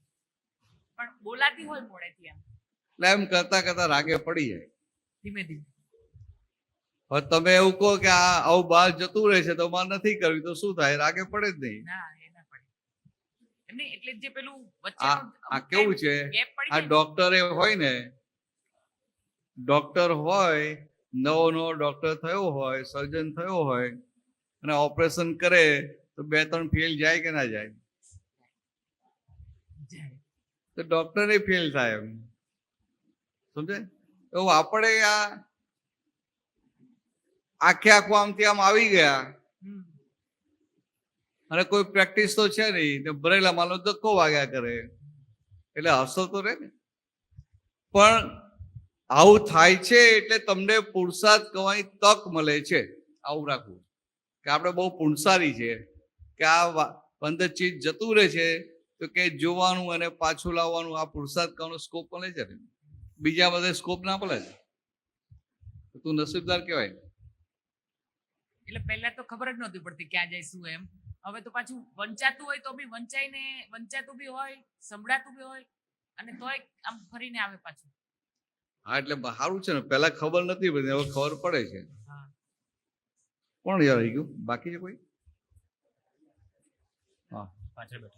પણ બોલાતી હોય મોડેથી એમ. એટલે એમ કરતા રાગે પડી જાય ધીમે ધીમે. હવે તમે એવું કહો કે આ આવું બહાર જતું રહે છે તો મારે નથી કરવી, તો શું થાય? રાગે પડે જ નહીં. ના એ ના પડે એમને. એટલે જે પેલું આ કેવું છે, આ ડોક્ટર હોય ને, ડોક્ટર હોય, નવો ડોક્ટર થયો હોય, સર્જન થયો હોય અને ઓપરેશન કરે તો 2-3 ફેલ જાય કે ના જાય? તો ડોક્ટર ફેલ થાય. એમ સમજે? એવું આપણે આ આખું આમથી આમ આવી ગયા અને કોઈ પ્રેક્ટિસ તો છે નહીં, ભરેલા માલો ધક્કો વાગ્યા કરે, એટલે અસર તો રહે ને. પણ આવું થાય છે એટલે તમને પુરુષાર્થ કરવાની તક મળે છે. આવું રાખવું કે આપણે બહુ પુણસારી છે કે આ અંદર ચીજ જતું રહે છે તો કે જોવાનું અને પાછું લાવવાનું, આ પુરુષાર્થ કરવાનો સ્કોપ મળે છે ને. બીજા બધા સ્કોપ ના મળે છે. તું નસીબદાર કહેવાય. એટલે પહેલા તો ખબર જ નહોતી પડતી ક્યાં જઈશું એમ. હવે તો પાછું વંચાતું હોય તો બી વંચાતું બી હોય, સંભળાતું બી હોય, અને તોય આમ ફરીને આવે પાછું. હા એટલે સારું છે ને, પહેલા ખબર નથી પડતી, હવે ખબર પડે છે. હા. કોણ યાર રહી ગયું? બાકી છે કોઈ? હા પાછળ બેઠો.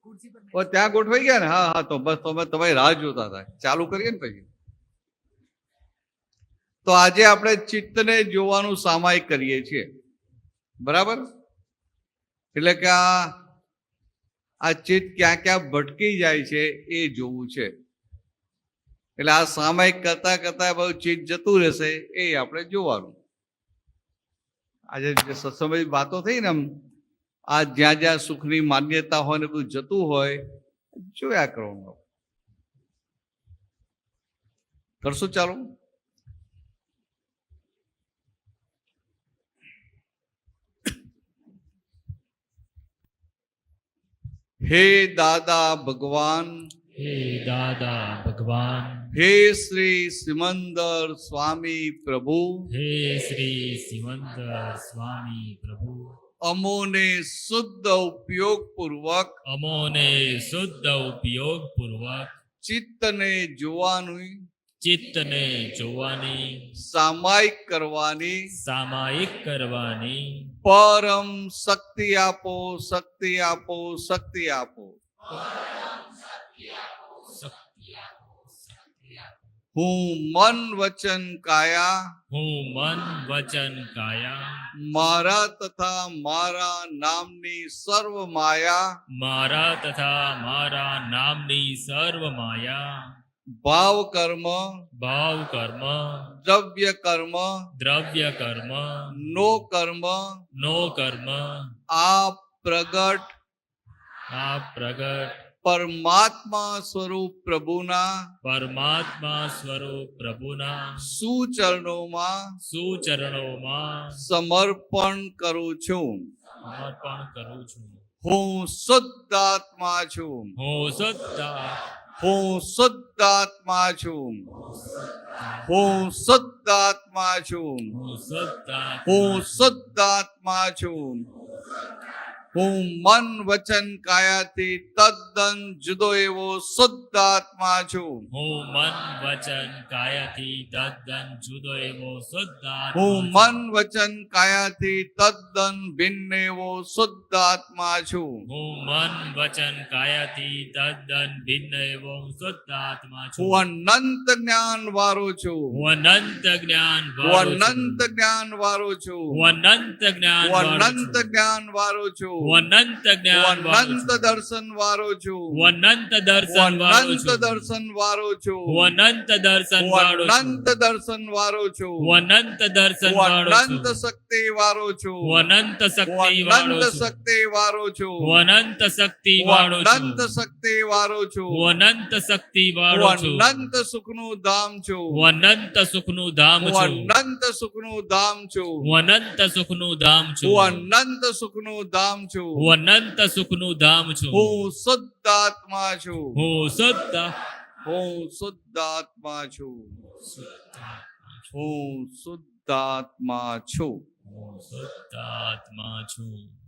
ખુરશી પર ઓ ત્યાં ગોઠવાઈ ગયા ને? હા હા, તો બસ તમે તમારી રાહ જોતા હતા. ચાલુ કરીએ ને પછી. તો આજે આપણે ચિત્તને જોવાનું સામાયિક કરીએ છીએ, બરાબર? એટલે કે આ ચિત્ત ક્યાં ક્યાં ભટકી જાય છે એ જોવું છે. એટલે આ સામાયિક કરતા કરતા બધું ચિત્ત જતું રહેશે એ આપણે જોવાનું. આજે જે સત્સંગની વાતો થઈ ને, આ જ્યાં જ્યાં સુખની માન્યતા હોય ને બધું જતું હોય, જોયા કરવાનું. કરશું ચાલુ? હે દાદા ભગવાન, હે દાદા ભગવાન, હે શ્રી સિમંદર સ્વામી પ્રભુ, હે શ્રી સિમંદર સ્વામી પ્રભુ, અમોને શુદ્ધ ઉપયોગ પૂર્વક અમોને શુદ્ધ ઉપયોગ પૂર્વક ચિત્તને જોવાનું, ચિત્તને જોવાની, સામાયિક કરવાની સામાયિક કરવાની પરમ શક્તિ આપો, શક્તિ આપો, શક્તિ આપો. હું મન વચન કાયા, હું મન વચન કાયા, મારા તથા મારા નામની સર્વ માયા, મારા તથા મારા નામની સર્વ માયા, ભાવ કર્મ, ભાવ કર્મ, દ્રવ્ય કર્મ, દ્રવ્ય કર્મ, નો કર્મ, નો કર્મ, આ પ્રગટ આ પ્રગટ પરમાત્મા સ્વરૂપ પ્રભુના પરમાત્મા સ્વરૂપ પ્રભુના સુચરણોમાં સુચરણોમાં સમર્પણ કરું છું. સમર્પણ કરું છું. હું શુદ્ધાત્મા છું, હું શુદ્ધ હું શુદ્ધાત્મા છું, હું શુદ્ધાત્મા છું, હું શુદ્ધ હું શુદ્ધાત્મા છું. હું મન વચન કાયાથી તદ્દન જુદો એવો શુદ્ધાત્મા છું. હું મન વચન કાયાથી તદ્દન જુદો એવો શુદ્ધ હું મન વચન કાયાથી તદ્દન ભિન્ન એવો શુદ્ધાત્મા છું. હું મન વચન કાયાથી તદ્દન ભિન્ન એવો શુદ્ધ આત્મા છું. હું અનંત જ્ઞાન વાળો છું, હું અનંત જ્ઞાન હું વાળો છું. અનંત જ્ઞાન વાળો છું, હું અનંત જ્ઞાન હું વાળો અનંત છું. જ્ઞાન વાળો છું, હું અનંત જ્ઞાન હું વાળો અનંત છું. દર્શન વાળો છું, હું અનંત દર્શન હું વાળો અનંત છું. દર્શન વાળો છું, હું અનંત દર્શન હું વાળો છું. અનંત દર્શન વાળો છું, હું અનંત દર્શન હું વાળો છું. અનંત શક્તિ વાળો છું, હું અનંત શક્તિ હું વાળો અનંત છું. શક્તિ વાળો છું, હું અનંત શક્તિ હું વાળો છું. અનંત શક્તિ વાળો છું, હું અનંત શક્તિ વાળો હું છું. અનંત સુખનું ધામ છું, હું અનંત સુખનું ધામ હું છું. અનંત સુખનું ધામ છું, હું અનંત સુખનું ધામ છું. હું અનંત સુખનું ધામ છું. હું અનંત સુખનું ધામ છું. હું શુદ્ધાત્મા છું, હું શુદ્ધ હું શુદ્ધાત્મા છું, હું શુદ્ધાત્મા છું. હું શુદ્ધ આત્મા છું.